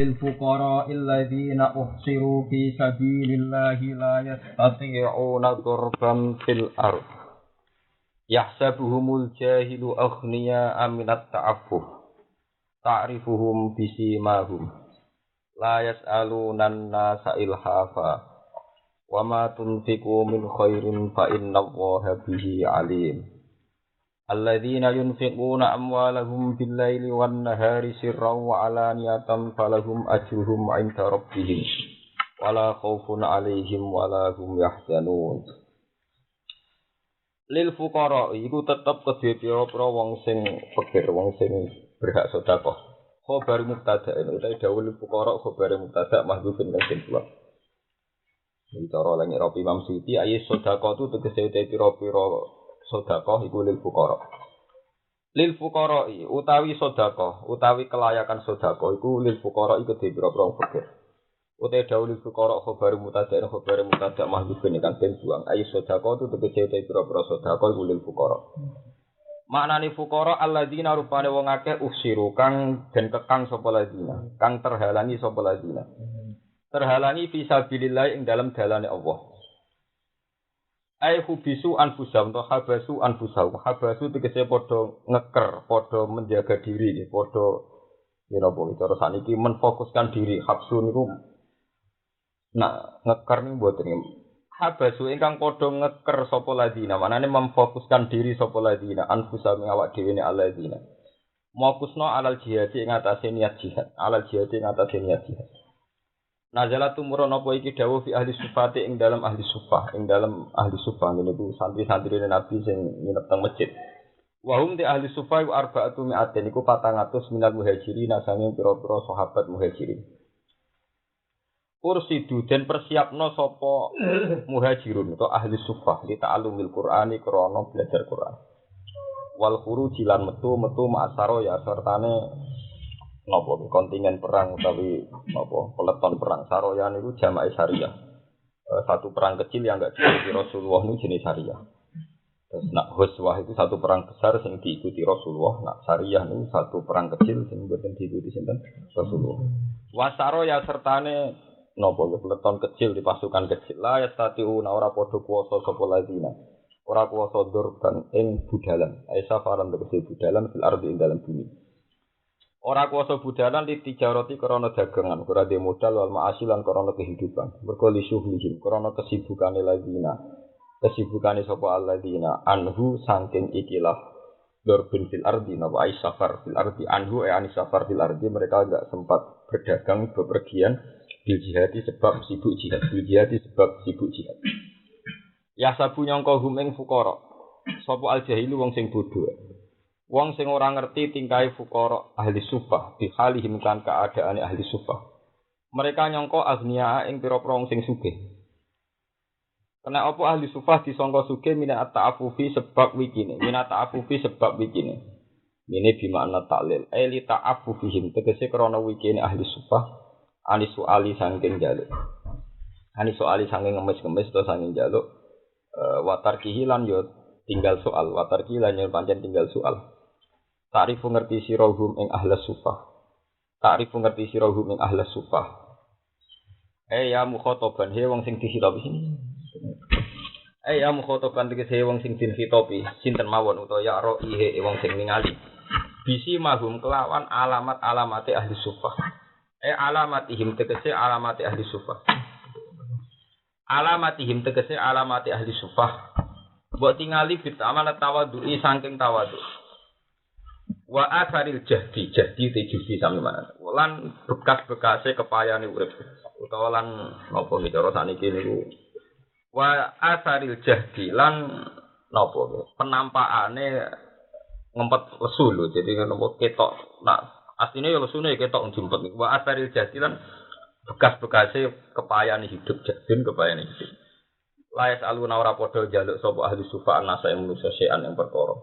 للفقراء الذين أحصروا في سبيل الله لا يستطيعون ضربا في الأرض يحسبهم الجاهل أغنياء من التعفف تعرفهم بسيماهم لا يسألون الناس إلحافا وما تنفقوا من خير فإن الله به عليم الذين ينفقون أموالهم بالليل والنهار سرا وعلانية فلهم أجرهم عند ربهم ولا خوف عليهم ولا هم يحزنون lil fuqara iku tetep kedhe pira-pira wong sing fakir wong sing berhak sedekah khabar mubtada utawa dawuh lil fuqara khabar mubtada mahdhufun kang sinten iki cara lan Rabi Imam Suyuti ayat sedekah itu tegese pira-pira sedekah iku lil fuqara utawi sedekah utawi kelayakan sedekah iku lil fuqara iku kedhe pira-pira fakir utawa dawuh lil fuqara khabar mutada mahdhufun kan den buang ayi sedekah itu tegese pira-pira sedekah iku lil fuqara maknane fuqara alladzina rupane wong akeh usiru kang den kekang sapa ladina kang terhalangi sapa ladina terhalangi fisabilillah ing dalam dalane Allah ai hubisu anfusam to habasu anfusam habasu tegese padha ngeker padha menjaga diri padha yen apa cara saniki menfokuskan diri habsu niku ngeker niku mboten habasu ingkang padha ngeker sapa ladina manane memfokuskan diri sapa ladina anfusam awak dhewe ne aladina mokusno alal jihad ing atase niat jihad alal jihad ing atase niat jihad Nazalat tumurun apa iki dawuh fi ahli sufati ing dalam ahli sufah ngene iku santri-santrine Nabi sing nginep teng masjid. Wa hum di ahli sufah wa arba'atu mi'atin iku 400 minal muhajirin sange pira-pira sahabat muhajirin. Ursidu den persiapno sapa muhajirun atau ahli sufah li ta'allumil Qur'ani krana belajar Qur'an. Wal khuruj lan metu ma'asaro ya sertane napa kontingen perang utawi napa peleton perang saroyan itu jamaah syariah. Satu perang kecil yang enggak diikuti Rasulullah itu jenis syariah. Terus nak huswah itu satu perang besar yang diikuti Rasulullah, nak syariah itu satu perang kecil yang mboten diikuti sinten Rasulullah. Wasaro ya sertane napa peleton kecil di pasukan kecil la yastati'una ora padha kuwasa sapa ladina. Ora kuwasa durban ing budalan. Aisa faran tegese budalan fil ardi ing dalam bumi. Ora kuwasa budalan li tijarati krana dagangan, ora de modal wal ma'asilan krana kehidupan. Mergo li syuhlihim krana kesibukane ladina. Kesibukane sapa alladzina anhu saking ikilah durbin fil ardi napa ai safar fil ardi anhu ani safar fil ardi mereka enggak sempat berdagang bepergian bil jihadi sebab sibuk jihad ya sabu nyangka hum ing fuqara sapa al jahilu wong sing bodho wong sing ora ngerti tingkahe fuqara ahli sufah di halihim kan keadaane ahli sufah. Mereka nyangka agniya ing pira-pira wong sing sugih. Kena apa ahli sufah disangka sugih minat ta'affufi sebab wikine. Ini bimakna taklil. Li ta'affufihim tegese krana wikine ahli sufah ani soali saking njaluk. Ani soali saking ngemis-ngemis to saking njaluk watar kihilan yo tinggal soal watar kihilan yo pancen tinggal soal. Ta'rifu ngerti sirahum ing ahlas sufah. Ya mukhataban he wong sing dihitopi sini. Ya mukhataban tegese wong sing dihitopi sinten mawon utawa ya roihe wong sing ningali. Bisi mahum kelawan alamat-alamate ahli sufah. Alamatihim tegese alamate ahli sufah. Mbok tingali bit amanat tawadhu'i saking tawadhu. Wa asaril jahdi tejusi sami mana lan bekas-bekase kepayane urip utawa lan napa iki cara saniki niku wa asaril jahdi lan napa penampakane ngempet lesu lho jadi napa ketok nak asline ya lesune ketok njempet niku wa asaril jahdi lan bekas-bekase kepayane hidup layas aluna ora padha njaluk sapa ahli sufa anasa ing manusa sean yang perkara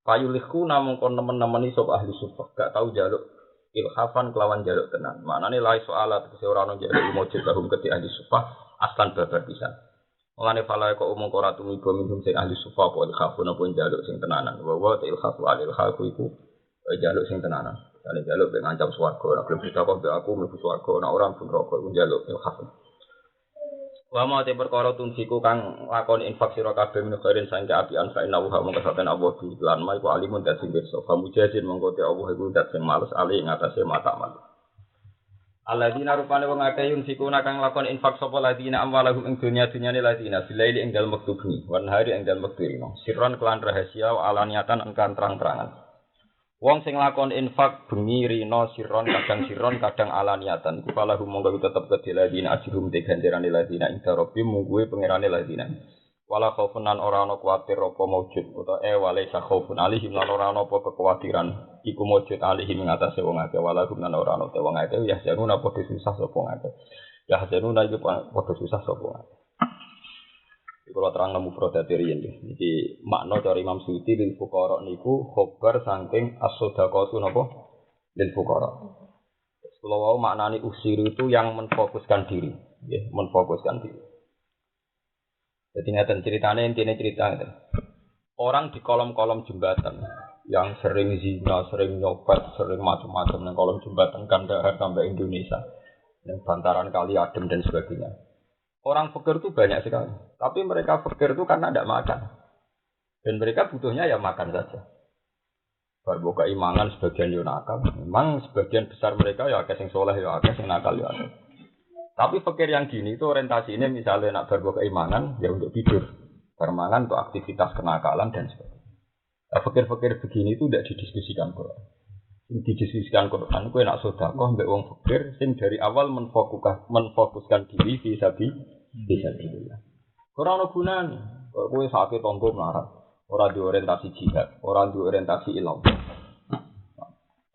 Payulihku namung kon nemen-nemeni sapa ahli sufah gak tau njaluk ilhafan kelawan njaluk tenan. Maknane lae soalat kese ora ono njaluk mujud bahum keti ahli sufah aslan babar pisan. Mulane fala kok umum ora tumiba minum sing ahli sufah apa ilhafun apa njaluk sing tenanan. Wa ta ilhafu alil khalqu iku Jaluk sing tenanan. Jane jaluk ben ngancam swarga, nek belum sedekah mbek aku mlebu swarga, nek ora mlebu neraka iku jaluk ya khas. Wa ma te perkara tunsiku kang lakoni infak sira kabeh min khairin sang apian fa inna wa mongko saben Allah di lan ma iku alimun dat sing pirsa. Famujazin mongko te Allah iku dat sing males ali ing atase mata mal. Alladzina rupane wong akeh yunsikuna kang lakoni infak sapa ladina amwalahum ing dunya-dunyane ladina bilaili ing dalem wektu bengi wan hari ing dalem wektu rino. Sirron kelan rahasia alaniatan engkan terang-terangan. Wong sing lakon infak bengi rino sirron kadang alaniatan iku palahu monggo tetep kedhe ladina ajrum te ganjarane ladina ing darobi mungguhe pangerane ladina wala khaufun lan ora ana kuwatir apa maujud utawa wale sa khaufun alihim lan ora ana apa kekhawatiran iku maujud alihim ing atase wong akeh wala gum lan ora ana te wong akeh ya jangan apa susah sapa wong akeh ya jangan iki padha susah sapa akeh. Kalau terang nemu prodatirian iki makna cara Imam Suyuti lil fuqara niku khobar saking as-shadaqatu napa lil fuqara. Kalau wau maknane usiru itu yang menfokuskan diri, nggih, menfokuskan diri. Jadi ngeten ceritane intine cerita ngeten. Orang di kolom-kolom jembatan yang sering zina, sering nyopet, sering macam-macam nang kolom jembatan Kandahar sampai Indonesia, yang bantaran kali adem dan sebagainya. Orang fakir itu banyak sekali, tapi mereka fakir itu karena tidak makan, dan mereka butuhnya ya makan saja. Berbuka imangan sebagian yo nakal, memang sebagian besar mereka ya akeh sing soleh ya akeh sing nakal ya akeh. Tapi fakir yang gini itu orientasinya misalnya nak berbuka imangan ya untuk tidur, bermangan untuk aktivitas kenakalan dan sebagainya. Nah, fakir-fakir begini itu tidak didiskusikan Quran. Didiskusikan Quran, kowe nak sedekah mbek wong fakir sing dari awal menfokuskan diri bisa sabilillah. Ora ono gunane. Kowe sakit tonggo melarat, ora diorientasi jihad, ora diorientasi ilmu.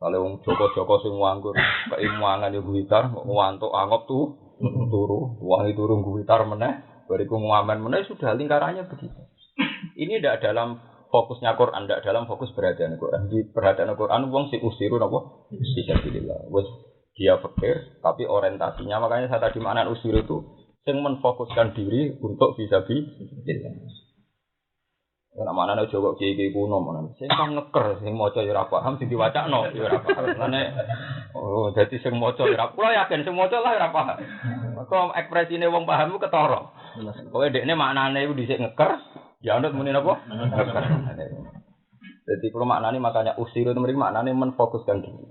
Kalau wong Joko-joko sing nganggur, keimangan yo guitar, ngantuk angop turu, wangi turu guitar meneh, bariku ngamen meneh sudah lingkarannya begitu. Ini tidak dalam fokusnya Quran, tidak dalam fokus perhatian Quran. Di perhatian Quran wong sing usiru napa? Fisabilillah. Wes dia fakir tapi orientasinya makanya saya tadi makna usiru itu sing menfokuskan diri untuk fisabilillah. Ora manane Jawa kiye-kiye kuno menan. Sing kang ngeker sing maca ya ora paham sing diwacakno ya ora paham. Mane dadi sing maca ya ora kula yakin sing maca lah ora paham. Maka ekspresine wong paham ku ketara. Kowe dekne maknane iku dhisik ngeker ya anut muni napa? Jadi kalau maknanya makanya usir itu mereka maknanya menfokuskan diri.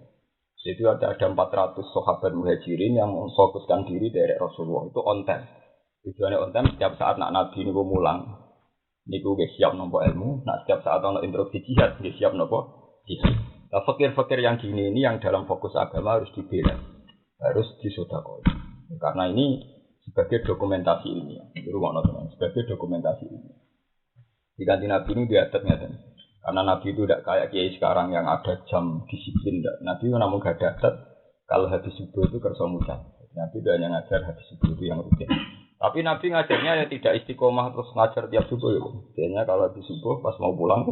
Jadi ada 400 sahabat muhajirin yang memfokuskan diri dari Rasulullah itu on time. Tujuannya on time setiap saat nak Nabi niku mulang, niku ge siap nampa ilmu. Nak setiap saat ana instruksi jihad ge siap napa jihad. Nah, fakir-fakir yang gini ini yang dalam fokus agama harus dibela, harus disedekahkan. Karena ini sebagai dokumentasi ilmiah. Itu makna teman, sebagai dokumentasi ilmiah. Di kanti Nabi ini diadatnya kan. Karena Nabi itu tidak kayak kiai sekarang yang ada jam disiplin. Nabi itu namun gak ada adat. Kalau habis subuh itu kerja mudah. Nabi itu hanya ngajar habis subuh itu yang rutin. Tapi Nabi ngajarnya ya tidak istiqomah terus ngajar tiap subuh. Biasanya kalau habis subuh pas mau pulang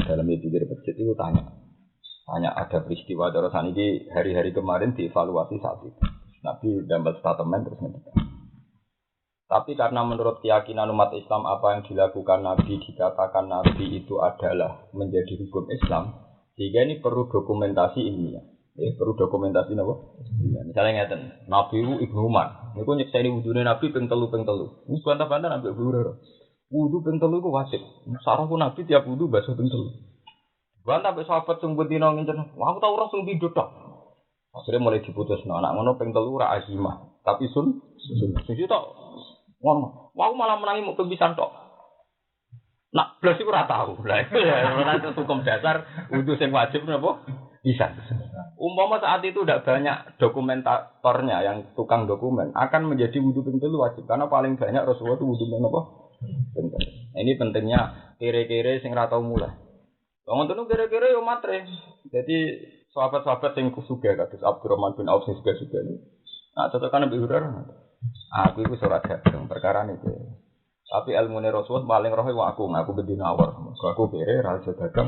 dalam itu dari masjid itu tanya ada peristiwa terusan ini hari-hari kemarin dievaluasi saat itu. Nabi dapat statement terus ngerti. Tapi karena menurut keyakinan umat Islam apa yang dilakukan Nabi, dikatakan Nabi itu adalah menjadi hukum Islam, sehingga ini perlu dokumentasi ilmiah. Perlu dokumentasi apa? Misalnya ngeten, Nabi Ibnu Umar, niku nyekseni wudune Nabi ping telu. Ini bantah-bantah Nabi Abu Hurairah. Wudu ping telu iku wajib. Sarahku Nabi tiap wudu basuh ping telu. Bantah be sahabat sing bendina ngencen, aku tau ora sing pindho tok. Akhirnya mulai diputusno, anak ngono ping telu ora azimah, tapi sun tok. Ngono, aku malah menangi mau kebisan tok. Nak blas iku ora tau. Lah itu ya ora hukum dasar wudu sing wajib napa? Bisa. Umpama saat itu tidak banyak dokumentatornya yang tukang dokumen akan menjadi wudu ping telu wajib karena paling banyak Rasulullah itu wudu napa? Nah, ini pentingnya kere-kere sing ora tau mulai. Wong ngono kere-kere yo matre. Jadi sahabat-sahabat sing sugih kados Abdurrahman bin Auf sing sugih-sugih niku. Nah, cocokan Nabi Hurairah. Aku itu surat dagang perkara itu. Tapi ilmu Rasul paling roh aku bendina awar. Aku kere raja dagang.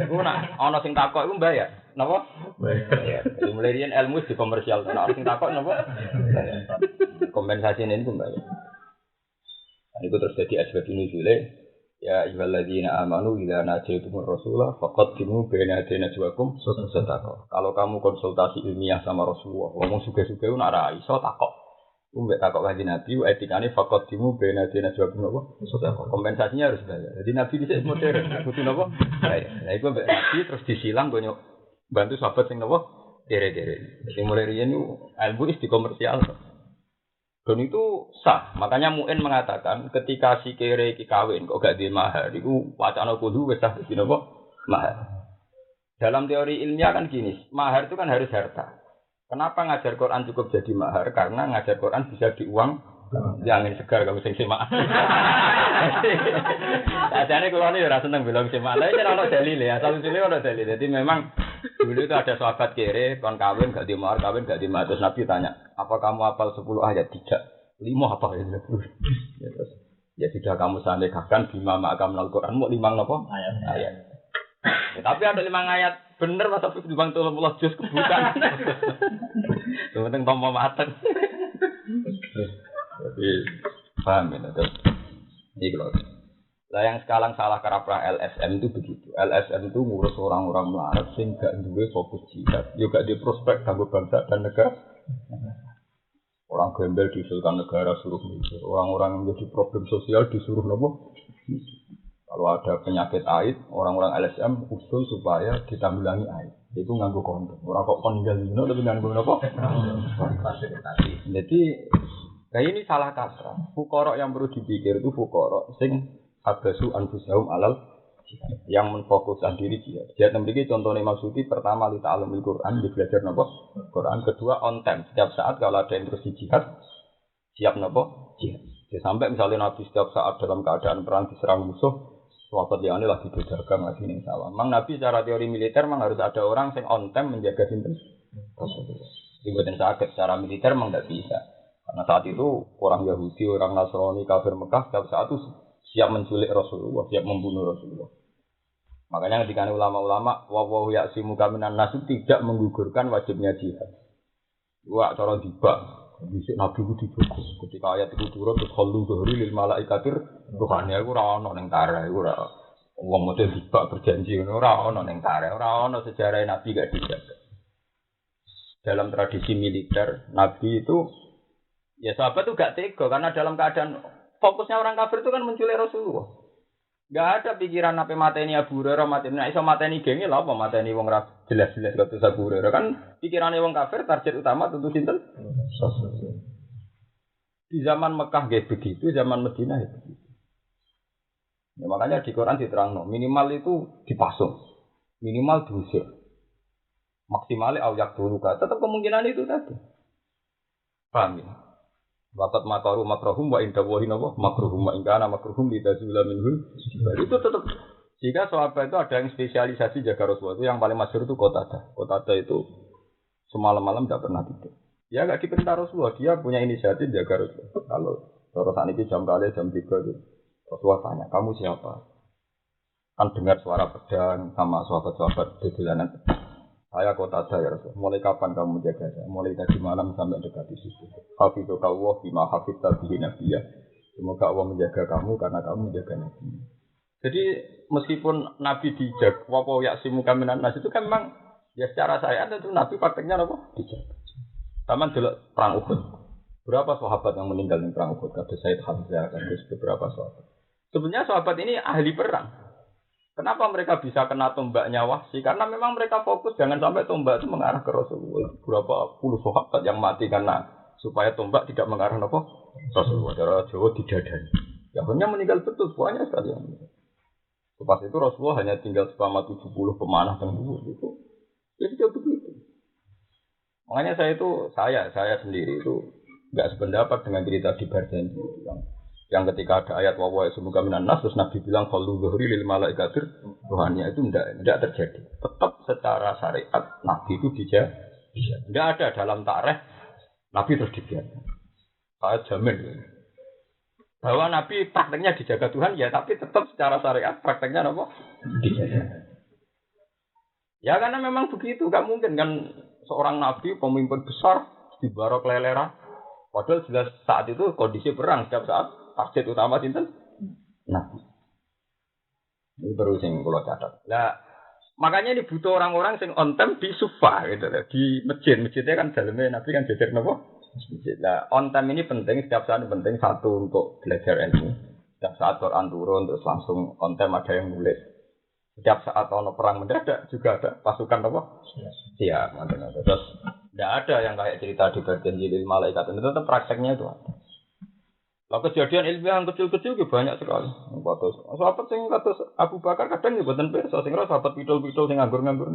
Aku nak ana sing takok iku mbayar. Napa? Bayar. Jadi mulai riyen ilmu di komersial. Ana sing takok napa? Kompensasi ini ku mbayar. Ini terus jadi asbab nuzule Ya ayyuhalladzina amanu idza najaytumur rasula faqaddimu baina yaday najwakum sadaqah. Kalau kamu konsultasi ilmiah sama Rasulullah, ngomong suge-suge nak ra iso takok. Mbek takok kanjeng Nabi etikane faqaddimu baina yaday najwakum apa? Sadaqah. Kompensasinya harus bayar. Jadi Nabi dhisik modern, kudu napa? Lah iku mbek Nabi terus disilang gonyo bantu sahabat sing napa? Dere-dere. Jadi mulai riyen ilmu komersial. Dan itu sah. Makanya Mu'in mengatakan ketika si kere iki kawin kok gak di mahar, itu wacana kudu wis sah dadi napa? Mahar. Dalam teori ilmiah kan gini, mahar itu kan harus harta. Kenapa ngajar Quran cukup jadi mahar? Karena ngajar Quran bisa diuang. Jangan segar kamu sing semak. Ajane kula ini ora seneng bilang semak. Lah ora ono dalil ya, asal usule ono dalil. Jadi memang dulu itu ada sahabat kere kon kawin gak di mahar, kawin gak di mahar. Terus Nabi tanya, "Apa kamu hafal 10 ayat?" "Tidak." 5 apa ya? Ya terus ya sudah kamu sampaikan bima ma'akamnal Quran mau 5 napa? Ayat. Ya, tapi ada 5 ayat bener Mas Afif dibang 30 juz kebukan. Penting tompo mateng. Jadi paham ya terus. Ini kalau lah yang sekarang salah kaprah LSM itu begitu. LSM itu ngurus orang-orang melarat sing gak duwe fokus jihad, yo gak di prospek kanggo bangsa dan negara. Orang gembel diusulkan negara suruh mikir. Orang-orang yang menjadi problem sosial disuruh nopo. Kalau ada penyakit AIDS, orang-orang LSM usul supaya ditanggulangi AIDS. Itu nganggo kondom. Orang kok meninggal dino tapi nganggo nopo? Fasilitasi. Jadi kayak ini salah kaprah. Fuqara yang perlu dipikir itu fuqara sing abasu anfusahum alal yang menfokuskan diri jihad. Jihad memiliki contohnya maksudi pertama li ta'allumil Quran, di belajar nopo Quran, kedua on time. Setiap saat kalau ada yang terus di jihad, siap nopo jihad. Jadi sampai misalnya Nabi setiap saat dalam keadaan perang diserang musuh, sahabat yang ini lagi berdagang lagi ning sawah. Memang Nabi secara teori militer memang harus ada orang yang on time menjaga sinten. Dibuatin sakit secara militer memang tidak bisa. Karena saat itu orang Yahudi, orang Nasrani, kafir Mekah setiap saat itu siap menculik Rasulullah, siap membunuh Rasulullah. Makanya ketika ulama-ulama wawahu ya'simuka minan nas tidak menggugurkan wajibnya jihad. Wah, cara tiba bisik Nabi ku dijogo. Ketika ayat itu turun terus khallu dhuhri lil malaikatir, rupane aku ora ono ning tare, iku ora wong model tiba berjanji ngono ora ono ning tare, ora ono sejarah Nabi gak dijaga. Dalam tradisi militer, Nabi itu ya sahabat itu gak tega karena dalam keadaan fokusnya orang kafir itu kan menculik Rasulullah. Gak ada pikiran apa mateni Abu Hurairah, mateni iso mateni genge lha apa mateni wong ra jelas-jelas kok Abu Hurairah kan pikirane wong kafir target utama tentu sinten? Di zaman Mekah nggih begitu, zaman Madinah ya begitu. Ya, makanya di Quran diterangno, minimal itu dipasung. Minimal diusir. Maksimalnya awyak dulu tetap kemungkinan itu tadi. Paham ya? Waqat makaru makruhum wa inda wahin apa makruhum wa ingkana makruhum litazula minhu. Itu tetap jika sahabat itu ada yang spesialisasi jaga Rasulullah itu yang paling masyhur itu Qatadah itu semalam-malam tidak pernah tidur. Ya enggak diperintah Rasulullah, dia punya inisiatif jaga Rasulullah. Kalau saat ini jam 3 itu Rasulullah tanya, "Kamu siapa?" Kan dengar suara pedang sama sahabat-sahabat dolanan. "Saya Qatadah ya Rasul. Mulai kapan kamu menjaga saya?" "Mulai tadi malam sampai dekat di situ." "Hafizullah bima hafizta bihi nabiyya." Semoga Allah menjaga kamu karena kamu menjaga Nabi. Jadi meskipun Nabi dijaga, wa ya'simuka minan nas itu kan memang ya secara syariat itu Nabi prakteknya apa? Dijaga. Taman delok perang Uhud. Berapa sahabat yang meninggal di perang Uhud? Kata Said Hamzah kan beberapa sahabat. Sebenarnya sahabat ini ahli perang. Kenapa mereka bisa kena tombaknya Wahsy? Karena memang mereka fokus jangan sampai tombak itu mengarah ke Rasulullah. Berapa puluh sahabat yang mati karena supaya tombak tidak mengarah ke Rasulullah. Darah Jawa didadani. Akhirnya meninggal betul semuanya sekali. Pas itu Rasulullah hanya tinggal selama 70 pemanah tengguh itu. Ya sudah begitu. Makanya saya sendiri itu nggak sependapat dengan cerita di Barjanji itu yang ketika ada ayat wa semoga minan nas terus Nabi bilang khallu dhuhri lil malaikatir rohaninya itu tidak terjadi. Tetap secara syariat Nabi itu dijaga. Tidak ada dalam tarikh Nabi terus dibiarkan. Saya jamin bahwa Nabi prakteknya dijaga Tuhan ya, tapi tetap secara syariat prakteknya apa? Dijaga. Ya karena memang begitu, gak mungkin kan seorang Nabi pemimpin besar di barok lelera. Padahal jelas saat itu kondisi perang setiap saat. Target utama sinten? Nabi. Ini perlu sing kula catat. Lah makanya ini butuh orang-orang sing on time di sufa gitu loh. Di masjid. Masjidnya kan dalamnya Nabi kan jejer napa? Masjid. Lah on time ini penting, setiap saat penting satu untuk belajar ilmu. Setiap saat Quran turun terus langsung on time ada yang nulis. Setiap saat ono perang mendadak juga ada pasukan apa? Siap. Terus tidak ada yang kayak cerita di Berjanji Malaikat. Itu tetap prakteknya itu ada. Lah kejadian ilmiah yang kecil-kecil juga banyak sekali. Sahabat sing kados Abu Bakar kadang ya mboten pirsa, sing ora sahabat pidul-pidul sing nganggur-nganggur.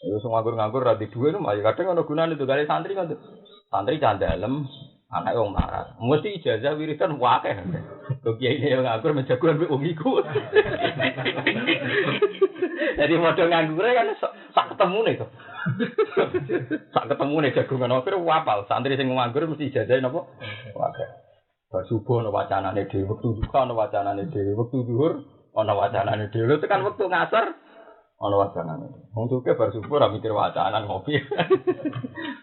Ya sing nganggur-nganggur ra di duwe mah kadang ana gunane itu kali santri kan. Santri candalem, anake wong marah. Mesti ijazah wiridan akeh. Kok kiai ini nganggur menjagoan mbek wong iku. Jadi model nganggure kan sak ketemune to. Sak ketemune jagongan opo wapal. Santri sing nganggur mesti ijazah napa? Akeh. Subuh ana wacanane dhewe, wektu duha ana wacanane dhewe, wektu zuhur ana wacanane dhewe. Tekan wektu ngasar ana wacanane. Wong suke bar subuh ora mikir wacanan ngopi.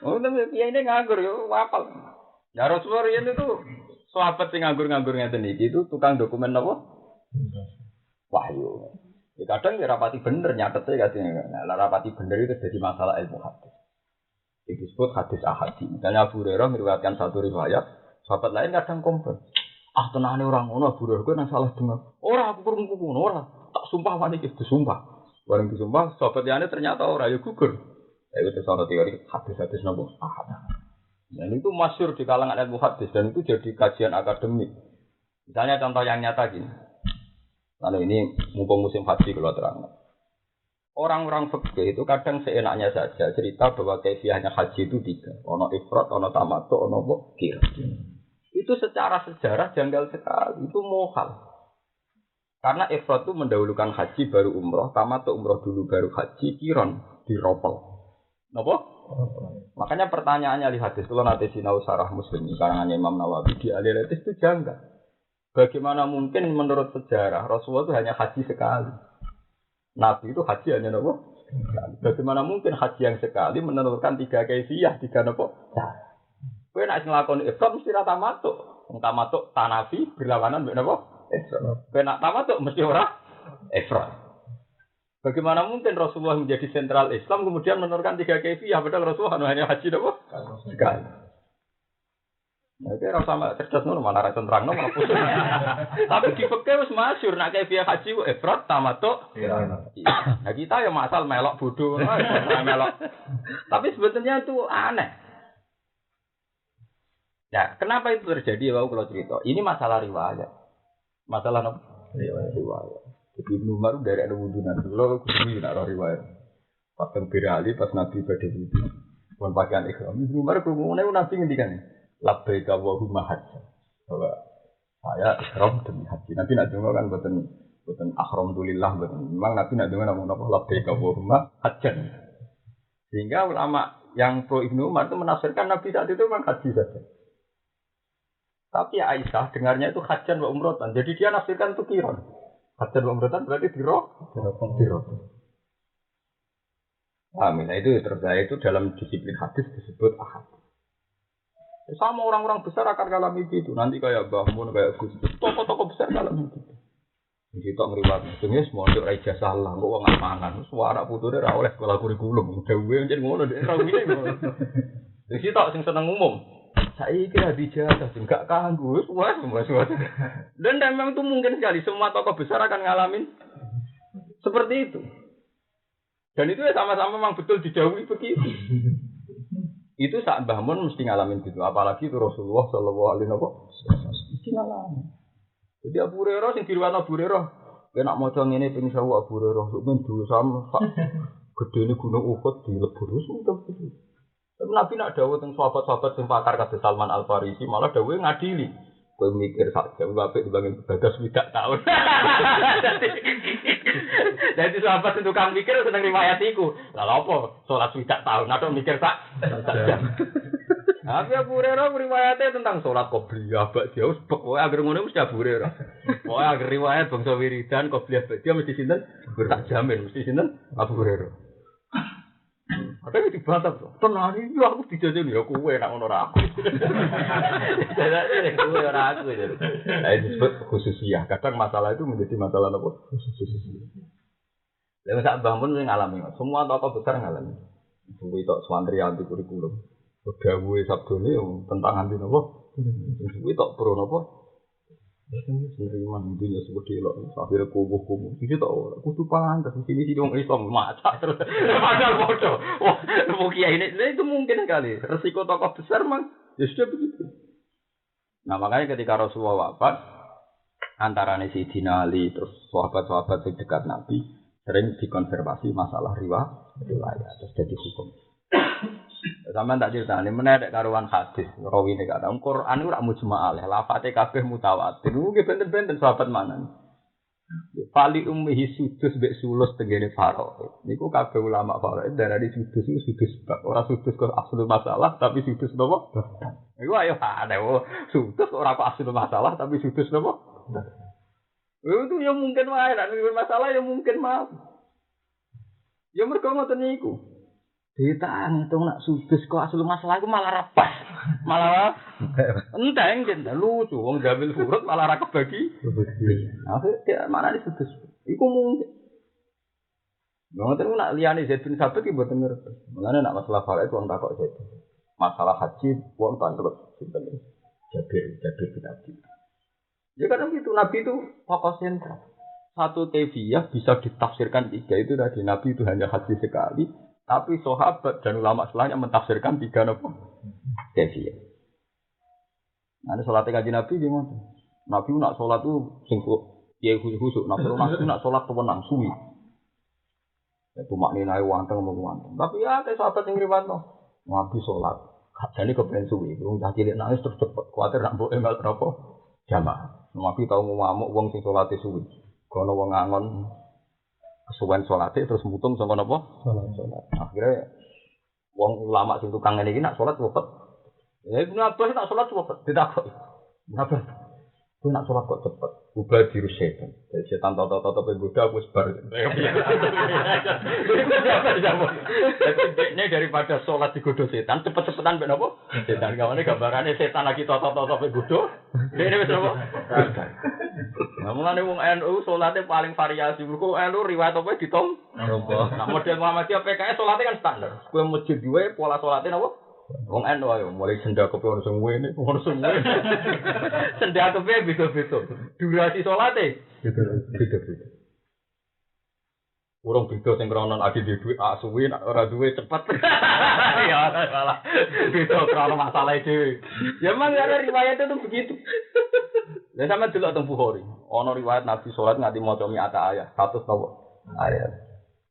Oh, tapi kiai ini nganggur yo wapal. Ya Rasulullah itu sahabat sing nganggur-nganggur ngeten iki itu tukang dokumen apa? Wahyu. Ya kadang ya rapati bener nyatete katanya. Nah, rapati bener itu jadi masalah ilmu hadis. Itu disebut hadis ahadi. Misalnya Abu Hurairah meriwayatkan satu riwayat. Sahabat lain kadang komplain. Ah tenane orang ngono Abu Hurairah nang salah dengar. Ora aku krungu ngono ora. Tak sumpah wani iki disumpah. Bareng disumpah sahabat liyane ternyata ora ya gugur. Ya itu salah teori hadis-hadis nopo ahad. Dan itu masyhur di kalangan ilmu hadis dan itu jadi kajian akademik. Misalnya contoh yang nyata gini. Lalu ini mumpung musim haji kalau terang. Orang-orang fikih itu kadang seenaknya saja cerita bahwa kaifiahnya haji itu 3. Ono ifrat, ono tamattu, ono qir. Itu secara sejarah janggal sekali, itu mohal. Karena ifrat itu mendahulukan haji baru umroh, tamattu umroh dulu baru haji, kiron diropel. Napa? Makanya pertanyaannya di hadis kalau nanti sinau sarah Muslim karangan Imam Nawawi di Al-Ilatis itu janggal. Bagaimana mungkin menurut sejarah Rasulullah itu hanya haji sekali? Nabi itu haji hanya napa? Bagaimana mungkin haji yang sekali menentukan 3 kaifiyah, 3 napa? Kowe nek nglakoni ifrat mesti ra tamattu. Wong tamattu tanafi berlawanan mbek napa? Ifrat. Kowe nek tamattu mesti ora ifrat. Bagaimana mungkin Rasulullah menjadi sentral Islam kemudian menentukan 3 kaifiyah padahal Rasulullah hanya haji napa? Sekali. Nah, itu rasa cerdas ngono malah ra terangno malah pusing. Tapi di fikih wis masyhur nek kaifiyah haji ku ifrat tamattu. Nah kita ya masal melok bodoh, melok. Tapi sebetulnya itu aneh. Nah, kenapa itu terjadi? Wau kalau cerita. Ini masalah riwayat. Masalah apa? Riwayat. Jadi Ibnu Umar dari ada wudunan dulu kudu nek riwayat. Pas berali pas Nabi badhe wudu. Pun pakaian ihram. Ibnu Umar krungune Nabi ngendikan, "Labbaika Allahumma hajj." Bahwa saya ihram demi haji. Nabi nak donga kan boten alhamdulillah boten. Memang Nabi nak donga namung napa labbaika Allahumma hajj. Sehingga ulama yang pro Ibnu Umar itu menafsirkan Nabi saat itu memang haji saja. Tapi Aisyah dengarnya itu hajan wa umrotan. Jadi dia nafsirkan itu kiron. Hajan wa umrotan berarti diro. Nah, itu terjadi itu dalam disiplin hadis disebut ahad. Sama orang-orang besar akan ngalami itu. Nanti kayak Mbah Mun, kayak Gus, tokoh-tokoh besar ngalami itu. Jadi tak ngeriwat. Jenis mondok ra ijazah lah, kok wong amangan. Suara puture ra oleh sekolah kurikulum. Dewe njen ngono nek ra wine ngono. Jadi tak sing seneng umum. Saya kira dijajah, enggak kanggu, wes. Dan memang itu mungkin sekali semua tokoh besar akan ngalamin seperti itu. Dan itu ya sama-sama memang betul didhawuhi begitu. Itu saat Mbah Mun mesti ngalamin gitu, apalagi itu Rasulullah sallallahu alaihi wasallam mesti ngalamin. Jadi Abu Hurairah sing diriwayatno Abu Hurairah, nek maca ngene ping 1000 Abu Hurairah men dulu sama gedene gunung Uhud dilebur sudah begitu. Tapi Nabi nak dawuh teng sahabat-sahabat sing pakar kados Salman Al Farisi malah dawuhe ngadili. Kowe mikir sak jam apik dibanding bagas widak tahun. Jadi sahabat sing tukang mikir seneng riwayat iku. Lah apa salat widak tahun atau mikir sak jam. Tapi Abu Hurairah riwayate tentang salat qobliyah bak dia wis pokoke anggere ngono mesti Abu Hurairah. Pokoke anggere riwayat bangsa wiridan qobliyah bak dia mesti sinten? Sak jamin mesti sinten? Abu Hurairah. Kadang dibantah tuh. Tenang iki aku dijajah ya kowe nek ngono ra aku. Jadi kowe ora aku. Nah, itu disebut khususiyah. Kadang masalah itu menjadi masalah apa? Khususiyah. Lalu sak bang pun ngalami. Semua tokoh besar ngalami. Suwi tok swantri anti kurikulum. Dawuhe sabdone tentang anti napa? Suwi tok pro napa? Seniman dunia seperti lo, akhirnya kubu-kubu. Itu tau, kudu pantas di sini wong Islam macak terus. Padahal bodoh. Wah, kiai ini itu mungkin sekali. Resiko tokoh besar mang, ya sudah begitu. Nah makanya ketika Rasulullah wafat, antara Sayyidina Ali terus sahabat-sahabat yang dekat Nabi sering dikonfirmasi masalah riwayat terus jadi hukum. Sampeyan tak critani meneh karuan hadis rawine kata Quran ora mujma' alaih lafate kabeh mutawatir niku benten-benten sahabat manan Fali ummihi sudus mbek sulus tengene faro niku kabeh ulama faro darani sudus itu sudus bab ora sudus kok asli masalah tapi sudus napa niku ayo ada sudus ora kok asli masalah tapi sudus napa itu yang mungkin wae nek masalah yang mungkin maaf ya mergo ngoten niku. Kita ngitung nak sudus kok asal masalah itu malah rapas. Malah enteng jen lucu wong jamil furut malah ra kebagi. Akhire mana di sudus. Iku mungkin. Ngoten nak liyane Zaid bin Sabit iki mboten ngerti. Mulane nak masalah faraid wong takok Zaid. Masalah haji wong tantelep sinten. Jabir bin Abi. Ya kadang gitu Nabi itu fokus sentral. Satu teviyah bisa ditafsirkan tiga itu tadi Nabi itu hanya haji sekali. Tapi sahabat dan ulama setelahnya mentafsirkan tiga apa? Kefiyah. Nah, ini sholat kaji Nabi gimana? Nabi nak sholat tu singkuk, ya khusyuk. Nabi nak sholat tu menang suwi. Itu maknanya wanteng wanteng. Tapi ya, ada sahabat yang riwayat no. Nabi sholat, jadi kepengen suwi. Belum dah cilik nangis terus cepet. Khawatir nak boleh enggak berapa jamaah. Nabi tahu mau ngamuk uang sing sholat suwi. Kalau uang ngangon kesuwen salate terus mutung sangka napa? Salat. Akhire wong ulama sing tukang ngene iki nak salat cepet. Ya Ibnu Abbas nak salat cepet ditakok. Kenapa? Ku nak salat kok cepet. Ubah diru setan. Jadi setan toto-toto penggoda wis bar. Ini daripada salat digodho setan cepet-cepetan mbek napa? Setan gawane gambarane setan lagi toto-toto penggoda. Dene wis napa? Nah, mulane wong NU salate paling variasi. Kok NU riwayat apa ditom? Nah, model Muhammadiyah PKS salate kan standar. Kowe masjid duwe pola salate napa? Wong NU ayo mulai sendakepe ono sing ngene, ono sing ngene. Sendakepe beda-beda. Durasi salate beda-beda. Urung beda sing krono adi duwe suwi ora duwe cepet. Ya salah. Beda krono masalah dhewe. Ya memang ada riwayat itu begitu. Lah sampe delok teng Bukhari, ana riwayat Nabi salat nganti maca mi'ata ayat, 100 ayat.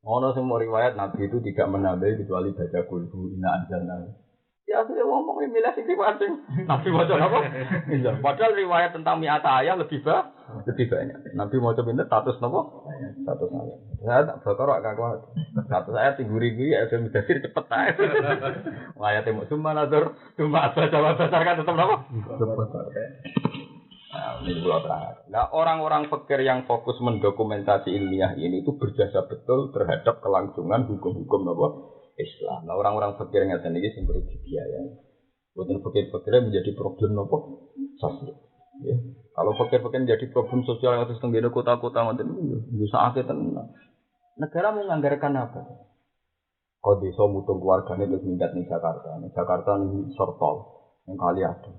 Ana sing riwayat Nabi itu tidak menambahi kecuali baca qul inna anzalna. Ya asline ngomong milih sing riwayat sing Nabi maca apa? Iya, padahal riwayat tentang mi'ata ayat lebih banyak. Nabi maca pinten 100 napa? 100 ayat. Saya tak bakar gak kuat. 100 ayat diguri-guri ya film dasir cepet ae. Ayatemu cuma nazar, cuma baca kan tetep napa? Cepet. Nah, ini nah, orang-orang fikir yang fokus mendokumentasi ilmiah ini itu berjasa betul terhadap kelangsungan hukum-hukum Islam. Nah, orang-orang fikir yang ini sing perlu dibiayai. Bukan fikir-fikirnya menjadi problem sosial. Ya. Kalau fikir-fikir menjadi problem sosial yang terus tenggine kota-kota ngoten niku bisa akeh tenan. Negara mau menganggarkan apa? Kok desa mutung keluargane terus minggat ning Jakarta. Ning Jakarta ning Sortol, yang kali ada.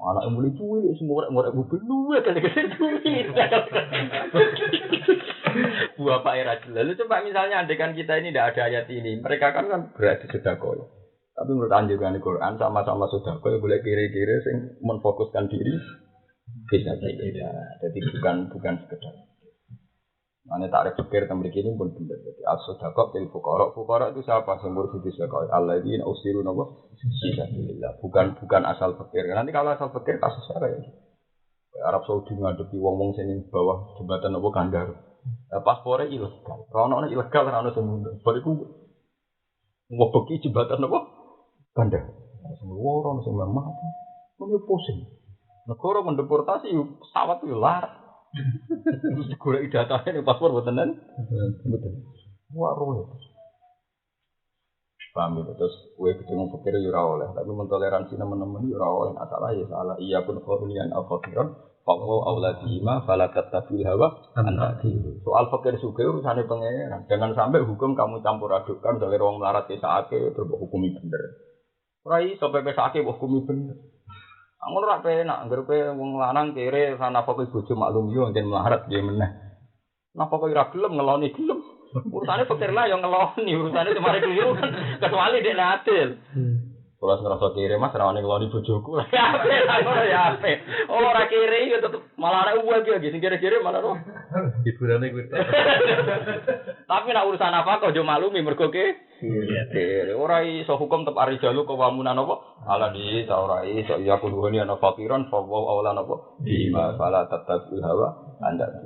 Anak yang boleh cuy, semua orang mobil luwe kan dikasih cuy. Buah Pak Erajil. Lalu coba misalnya andekan kita ini tidak ada ayat ini, mereka kan berarti sedekah. Tapi menurut anjuran Quran sama-sama sedekah boleh kiri-kiri sing menfokuskan diri bisa tidak. Jadi bukan sekedar. Ane tarik pikir tentang begini pun benar. Jadi as-sedekah dari fuqara itu siapa? Sumber sisi sedekah. Alladzina usiru nabo fisabilillah. Bukan asal pikir. Nanti kalau asal pikir kasus apa ya? Arab Saudi ngadepi wong-wong sini bawah jembatan nabo Kandar. Paspornya ilegal. Rono ilegal, rono semua. Bariku ngobeki jembatan nabo Kandar. Semua orang semua mati. Ini pusing. Negara mendeportasi pesawat itu larang. Golek datane ning paspor mboten. Wah, roh. Paham gitu. Terus kowe ketemu pikir yo ora oleh, tapi mentoleransi teman-teman yo ora oleh. Salah ya salah. Iya pun khawnian al-fakiran Fawo auladihima falakat tabil hawa antadi. Soal fakir suge urusannya pengeran. Jangan sampai hukum kamu campur adukkan dari orang melarat ke saake terbuat hukumi bener. Rai sampai ke saake hukumi bener. Angin rak penak, gerpe wong lanang kere sana fakir bojo maklum yo njen melarat dia meneh. Napa kok ora gelem ngeloni gelem. Urusane fakir lah yang ngeloni, urusane cuma keliru kan kecuali dia adil. Kalau ngerasa kiri mas, rawan yang ngeloni bojoku lah. Ya ape, oh orang kiri itu tetep malah ada uang lagi, sing kiri malah roh. Hiburannya gue. Tapi nak urusan apa kau jauh malumi mergo kiri. Orang iso hukum tetap arijalu kewamunan apa? Ala di saurai so iya kuduhani ana fakiran fawaw awalan apa? Bima fala tatabul hawa anda.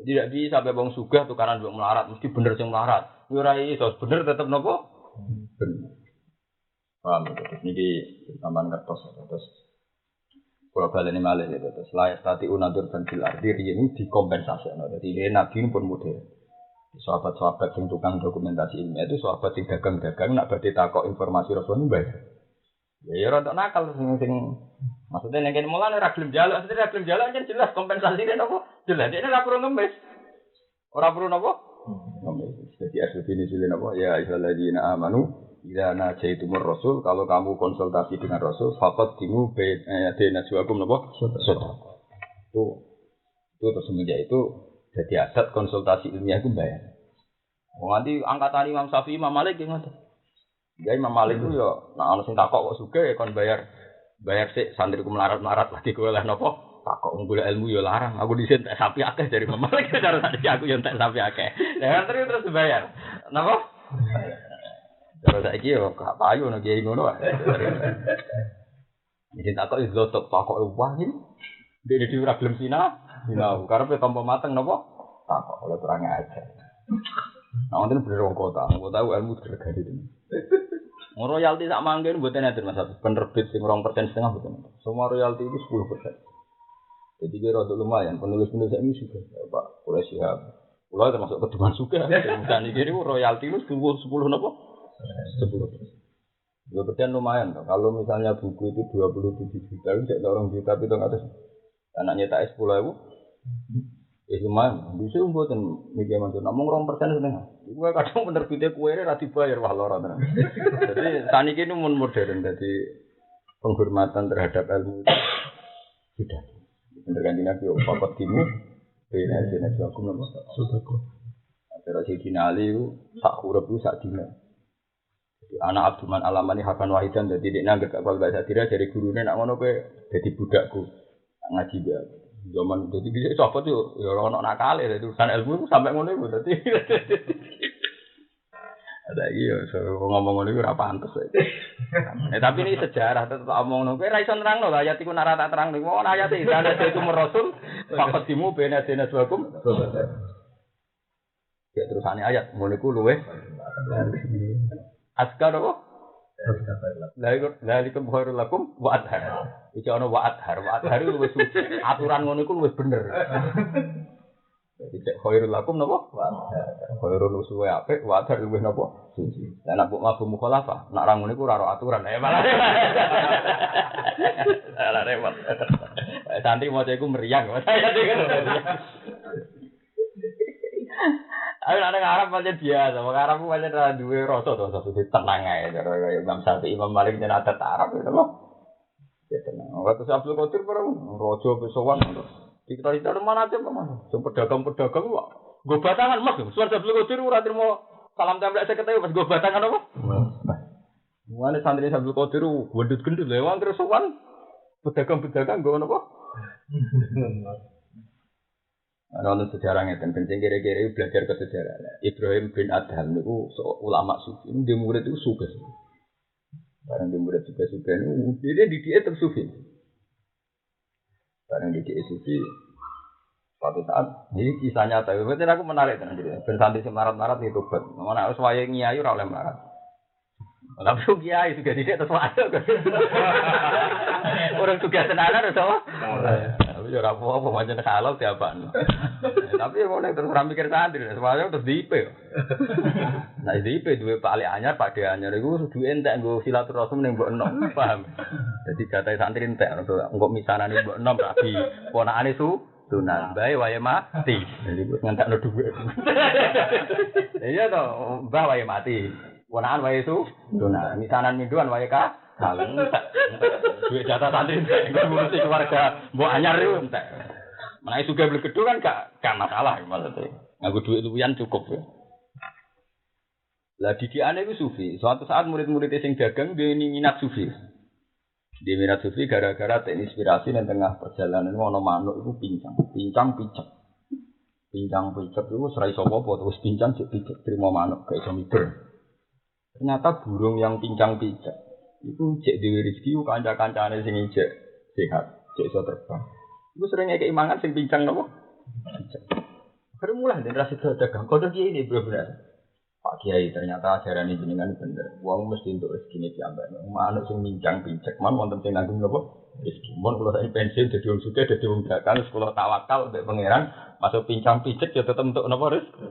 Tidak bisa sampai bang sugih tukaran buat melarat, mesti bener sing melarat. Orang iso bener tetep nopo? Bener. Paham itu, terus ini tambahan kertas, terus kalau balik ini malah gitu, terus layak tadi unadur dan bilardi ini dikompensasi, jadi ini nabi pun model. Sahabat-sahabat yang tukang dokumentasi ilmiah itu sahabat yang dagang-dagang nak berarti takok informasi Rasul ini baik. Ya rontok nakal sing maksudnya yang kene mulane ora gelem njaluk, maksudnya ora gelem njaluk kan jelas kompensasine napa? Jelas ini ora perlu ngemis. Ora perlu napa? Ngemis. Jadi asal ini sile napa? Ya ayyuhalladzina amanu ila najaitumur rasul, kalau kamu konsultasi dengan rasul faqad dimu bayna najwakum napa? Sedekah. Itu terus semenjak itu jadi adat konsultasi ilmiah itu bayar. Wong nanti angkatan Imam Syafi'i, Imam Malik ki ngoten. Ya Imam Malik itu ya nek ana sing takok kok sugih kon bayar sik santriku melarat-melarat lagi kowe lah napa? Takok golek ilmu ya larang. Aku disen tak sapi akeh dari Imam Malik cara tadi aku yang tak sapi akeh. Lah terus bayar. Napa? Terus saiki yo gak payu nek kiai ngono wae. Iki takok iso takok wah iki. Dene dhewe ora gelem sinau karepe tampa mateng napa? Takok oleh kurang aja. Nah, wonten bener wong kota ilmu tergadi itu. Royalti sak mangken mboten enten Mas. Penerbit sing 2% setengah mboten. Semua royalti itu 10%. Jadi kira rada lumayan penulis-penulis ini juga Pak Kulo siap. Kulo termasuk keduman juga. Misalnya iki royalti itu 10 napa? 10%. Ya berarti lumayan toh. Kalau misalnya buku itu 27 juta, itu orang juta itu ngatas. Anaknya tak 10.000. Lumayan. Bisa mboten niki mantu namung 2% setengah. Iku kadang penerbite kuwere ra dibayar wah lara tenan. Jadi saniki ini modern dadi penghormatan terhadap ilmu itu sudah. Bener kan Nabi Bapak timu bena jenis aku nama sedekah. Terus Sayyidina Ali sak urip sak dina. Anak Abdurrahman Alamani Hakan Wahidan dadi nek nang gak bakal bahasa dira dari gurune nak ngono kowe dadi budakku ngaji dia. Zaman dadi iki sapa tuh ya ora ono nakale dadi urusan ilmu sampai ngono iku dadi. Ada iki yo ngomong ngono iku ora pantes. Tapi ini sejarah tetep omong ngono kowe ra iso nerangno ayat iku nek ora tak terangno. Wong ayat iki ana itu Rasul faqadimu bena dinaswakum. Ya terusane ayat ngono iku luweh askar apa? La ikum khairul lakum wa adhar. Iki ana wa adhar itu luwih suci. Aturan ngono iku luwih bener. Jadi cek khairul lakum napa? Wa adhar. Khairul suwe apik, wa adhar luwih napa? Suci. Lah nek mabuk mukhalafah, nek ra ngono iku ora ora aturan. Malah. Ala repot. Santri mau iku meriang. Saya dengar. Ayo nek Arab pancen biasa, wong Arab ku pancen ora duwe rasa to, tenang ae cara Imam Syafi'i, Imam Malik yen adat Arab itu lho. Ya tenang. Waktu Abdul Qadir bareng raja pesowan. Kita mana aja Mas. Sing pedagang-pedagang kok nggo batangan Mas. Suwan Abdul Qadir ora trimo salam templek 50 pas nggo batangan apa? Mulane santri Abdul Qadir gendut-gendut lewat terus sowan pedagang-pedagang nggo napa? Ana sejarah ngeten kencing kira-kira belajar ke sejarah. Ibrahim bin Adham niku ulama sufi. Dia murid itu sugih. Barang dia murid suka-suka niku dia dididik tetep sufi. Barang dididik sufi suatu saat ini kisah nyata. Berarti aku menarik tenan cerita. Ben santri semarat-marat itu tobat. Mana wis wayahe ngiyai ora oleh marat. Tapi kiai juga tidak terus ada. Orang juga tenanan atau apa? Tapi ora apa-apa macam halal tiapaan. Tapi ngono terus ora mikir santri, semuanya terus di IP. Nah, di IP duwe Pak Ali Anyar, Pak De Anyar iku duwe entek nggo silaturahim ning mbok enom, paham. Jadi jatah santri entek engko misanane mbok enom rabi ponakane sunan, bae wae mati. Jadi wis ngantakno dhuwit. Iya to, mbah wae mati. Ponakan wae sunan, misanan minduan wae kaleng. Duwe jatah santri entek ngurusi keluarga mbok anyar iku entek. Menawi sugih beli gedung kan gak masalah maksudnya. Nganggo duit luwihan cukup ya. Lah didikane iku sufi. Suatu saat murid-murid sing dagang dia minat sufi. Dia minat sufi gara-gara terinspirasi dan tengah perjalanan ana manuk iku pincang picek. Pincang picek iku ora iso apa terus pincang cek picek trimo manuk gak iso mikir. Ternyata burung yang pincang picek iku cek dhewe rezeki kanca-kancane sing ijek sehat, cek iso terbang. Iku sering ngekek imangan sing pincang napa? Baru mulai generasi dagang. Kodok kiai ini bener-bener. Pak Kiai ternyata ajaran ini jenengan bener. Wong mesti untuk rezeki piyambak. Manuk sing pincang pincek man wonten sing nanggung napa? Rezeki. Mun kula sak pensiun dadi wong sugih dadi wong dagang sekolah tawakal mbek pangeran masuk pincang pincek ya tetep entuk napa rezeki.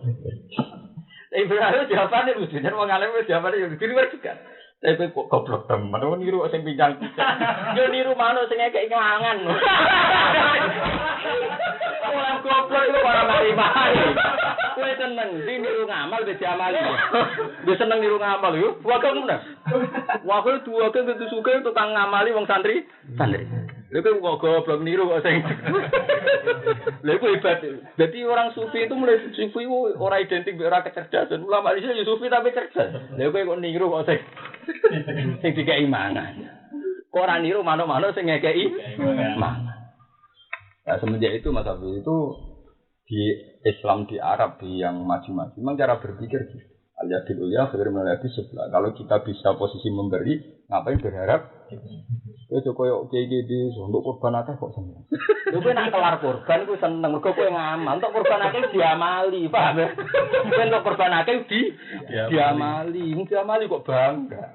Tapi berarti jawabannya mesti wong alim wis jawabannya yo diliwat juga. Tapi kok goblok temen, mau niru sing pincang pincang. Yo niru manuk sing ngekek ngelangan. Orang goblok itu para mari-mari. Kowe seneng niru ngamal wis diamali. Wis seneng niru ngamal yo. Wae ngono. Wae duwake kudu suke tukang ngamali wong santri. Lha kok goblok niru kok sing. Lha iku hebat. Dadi orang sufi itu mulai sufi ora identik ora kecerdasan. Ulama iki yo sufi tapi cerdas. Lha kowe kok niru kok sing dikeki mangan. Kok ora niru manuk-manuk sing ngekeki mangan. Nah, semenjak itu Mas Abi itu di Islam di Arab di yang maju-maju memang cara berpikir gitu. Al-yadil ulya khairum minal yadis sufla. Kalau kita bisa posisi memberi, ngapain berharap? Koyo iki untuk kurban akeh kok seneng. Lho kowe nak kelar kurban ku seneng, mergo kowe ngamal, untuk kurban akeh diamali, paham ya? Kowe untuk kurban akeh diamali, mung diamali kok bangga.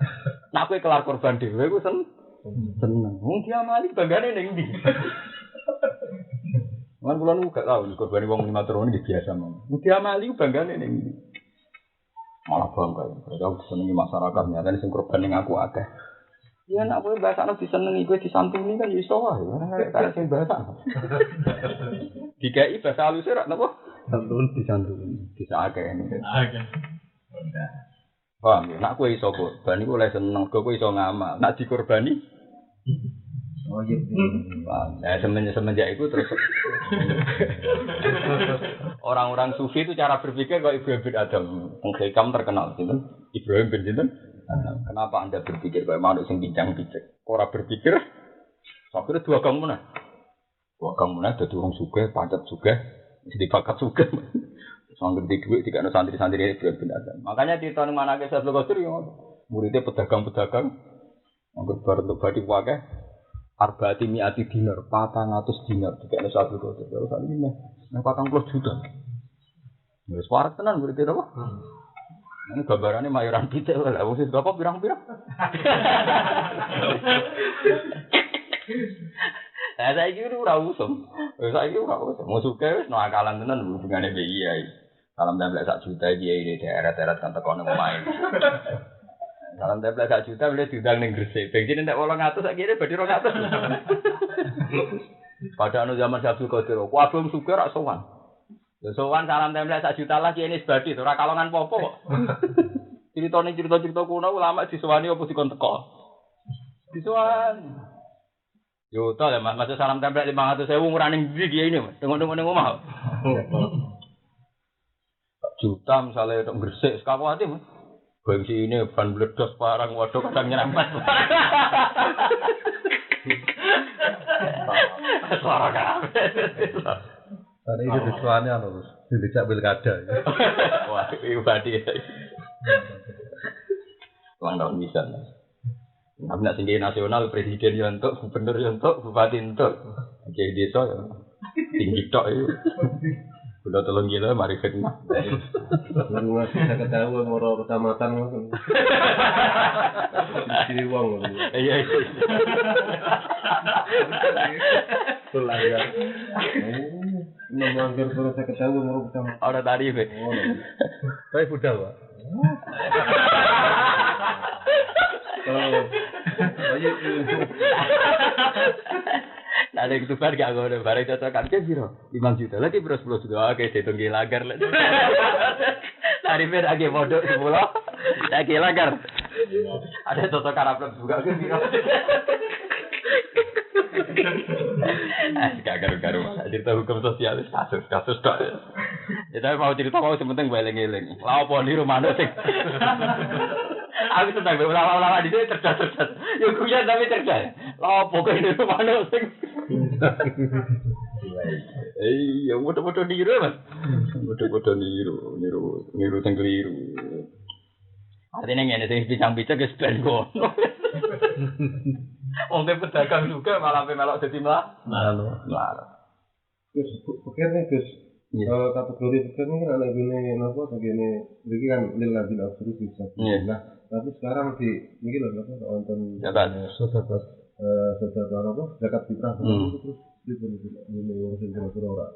Nak kowe kelar kurban dhewe ku seneng. Mung diamali banggane ning ndi? Kan kula nu gak tau korban wong 5 turun iki biasa mong. Mung diamali banggane ning ndi? Malah bangga. Aku senengi masyarakat nyatane sing korban ning aku akeh. Ya nak kowe bahasane disenengi kowe di samping ini kan iso wae. Ora sing bahasa. Dikai bahasa halus ora napa? Disantun. Bisa akeh ini. Akeh. Paham ya? Nak kowe iso korban iku oleh seneng, kowe iso ngamal. Nak dikorbani oh iya. Nah, semenjak itu terus orang-orang sufi itu cara berpikir kok Ibrahim bin Adam. Hikam terkenal gitu. Ibrahim bin Adam. Kenapa Anda berpikir kayak manuk sing pincang-pincang? Ora berpikir akhirnya dua kamu mana dadi wong sugih, pancet sugih, mesti bakat sugih. Sangger di dhuwit dikane santri-santri Ibrahim bin Adam. Makanya di tahun mana ke Syaikhul Qadir yo muridnya pedagang-pedagang anggur bar untuk badi wae arba'ati mi'ati dinar, 400 dinar dikene Syaikhul Qadir. Terus sak iki nang 40 juta. Wis warak tenan muridnya apa? Ini gambarannya mayoran pitik lah, wong sing berapa pirang-pirang. Lah saiki ora usum. Saiki ora usum. Musuke wis no akalan tenan hubungane mbek Kiai. Salam tempel 1 juta Kiai di daerah-daerah kan tekono omahe. Salam tempel 1 juta boleh diundang ning Gresik. Bensin entek 800 sak kene badhe 200. Pada anu zaman Syaikhul Qadir, kuwi sugih rak sowan. Sowan salam tempel 1 juta lagi ini sebadi ora kalongan popo kok. Cerita kuno ulama disowani opo dikon teko. Disowani. Yo ta lho Mas, salam tempel 500.000 ora ning ndi iki ini, tengok-tengok ning omah. Juta misalnya tok Gresik sekawati Mas. Bensin ini ban bledos parang waduh kadang nyerempet. Suara kabeh. Tadi itu disuane anu Gus, dicak pilkada. Wah, iku badi. Ulang tahun bisa. Tapi nek sing nasional presiden yo entuk, gubernur yo entuk, bupati entuk. Jadi desa yo tinggi tok iku. Udah tolong gila mari fitnah. Nang bisa ketahuan ora kecamatan ngono. Di wong. Iya. Tulang ya. Melanggar surat saya ketahui menurut sama. Ora tarif. Saya budal, Pak. Ayo. Ada ketuban gak ngono bareng cocokan ke piro? 5 juta lagi bro 10 juta. Oke, dihitung lagar. Tarife lagi modok 10. Lagi lagar. Ada cocokan upload buka ke piro? Gak garu-garu. Cerita hukum sosial kasus tok. Ya tapi mau cerita mau sementing eling-eling. Lah opo niru manuk sing. Aku seneng ulama-ulama di sini cerdas. Yo kuya tapi cerdas. Lah opo kok niru manuk sing. Iya, bodoh-bodoh niru, Mas. Bodoh-bodoh niru sing keliru. Artinya ngene sing bincang-bincang wis ben ngono. Wong pedagang juga malah melok dadi mlarat. Gus, pikir nih Gus. Kategori pikir ini kan ada gini apa begini. Ini kan lilladil absolut bisa. Nah, tapi sekarang ini loh apa nonton zakat. Sedekah apa? Zakat fitrah terus ini wong sing ora.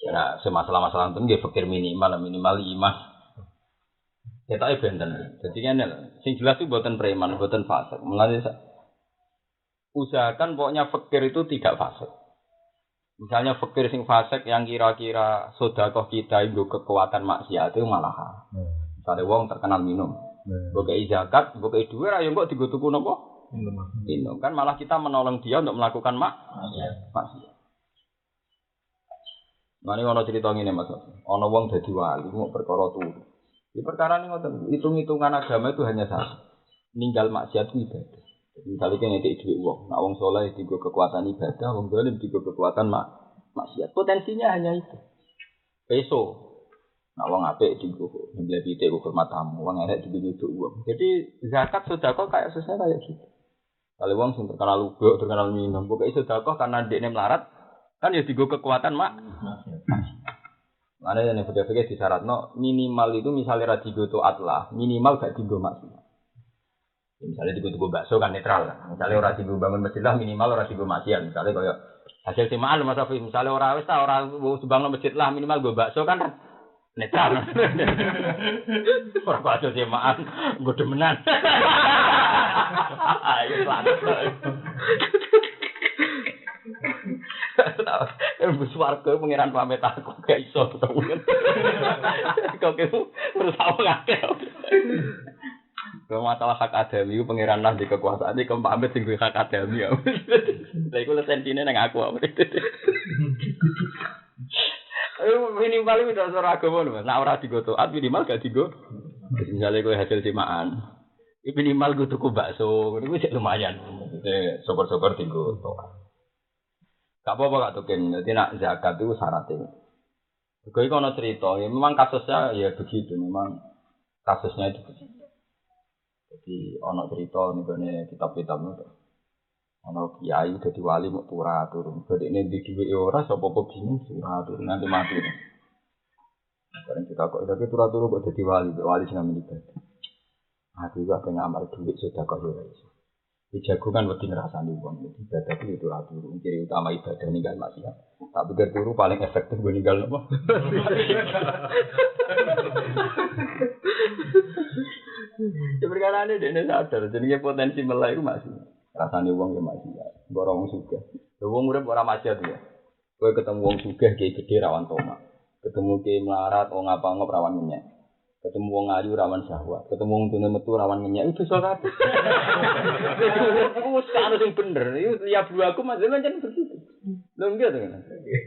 Ya, semasalah-masalah itu nggih fikir minimal iman. Ketoke benten. Dadi ngene lho, sing jelas itu mboten preman, mboten fasik. Mulane usahakan pokoknya fikir itu tidak fasik. Misalnya fikir sing fasik yang kira-kira sedekah kita nggo kekuatan maksiat itu malah. Misalnya wong terkenal minum. Mbok zakat, mbok duwe ra yo kok digo tuku napa? Minum. Kan malah kita menolong dia untuk melakukan maksiat. Mane ono cerita ngene Mas. Ono wong dadi wali mau perkara turu. Di perkara ini ngoten, hitung-hitungan agama itu hanya satu. Ninggal maksiat itu ibadah. Misalnya kan ngekek duit uang, nak wong soleh digo kekuatan ibadah, wong zalim digo kekuatan maksiat. Potensinya hanya itu. Peso, nak wong apik digo nyembelih pitik hormat tamu, wong elek digo nyuduk uang. Jadi zakat sedekah kayak susah kayak gitu. Kalau wong sing terkenal lubuk, terkenal minum, pokoke sedekah karena dekne melarat, kan ya digo kekuatan maksiat. Mana yang fikir-fikir disyaratno minimal itu misalnya radigo itu atlah minimal gak digo maksiat. Misalnya digo bakso kan netral lah. Misalnya orang digo bangun masjid lah minimal orang digo maksiat. Misalnya kayak hasil simaan Mas Afi. Misalnya orang wis ta orang bangun masjid lah minimal go bakso kan netral. Orang bakso simaan go demenan. Ayo selamat. Ibu swarga pengiran pamit aku gak iso ketemu. Kok berusaha ngakeh. Masalah hak adami itu pengiran lah di kekuasaan iki pamit sing hak adami. Lha iku lesentine nang aku. Minimal itu ora agama lho, Mas. Nek ora digo taat minimal gak digo. Misalnya kowe hasil simaan. Minimal gue tuku bakso, itu lumayan. Jadi sopor-sopor digo taat. Gak apa-apa Kak Tukin, jadi nak zakat itu syaratnya. Juga itu ada cerita, ya memang kasusnya ya begitu, memang kasusnya itu begitu. Jadi ada cerita nih kitab-kitab itu. Ada kiai jadi wali mau turun. Jadi ini di duit orang, siapa-siapa bingung turun, nanti mati. Sekarang kita kok, tapi turun kok jadi wali sih namanya ibadah. Aku juga pengen amal duit sudah kok ya. Dijago kan wedi ngrasani wong ibadah itu turu. Ciri utama ibadah ninggal maksiat. Tak pikir turu paling efektif gue ninggal apa? Sebenarnya dia sadar, jadi potensi melek itu masih. Rasani wong ya maksiat. Borong sugih. Wong urip ora maksiat ya. Kowe ketemu wong sugih kiai gedhe rawan tomak. Ketemu kiai melarat wong ngapa-ngop rawan menyek. Ketemu wong ayu rawan syahwat, ketemu wong dene metu rawan ngenyek itu dosa kabeh. Iku kan sing bener, iku liya aku Mas pancen begitu. Lho nggih to kan.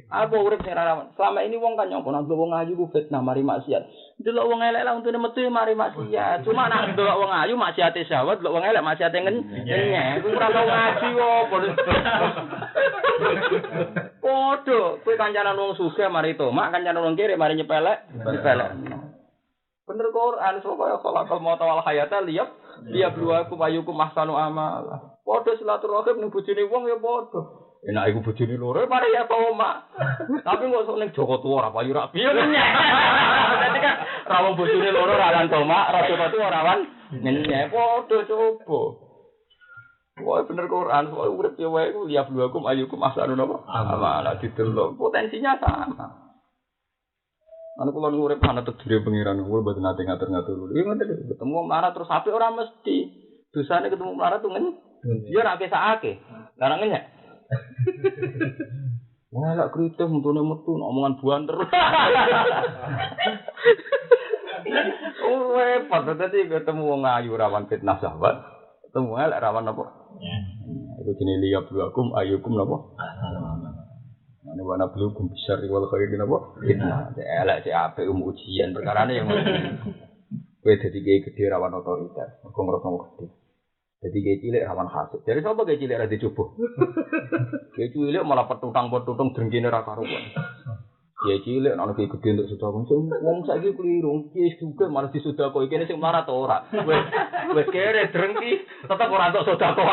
Apa urip sing rawan? Selama ini wong kan nyongkon nang wong ayu ku fitnah mari maksiat. Delok wong elek lah wong dene metu mari maksiat. Cuma nek delok wong ayu maksiate syahwat, delok wong elek maksiate ngenyek. Iku ora tau ngaji opo. Podo, kowe kancanan wong sugih mari tomak, kancanan wong kere mari nyepelek. Bener Quran supaya khalaqal mauta wal hayata liyab luaku payuku mahsanu amal. Padha silaturahim ning bojone wong ya padha. Enak iku bojone loro mari ya oma. Tapi kok sok ning Joko Tuwa ora payu ra piye. Dadi kan rawong bojone loro rawan tomak, rada tuwa rawan nyenyek padha coba. Wah bener Quran, wah urip yo wae ku liya bluakum ayyukum ahsanu napa? Amala didelok potensinya sama. Anu kula urip ana tedire pengiran kula mboten nate ngatur-ngatur. Iki ngoten ketemu melarat terus apik ora mesti. Dosane ketemu melarat tuh ngene. Yo nek kesake. Lah ngenyek. Wah lak kritis metune metu omongan buanter. Oh repot dadi ketemu wong ayu rawan fitnah sahabat. Ketemu elek rawan apa? Itu jenenge liya bluakum ayyukum napa? Ane wana bluakum besar wal khair napa? Fitnah. Elek cek apik ujian perkarane yang kowe dadi gede rawan otoriter. Mergo ngrasa gede. Jadi kayak cilik rawan hasud. Dari siapa kayak cilik rada coba? Kayak cilik malah petutang drengkine ra karuan. Kayak cilik ana kayak gede untuk sedekah. Wong saiki keliru, kiye juga malah disudakoi kene sing marah ta ora. Wes kere drengki tetep ora entuk sedekah.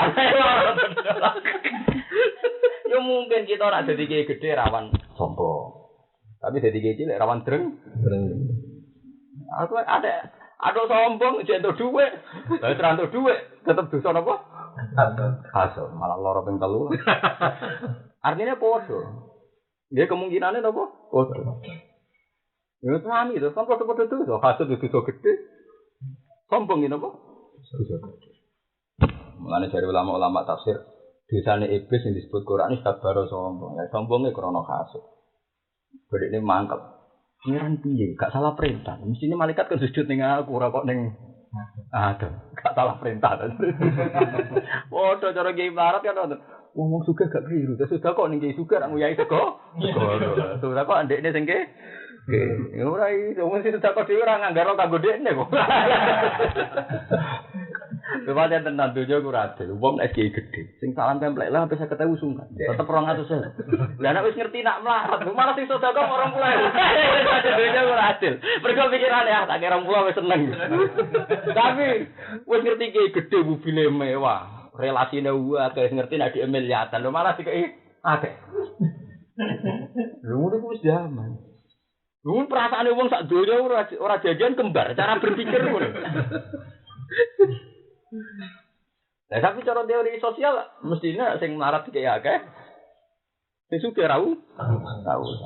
Ya mungkin kita ora dadi kayak gede rawan sombong. Tapi dadi kayak cilik rawan dreng. Aku ada sombong jentuk dhuwit. Lah ora entuk dhuwit, tetep dosa napa? Hasud. Malah lara ping 3. Artinya padha. Dia kemungkinane napa? Padha. Ya sami to, kan padha-padha dosa. Hasud itu dosa gede. Sombong iki napa? Dosa gede. Mulane dari ulama-ulama tafsir, dosane iblis yang disebut Quran iki sabaro sombong. Ya sombonge krana hasud. Bedine mangkel. Ngiran piye? Gak salah perintah. Mestine malaikat kan sujud ning aku ora kok ning ada. Gak salah perintah. Padha cara kiai melarat kan ngoten. Wong sugih gak keliru. Sudah kok ning kiai sugih ra nguyai sego. Sudah kok ndekne sing ke. Ora iso wong sing sudah kok dhewe ora nganggaro kanggo dekne kok. Kemudian tenan donya ku ra adil. Wong nek kiai gedhe, sing salam templek lah sampai 50.000 sungkan. Tetep 200.000. Lah nek wis ngerti nak melarat, malah sing sedekah 20.000. Donya ku ra adil. Mergo pikirane tak kira 20 wis seneng. Tapi wis ngerti kiai gedhe mobile mewah, relasine akeh ngerti nek di miliatan, malah dikei akeh. Lha ngono ku wis zaman. Lha perasaane wong sak donya ora jajan kembar, cara berpikir ngono. Nah, tapi cara teori sosial mestinya sing melarat kayak akeh. Sing sugih tahu.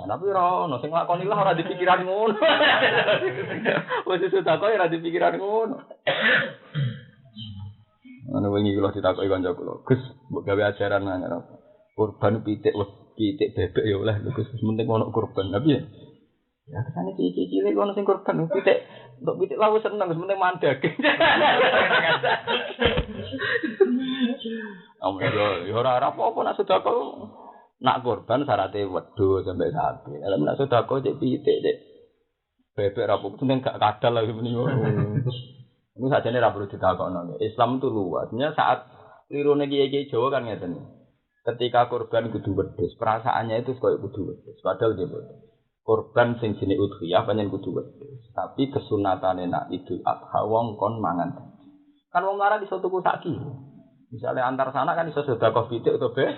Tapi ora ono sing nglakoni lah ora dipikiran ngono. Wis sedekah ora dipikiran ngono. Ana wingi kula ditakoki kanca kula, "Gus, mbok gawe ajaran nang kurban pitik bebek ya oleh, Gus, penting ono kurban." Tapi ya kesane cilik-cilik ono sing kurban pitik. Untuk pitik lawu seneng, sementing mandeg. Ya ora apa-apa nak sedekah. Nak korban syaratnya wedhus sampai sapi. Lah nak sedekah cek pitik cek bebek ra apa penting gak kadal lah meni ngono. Ini sajane ra perlu ditakokno. Islam itu luas. Sebenarnya saat lirune kiai-kiai Jawa kan ngeten. Ketika korban kudu wedhus, perasaannya itu koyo kudu wedhus. Padahal dia korban sing jenenge udhiyah pancen kudu wedhus. Tapi kesunatane nak Idul Adha wong kon mangan. Kan wong lara iso tuku sak kilo. Misalnya antar sana kan iso sedekah pitik utawa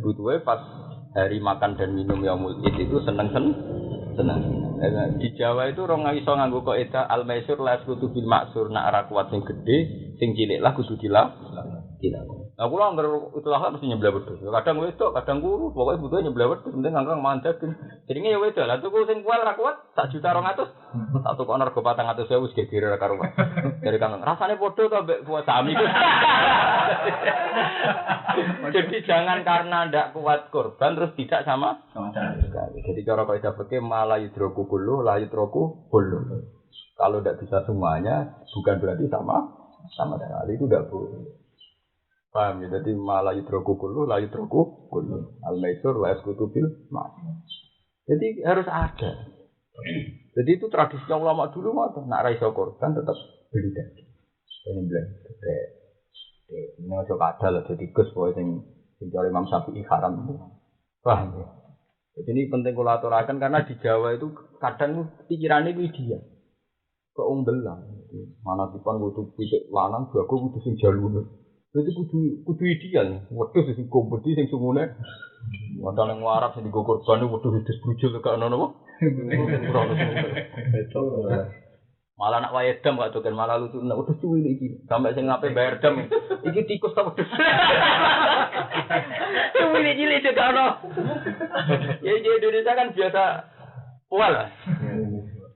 butuhe pas hari makan dan minum yaumul id itu seneng. Di Jawa itu orang iso nganggo kaidah al-maisur la yasqutu bil ma'sur, nak ora kuat sing gedhe, sing cilik lah kudu dilakoni. Nah, kula anggar itulah mesti nyebelah wedhus. Kadang wedok, kadang guru, pokoke butuhe nyebelah wedhus, penting anggar mantek. Jenenge ya wedok. Lah tuku sing kuat ra kuat, 1.200.000. Tak tuku ana rego 400.000 wis gegere karuan. Dari kang rasane padha to mbek kuat sami. Jadi jangan karena ndak kuat korban terus tidak sama sekali. Jadi cara kaidah fikih malah yudroku kullu, la yudroku kullu. Kalau ndak bisa semuanya bukan berarti sama sekali, itu ndak boleh. Paham ya? Jadi malah yudroku kullu, la yudroku kullu. Al-maisur la yasqutu bil ma'sur. Jadi harus ada. Jadi itu tradisi ulama dulu ngoten, nak ra iso korban tetap beli daging. Ini bilang, ini ojo kadal dadi Gus pokoke sing cari Imam Syafi'i haram itu. Paham ya? Jadi ini penting kula aturaken karena di Jawa itu kadang pikirane iki dia. Kok umbelang. Mana dipun kudu pitik lanang jago kudu sing jalune. Itu kudu ideal. Wedhus sing kompeti sing sungune. Wonten nang Arab sing digo korban wedhus brujul gak ono napa? Malah nak wae dam gak doken malah lucu nek udah cuwi iki. Sampai sing ngape bayar dam. Iki tikus ta pedes. Cuwi iki lek ono. Ya di Indonesia kan biasa pual lah.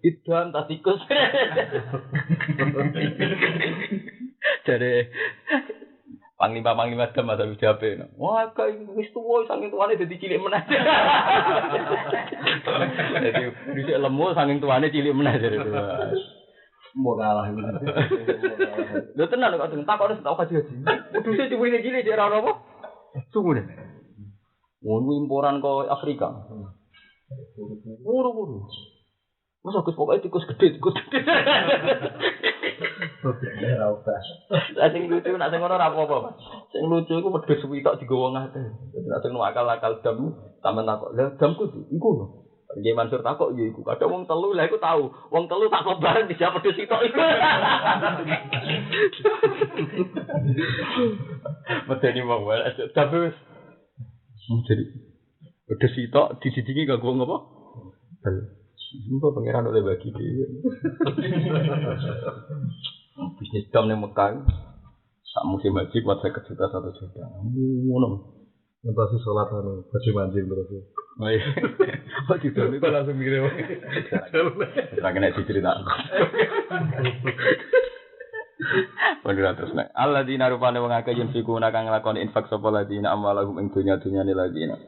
Idam ta tikus. Jadi Panglima dam ada jabe. Wah, kayak wis tuwa saking tuane dadi cilik meneh. Jadi dhisik lemu saking tuane cilik meneh jadi. Mau kalah itu. Lho tenan kok takon tau kaji-kaji. Kuduse cuwine cilik cek ora apa? Sungune. Ngono imporan ke Afrika. Buru-buru. Masa Gus pokoke tikus gede. Sing lucu nak sing ngono ora apa-apa. Sing lucu iku wedhus witok digowo ngate. Dadi nak sing akal-akal dam sampean takok. Lah damku iku lho. Nggih Mansur takok ya iku. Kadang wong telu lah iku tahu. Wong telu takok bareng dijawab wedhus witok iku. Medeni wong wae tapi wis jadi wedhus witok disidingi kanggo wong apa? Bal. Mbok pangeran oleh bagi dhewe. Bisnis dam ning Mekah. Sak musim haji kuat 50 juta 1 juta. Ngono. Ngentasi sholat anu, baju mancing terus. Oh iya. Kok gitu Itu langsung mikir. ora kena dicerita. Pondok terus nek alladzina rupane wong akeh yen fikuna kang nglakoni infak sapa ladina amalahum ing dunya-dunyane ladina.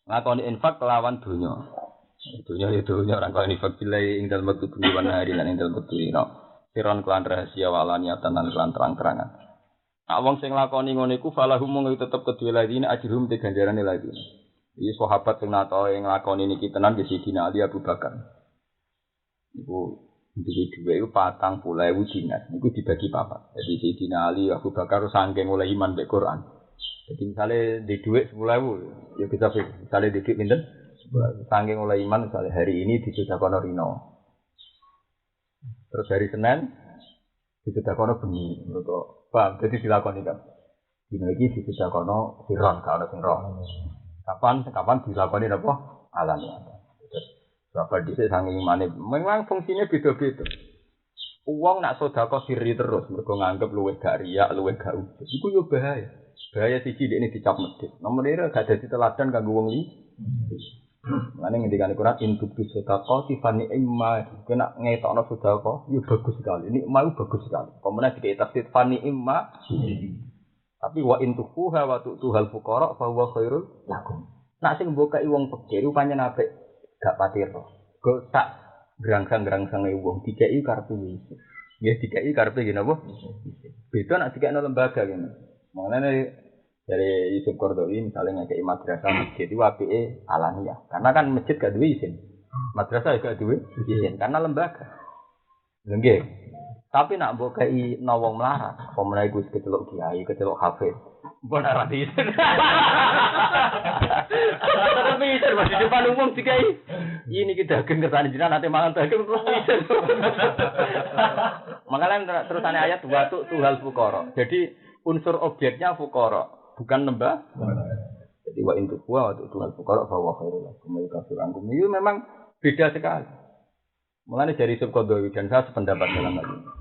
Nglakoni infak kelawan dunya. Dunya itu orang kau infak bilai ing dalem wektu bengi lan hari lan ing dalem wektu dina. Siron kelan rahasia walania tenan kelan terang-terangan. Nek wong sing lakoni ngono iku falahum mung tetep kedue ladina ajrum te ganjarane ladina. Iki sahabat sing nato ing nglakoni niki tenan di Sidina Ali Abu Bakar. Iku duwe dhuwit iku 40.000 dinar. Niku dibagi papat. Jadi Sidina Ali Abu Bakar saking oleh iman mek Quran. Jadi misale di dhuwit 10.000 ya kita misale di dhuwit pinten? Saking oleh iman misalnya hari ini disedekahno rino. Terus hari Senin disedekahno bengi mergo paham jadi dilakoni kan. Dino iki disedekahno siron kalau sing roh. Kapan dilakoni apa? Alamiah. Terus bapak dhisik saking imane memang fungsinya beda-beda. Uang nak sedekah sirri terus mergo nganggep luwih gak riya, luwih gak ujug. Iku yo bahaya. Bahaya siji dekne dicap medhit. Nomor loro gak dadi teladan kanggo wong li. Mane ngendikan Quran induk sedekah tifani imma kena ngetokno sedekah yo bagus sekali. Ini mau bagus sekali. Pemene dikek tafsir fani imma tapi wa intuhuha wa tu'tuhal fuqara fa huwa khairul lakum. Nak sing mbokai wong pikir rupane apik gak patiro. Go sak grangsang-grangsange wong dikeki karepe wis. Nggih dikeki karepe ngene apa? Beda nak dikekno lembaga ngene. Mangane dari Yusuf Qardawi misalnya ngekei madrasah masjid itu apike alamiah. Karena kan masjid gak duwe izin. Madrasah gak duwe izin karena lembaga. Nggih. Tapi nak mbok kei wong melarat, pemene iku kecelok kiai, kecelok hafiz. Mbok ora izin. Tapi izin di depan umum dikai. Ini kita dagen kersane jenengan nanti mangan dagen terus izin. Makanya terusane ayat wa tu'tuhal fuqara. Jadi unsur objeknya fuqara. Bukan lembah. Jadi wa intu wa tu'tuhal fuqara fa huwa khairul lakum wa yakfir ankum. Itu memang beda sekali. Mulane dari Yusuf Qardawi dan saya sependapat dalam hal ini.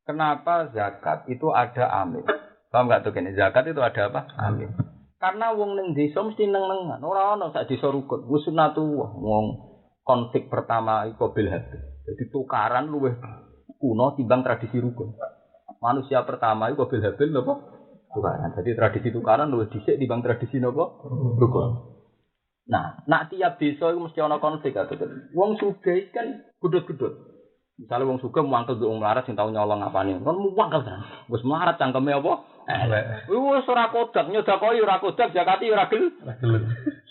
Kenapa zakat itu ada amil? Paham enggak tuh kene? Zakat itu ada apa? Amil. Karena wong ning desa mesti neng-nengan. Ora ono sak desa rukun. Wis sunatullah. Wong konflik pertama iku bil hadis. Jadi tukaran luwih kuno timbang tradisi rukun. Manusia pertama iku bil habil napa? Tukaran. Jadi tradisi tukaran luwih dhisik timbang tradisi napa? Rukun. Nah, nak tiap desa iku mesti ana konflik atau wong sugih kan gudut-gudut. Misalnya wong sugih mangkel wong melarat sing tau nyolong apane. Kon mangkel kan. Wis melarat cangkeme apa? Wis ora kodak nyodakoi ora kodak zakati ora gelem.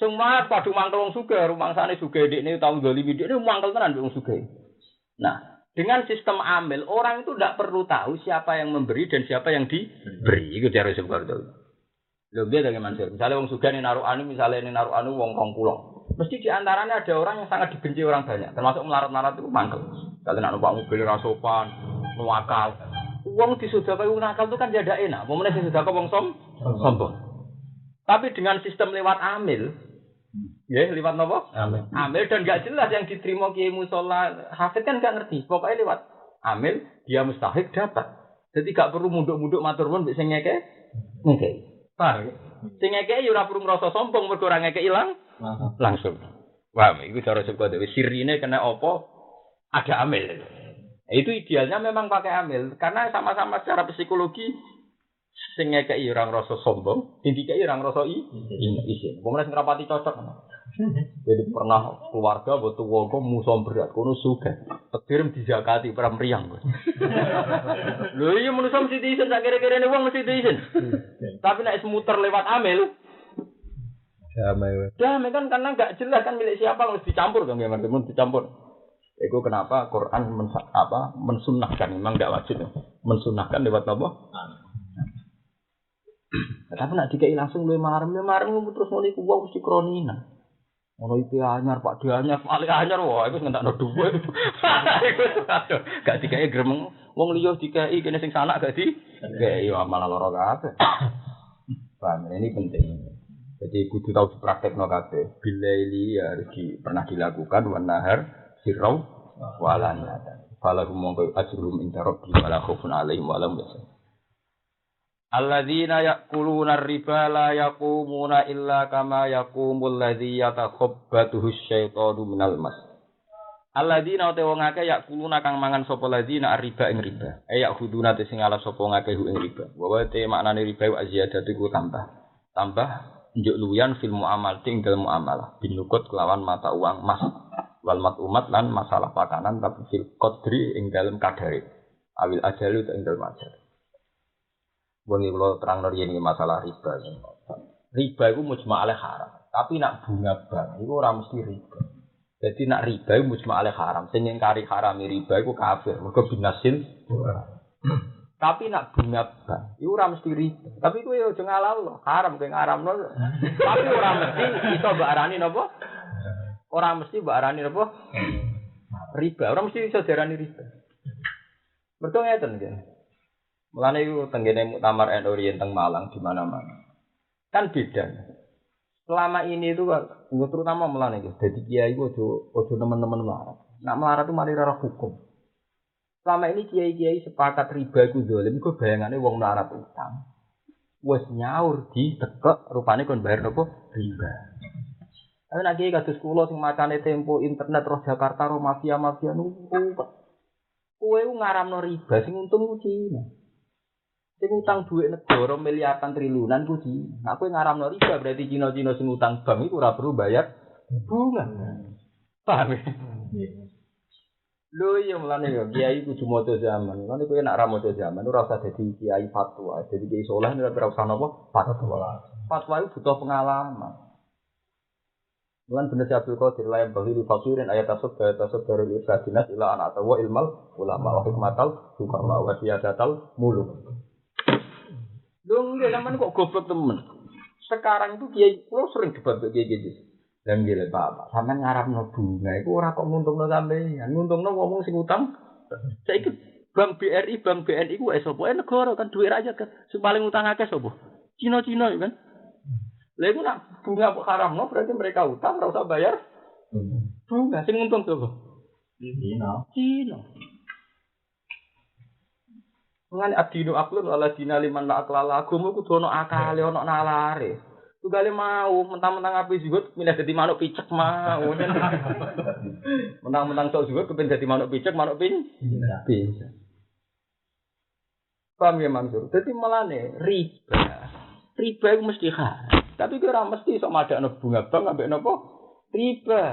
Sing mlarat padha mangkel wong sugih, rumangsane sugih dekne tau ndolimi dekne mangkel tenan wong sugih. Nah, dengan sistem amil orang itu tidak perlu tahu siapa yang memberi dan siapa yang diberi. Iku cara Yusuf Qardawi. Lho dia bagaimana sih? Misalnya wong sugih ning narukane, misalnya ning narukane wong 20. Mesti di antaranya ada orang yang sangat dibenci orang banyak, termasuk melarat-melarat itu mangkel. Kalau nak numpak mobil ora sopan, nuwakal. Wong disudakae wong nakal itu kan jadi enak. Pomene sing sedekah wong sombong. Tapi dengan sistem lewat amil, ya lewat napa? Amil dan enggak jelas yang diterima kiai musala hafid kan enggak ngerti. Pokoknya lewat amil, dia mustahik dapat. Jadi gak perlu munduk-munduk matur nuwun mbek sing ngekei. Paham? Sing ngekei ora perlu ngrasa sombong mergo ora ngekei langsung. Paham? Iku cara saka dhewe sirine kena apa? Ada amil. Itu idealnya memang pakai amil karena sama-sama secara psikologi sing ngekei ora ngrasa sombong, sing dikei ora ngrasa isin. Wong sing rapati cocok. Jadi pernah keluarga buat tuwogo musuh berat, kono suka, petir dizakati para meriang. Lho iya manusia mesti diizin, tak kira-kira ini uang mesti diizin. Tapi nak semuter lewat amil, damai kan karena nggak jelas kan milik siapa harus dicampur kan gimana? Dicampur. Itu kenapa Quran mensunahkan, memang nggak wajib, mensunahkan lewat apa? Tapi nak dikai langsung lu marem terus mau niku uang mesti kroninan. Ono iki anyar Pak Dianyar, paling anyar wah iku ngentakno dhuwit. Gak dikai gremeng, wong liya dikai kene sing sanak gak dikai malah lara kabeh. Paham, ini penting. Jadi kudu tau dipraktekno kabeh. Bilaili harus pernah dilakukan wan nahar sirau walanyatan. Falahum mongko ajrum inda rabbihim wala khaufun alaihim wa lahum yahzanun. Alladzina ya'kuluna ar-riba la yaqumuna illa kama yaqumul ladzi yatakhabbathu asyaitanu minal mas. Alladzina te wong akeh ya'kuluna kang mangan sapa ladzina ar-riba ing riba. Ya'khuduna te sing ala sapa ngakeh ing riba. Wa te maknane riba wa ziyadatu ku tambah njuk luwian fil muamal ing dalem muamalah binukut kelawan mata uang mas wal matumat lan masalah pakanan tapi fil qadri ing dalem kadare. Awil ajalu ing dalem ajal. Boni kula terang riyen masalah riba. Riba iku mujma' alaih haram, tapi nak bunga bank iku ora mesti riba. Jadi nak riba iku mujma' alaih haram, sing ngingkari haram riba iku kafir, mergo binasil. Tapi nak bunga bank iku ora mesti riba. Tapi kowe aja ngalah haram kowe ngaramno. Tapi ora mesti iso mbok arani napa? Ora mesti mbok arani napa? Riba, ora mesti iso diarani riba. Mergo ngeten nggih. Mulane iku tenggene muktamar NU teng Malang di mana-mana. Kan beda. Selama ini itu terutama mulane iki dadi kiai iku ojo teman-teman melarat. Nak melarat itu mari ora hukum. Selama ini kiai-kiai sepakat riba iku zalim, kok bayangane wong melarat utang. Wes nyaur di tekek rupane kon bayar napa riba. Tapi nek kiai kados kula sing macane Tempo internet roh Jakarta roh mafia-mafia niku kowe ngaramno riba sing untung ku Cina. Sing utang duit negara miliaran triliunan ku Cina. Nek kowe ngaramno riba berarti Cina-Cina sing utang bank iku ora perlu bayar bunga. Paham? Lho iya mulane yo kiai kudu maca zaman. Mulane kowe nek ora maca zaman ora usah dadi kiai fatwa. Dadi kiai saleh ora usah napa fatwa. Fatwa itu butuh pengalaman. Bukan bener Abdul Qadir layan bahiri fasirin ayat tasawuf dari irsyadinas ila anak tawa ilmal ulama wa hikmatal hukama wa siyadatal muluk. Dong dia zaman kok goblok temen. Sekarang itu kiai kulo sering debat kiai gitu. Dan gile bapak, sampean ngarapno bunga iku ora kok nguntungno sampean, nguntungno ngomong sing utang. Saiki Bank BRI, Bank BNI ku sapa negara kan duit rakyat kan. Sing paling utang akeh sapa? Cina-Cina kan. Lha iku nak bunga kok haramno berarti mereka utang ora usah bayar. Bunga sing untung sapa? Cina. Ngene adino aklun ala dina liman la aklala agama kudu ono akale ono nalare. Tugale mau mentang-mentang api zuhud milih dadi manuk picek mau. Mentang-mentang sok zuhud kepen dadi manuk picek, manuk bisa. Paham ya Mansur? Dadi melane riba. Riba iku mesti haram. Tapi ora mesti sok madakno bunga bank ambek napa? Riba.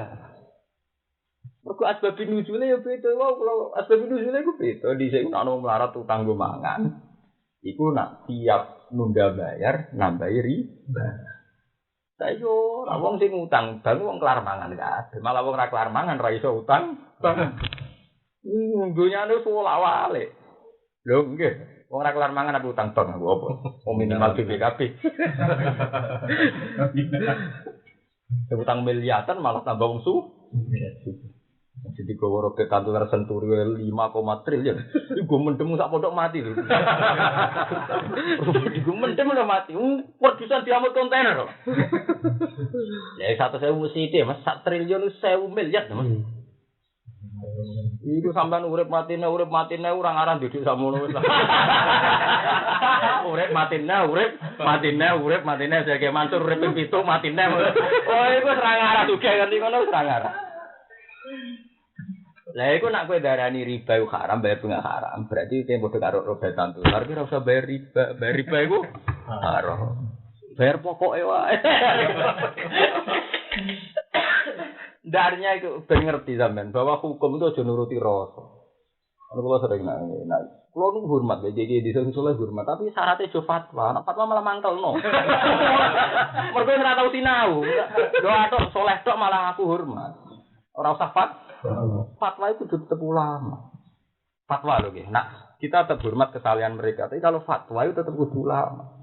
Mergo asbabun nuzule ya beda wae kalau asbabun nuzule iku beda. Dhisik ana melarat utang go mangan. Iku nak tiap nunda bayar nambahi riba. Saiki ora wong sing utang bank wong kelar mangan kabeh. Malah wong ora kelar mangan ora iso utang bank. Dunyane solawale. Lho nggih. Wong ora kelar mangan apa utang bank apa? Minimal BPKB. Utang miliaran malah tambah wong su. Jadi gowo roket kantor senturi 5, triliun. Iku mendem sak pondok mati lho. Iku mendem lho mati. Produsen diamut kontainer. Ya 1.000 mesti Mas 1 triliun 1.000 miliar Mas. Iku sampean urip matine ora ngarah didik sakmono wis. Urip matine sege Mansur urip ping 7 matine. Oh iku wis ora ngarah juga ngerti ngono wis ora ngarah. Lah iku nek kowe darani riba iku haram, bayar bunga haram. Berarti kowe padha karo robetan tuh. Tapi ora usah bayar riba. Bayar riba iku haram. Bayar pokoke wae. Darnya itu ben ngerti sampean bahwa hukum itu aja nuruti rasa. Kalau sering nak, kalau nu hormat ya, jadi di soleh hormat, tapi syaratnya jo fatwa, nak fatwa malah mangkel no. Mereka nggak tahu sinau, doa tok soleh tok malah aku hormat. Orang usah fatwa itu tetap ulama. Fatwa loh, nak kita tetap hormat kesalahan mereka, tapi kalau fatwa itu tetap kudu ulama.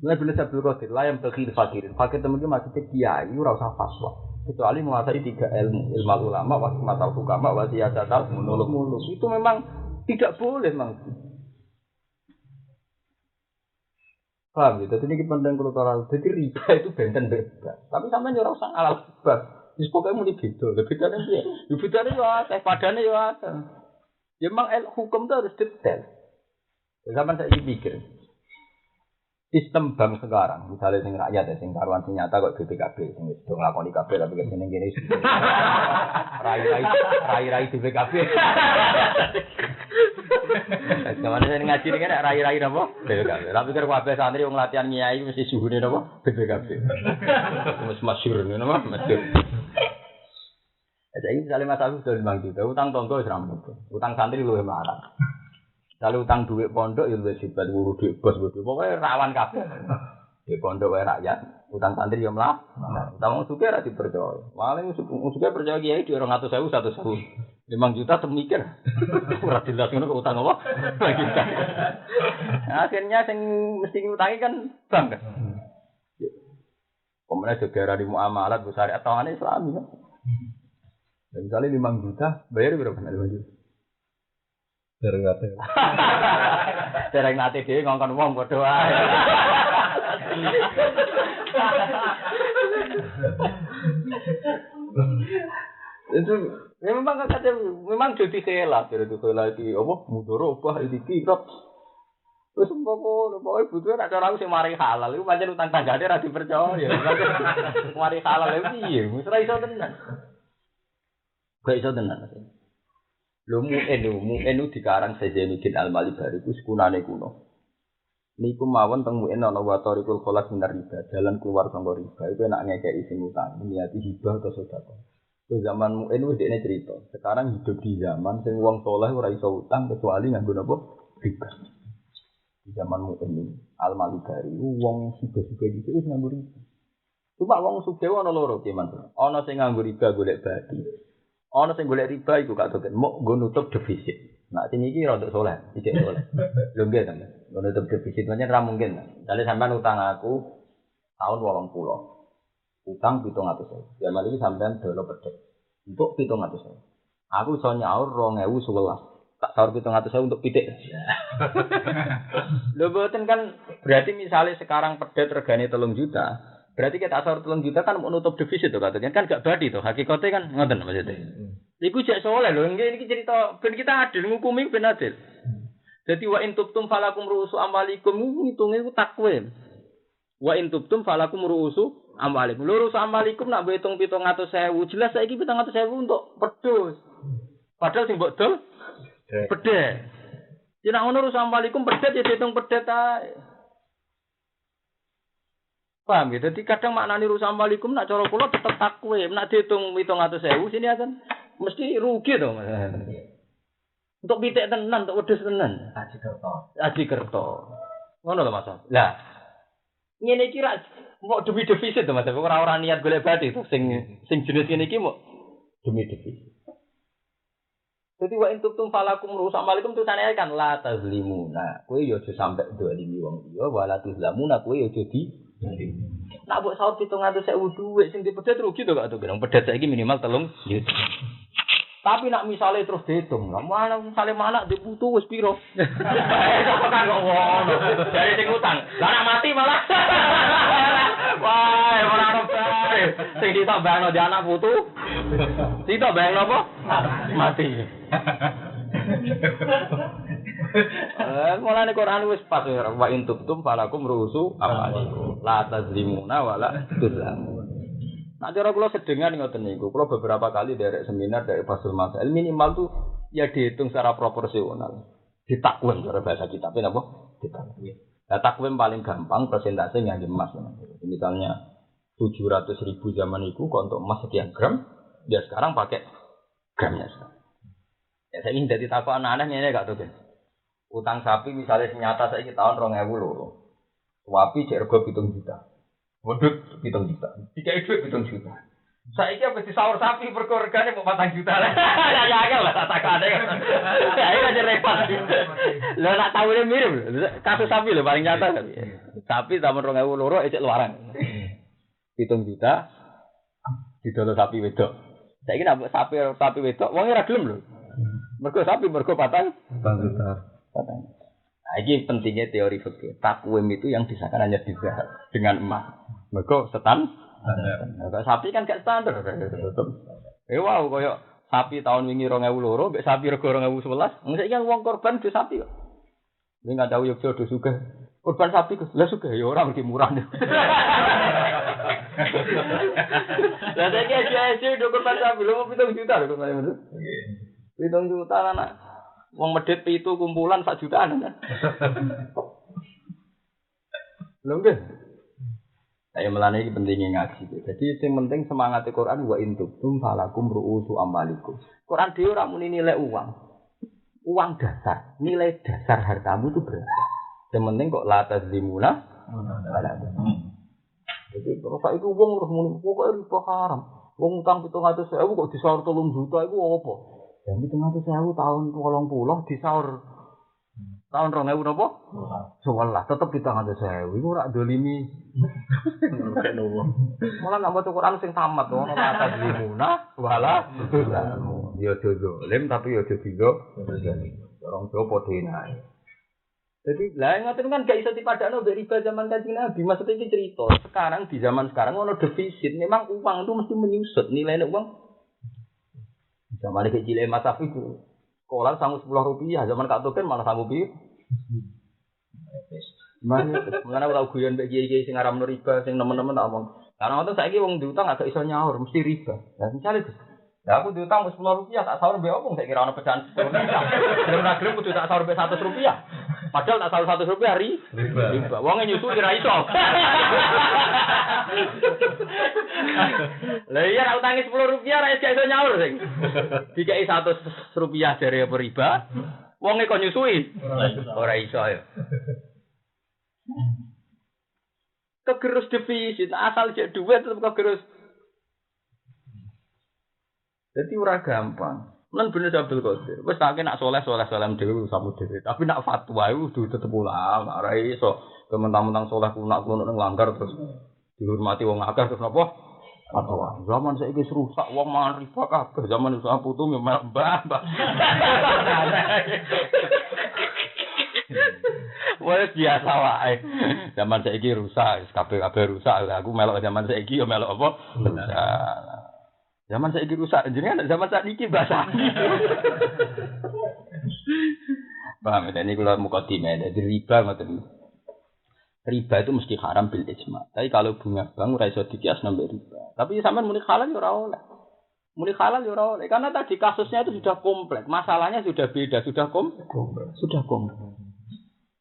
Mulai bila saya berkotir, lah yang fakirin teman-teman masih kiai, ora usah fatwa. Kecuali menguasai 3 ilmu ulama, wasiyatul hukama, wasiyatul muluk. Itu memang tidak boleh, memang. Paham gitu? Jadi penting kultural. Jadi riba itu benten bebas. Tapi sampai orang usah alal bebas. Jadi pokoknya mau dibedo. Bedanya dia. Bedanya ya, padanya ya. Ya memang hukum itu harus detail. Zaman saya pikir. Sistem bank sekarang, misalnya sing rakyat ya, sing karuan sing nyata kok BPKB, sing wis do nglakoni kabeh tapi kesini gini. Rai-rai di BPKB. Kemana saya ngaji ini kan rai-rai napa? BPKB. Tapi pikir kabeh santri wong latihan nyai mesti suhune napa? BPKB. Wis masyhur napa? Masyhur. Jadi misalnya Mas Agus sudah bilang gitu, utang tonggo wis rampung. Utang santri luwih marah. Kalau utang duit pondok ya lebih hebat guru duit bos bodoh. Pokoknya rawan kabeh. Di pondok wae rakyat, utang santri ya mlah. Utang suka ra dipercaya. Paling suka percaya kiai 200.000 100.000. 5 juta temikir. Ora jelas ngono kok utang apa? Akhirnya sing mesti ngutangi kan bank kan. Pemenang negara di muamalat besar atauane Islami kan. Dan misalnya 5 juta, bayar berapa? 5 juta. Dereng nate dhewe ngongkon wong padha wae. Itu memang kata memang jadi khilaf iki apa mudharabah iki kok wis pokoke butuhe nek cara aku sing mari halal iku pancen utang tanggane ra dipercaya. Mari halal piye? Wis ra iso tenan. Gak iso tenan. Lho mu'enu dikarang Zainuddin Al-Malibari ku sekunane kuno. Niku mawon teng mu'en ana watorikul kholas minar riba, jalan keluar saka riba. Iku enak ngekeki sing utang, niati hibah atau sedekah. Ku zaman mu'en wis dekne cerita. Sekarang hidup di zaman sing wong saleh ora iso utang kecuali nganggo napa? Riba. Di zaman mu'en Al-Malibari wong sugih-sugih iki wis nganggo riba. Cuma wong sugih ana loro ki mantu. Ana sing nganggo riba golek badi. Ana sing golek riba iku gak doken, mok nggo nutup defisit. Nah sing iki rada saleh, iki saleh. Lho nggih to, nggo nutup defisit pancen ra mungkin. Dale sampean utang aku tahun 80. Utang 700.000. Ya mari sampean dolo pedhek. Untuk 700.000. Aku iso nyaur 2011. Tak sahur 700.000 untuk pitik. Lho boten kan berarti misalnya sekarang pedet regane 3 juta. Berarti kita sahur 3 juta kan mau nutup defisit to katanya kan gak badi to. Hakikate kan ngoten maksudnya. Iku jek saleh lho, iki cerita ben kita adil ngukumi ben adil. Dadi wa in tubtum falakum ru'usu amwalikum ngitunge iku takwim. Wa in tubtum falakum ru'usu amwalikum. Lho ru'usu amwalikum nak hitung 700.000 jelas saiki 700.000 untuk pedus. Padahal sing mbok dol pedet. Yen ngono ru'usu amwalikum pedet ya dihitung pedet ae. Paham ya? Jadi kadang maknani rusam walikum nak cara kula tetep takwim, nak dihitung 700.000 sini akan mesti rugi to. Untuk pitik tenan, untuk wedhus tenan. Aji kerto. Ngono lho Mas. Lah. Ngene iki rak mau demi defisit to Mas. Ora niat golek bati to sing jenis ngene iki mau demi defisit. Jadi wa intum falakum rusam walikum tulisane kan la tazlimuna. Kowe yo aja sampe dolimi wong liya, wala tuzlamuna kowe yo aja di nak buat sahur 700.000 duit, sing dipedet rugi to gak tuh gerang pedet saiki minimal 3 juta. Tapi nak misalnya terus dihitung, lah mana misalnya mana dibutuh wis piro? Kok kan kok ngono. Dari sing utang, lah nak mati malah. Wah, ora ono Sing ditambahno di anak putu. Ditambahno apa? Mati. Mulane Quran wis pas wa in tubtum falakum ru'usu amwalikum la tazlimuna wala tuzlamun. Nah, cara kula sedengan ngoten niku. Kula beberapa kali derek seminar dari Fasul Masail minimal tuh ya dihitung secara proporsional. Ditakwim cara bahasa kita, apa? Ditakwim. Nah, takwim paling gampang persentase ngangge emas. Misalnya 700.000 zaman itu kok untuk emas sekian gram, dia sekarang pakai gramnya sekarang. Ya saya ingin jadi takut aneh-aneh ini gak tuh kan. Utang sapi misalnya nyata saya tahun 2000 lho. Sapi cek rego 7 juta. Wedhus 7 juta. Dikai duit 7 juta. Saiki apa disaur sapi perko regane mau 4 juta. Ya agak lah takane. Ya iki aja repot. Lho nak tawune mirip. Kasus sapi lho paling nyata. Sapi tahun 2002 ecek luaran. 7 juta didol sapi wedok. Saiki nek sapi wedok wong ora gelem lho. Mergo sapi mergo 4 juta. Nah, ini pentingnya teori fikih. Takwim itu yang disahkan hanya dengan emas. Mergo standar. Nah, sapi kan gak standar. Wow, koyo sapi tahun wingi 2002, mbek sapi rego 2011. Mesti kan wong korban do sapi kok. Ning gak tahu yo do sugih. Korban sapi kok. Lah sugih ya ora mesti murah. Lah saiki aja do korban sapi lho 7 juta lho kok ngono. 7 juta anak. Wong medhit itu kumpulan 1 jutaan kan. Lho nggih. Saya melane iki pentingnya ngaji. Jadi sing penting semangat Al-Qur'an wa intum falakum ru'usu amalikum. Quran dhewe ora muni nilai uang. Uang dasar, nilai dasar hartamu itu berapa? Yang penting kok la tazlimuna wala tazlimun. Jadi terus saiki wong terus muni pokoke riba haram. Wong utang 700.000 kok disaur 3 juta iku apa? Yang 700.000 tahun 80 disaur tahun 2000 napa? 11 tetep 700.000 iku ora dolimi. Malah nak maca Quran sing tamat ono atas limuna wala tuzlamu. Ya aja zalim tapi ya aja digo. Orang do padha enak. Jadi lah ngoten kan gak iso dipadakno mbek riba zaman Kanjeng Nabi. Maksudnya iki cerita. Sekarang di zaman sekarang ono defisit. Memang uang itu mesti menyusut. Nilainya uang zaman iki cilik Mas Safi itu sekolah sanggup 10 rupiah. Zaman Kak Token malah sanggup piye? Mana tahu guyon mbek kiai-kiai sing ngaramno riba sing nemen-nemen tak omong. Karena waktu saiki wong diutang agak iso nyaur mesti riba. Lah misale Gus. Lah aku diutang 10 rupiah tak sahur mbek opong saya kira ana pecahan 10 rupiah. Gelem kudu tak sahur mbek 100 rupiah. Padahal tak sahur 100 rupiah riba. Wong nyusui ra iso. Lah iya nek utangi 10 rupiah ra iso nyaur sing. Dikai 100 rupiah jare apa riba? Wonge kok nyusui? Ora iso ya. Kegerus defisit, asal cek duit tetap kegerus. Jadi ora gampang. Lan bener Abdul Qadir. Wis tak nak soleh dhewe samu dhewe. Tapi nak fatwa iku kudu tetep ulama, ora iso kementang-mentang soleh kunak nang langgar terus dihormati wong akeh terus napa? Fatwa. Zaman saiki wis rusak wong mangan riba kabeh. Zaman wis putu mbah. Wes biasa wae. Zaman saiki rusak, kabeh rusak. Aku melok zaman saiki yo melok apa? Rusak. Zaman saiki rusak, jenengan zaman sakniki bahasa. Paham ya, ini kula mukadimah. Jadi riba ngoten. Riba itu mesti haram bil ijma. Tapi kalau bunga bank ora iso dikias nambah riba. Tapi sampean muni halal yo ora oleh. Muni halal yo ora oleh karena tadi kasusnya itu sudah kompleks. Masalahnya sudah beda, sudah kompleks.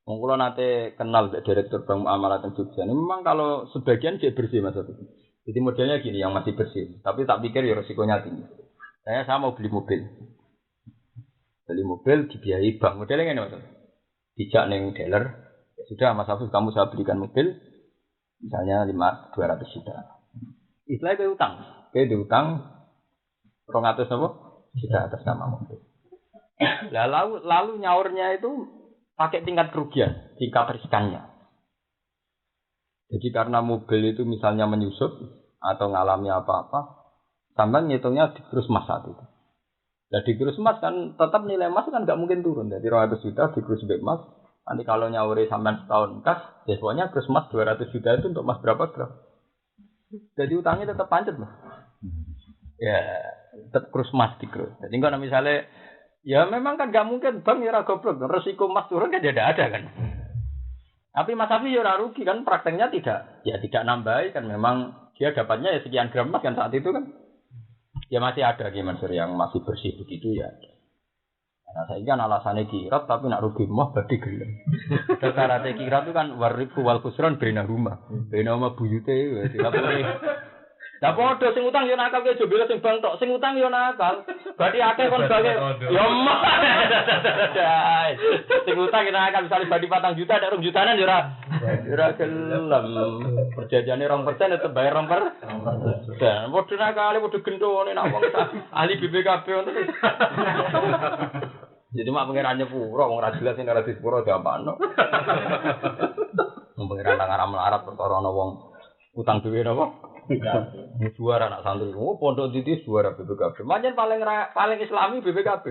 Wong kula nate kenal mbek direktur Bank Muamalat teng Jogja. Memang kalau sebagian cek bersih Mas. Jadi modelnya gini yang masih bersih, tapi tak pikir ya resikonya tinggi. Saya mau beli mobil. Dibiayai bank. Modelnya ngene Mas. Dijak ning dealer, ya sudah Mas Afif kamu saya belikan mobil misalnya 200 juta. Istilahnya ke utang. Ke diutang 200 apa? Juta atas nama mobil. Lah lalu nyaurnya itu pakai tingkat kerugian, tingkat riskannya. Jadi karena mobil itu misalnya menyusut atau ngalami apa-apa, sampai ngitungnya digerus emas saat itu. Jadi digerus emas kan tetap nilai emas kan nggak mungkin turun. Jadi 200 juta digerus emas. Nanti kalau nyauri sampai setahun kas, ya pokoknya gerus emas 200 juta itu untuk emas berapa gram? Jadi utangnya tetap pancet, Mas. Ya, tetap krus mas dikrus. Jadi kalau misalnya ya memang kan nggak mungkin bank ya goblok, resiko mas turun kan tidak ada kan. Tapi Mas Safi ya rugi kan prakteknya tidak nambahi kan memang dia dapatnya ya sekian gram emas kan saat itu kan. Ya masih ada gimana yang masih bersih begitu ya. Nah saya kan alasannya kirat tapi nak rugi mah berarti gelem. Cara kirat itu kan warifu wal khusran bina rumah buyute tidak boleh. Lah padha sing utang yo nakal ke jebule sing bang tok, sing utang yo nakal. Berarti akeh kon bage yo mah. Sing utang yo nakal misale badi 4 juta nek 2 jutanan yo ora gelem. Perjanjiane 2% tetep bayar 2%. Dan padha nakal padha gendone nak wong ahli BPKB ngono. Jadi mak pengiran nyepuro wong ra jelas sing ora disepuro diampakno. Wong pengiran nang arah melarat perkara ana wong utang dhewe napa? Juara anak santri, pondok titis juara BPKB. Macam paling Islami BPKB.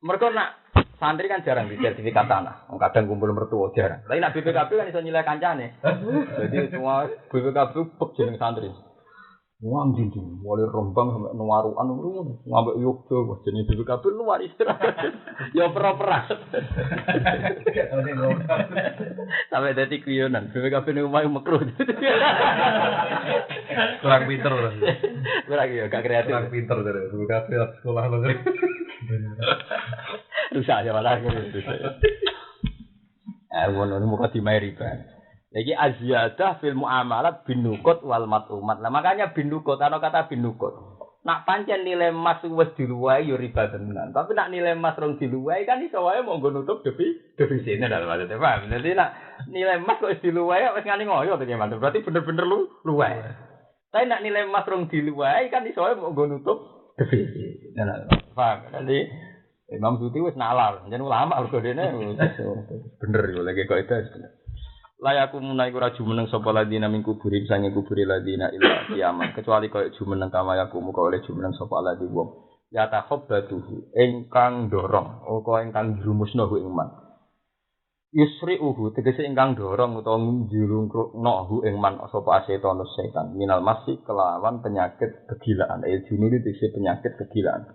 Mereka nak santri kan jarang di sertifikat tanah. Kadang kumpul mertua jarang. Tapi nak BPKB kan bisa nilai kancane. Jadi semua BPKB pek jeneng santri. Wah anjing, mulai Rembang sampai Nuwaruan, ngambil Yogyo, jenis BPKB luar istirahat. Ya pera-pera. Sampai dari kuyonan, BPKB ini umai makruh. Kurang pinter lah. Kurang ya, gak kreatif. Kurang pinter dari BPKB sekolah lo. Rusak aja malah. Ini muka dimai riba. Lagi aziyadah fil muamalat bin nukut wal matumat. Nah makanya bin nukut, ana kata bin nukut. Nak pancen nilai emas wis diluwai yo riba tenan. Tapi nak nilai emas rong diluwai kan iso wae monggo nutup defisitnya dalam maksudnya paham. Jadi nak nilai emas kok wis diluwai wis ngani ngoyo to gimana? Berarti bener-bener luwai. Tapi nak nilai emas rong diluwai kan iso wae monggo nutup defisit. Nah, paham. Jadi Imam Suyuti wis nalar, jeneng ulama urgo dene bener yo lagi kok itu bener. Layaku munai ora jumeneng sapa ladina ming kuburi sange kuburi ladina ila kiamat kecuali koyo jumeneng kama yaku muka oleh jumeneng sapa ladi wong ya takhabbatuhu ingkang dorong utawa ingkang jumusno hu ingman yusri'uhu tegese ingkang dorong utawa njulungkno hu ingman sapa asetanus setan minal masih kelawan penyakit kegilaan junune tegese penyakit kegilaan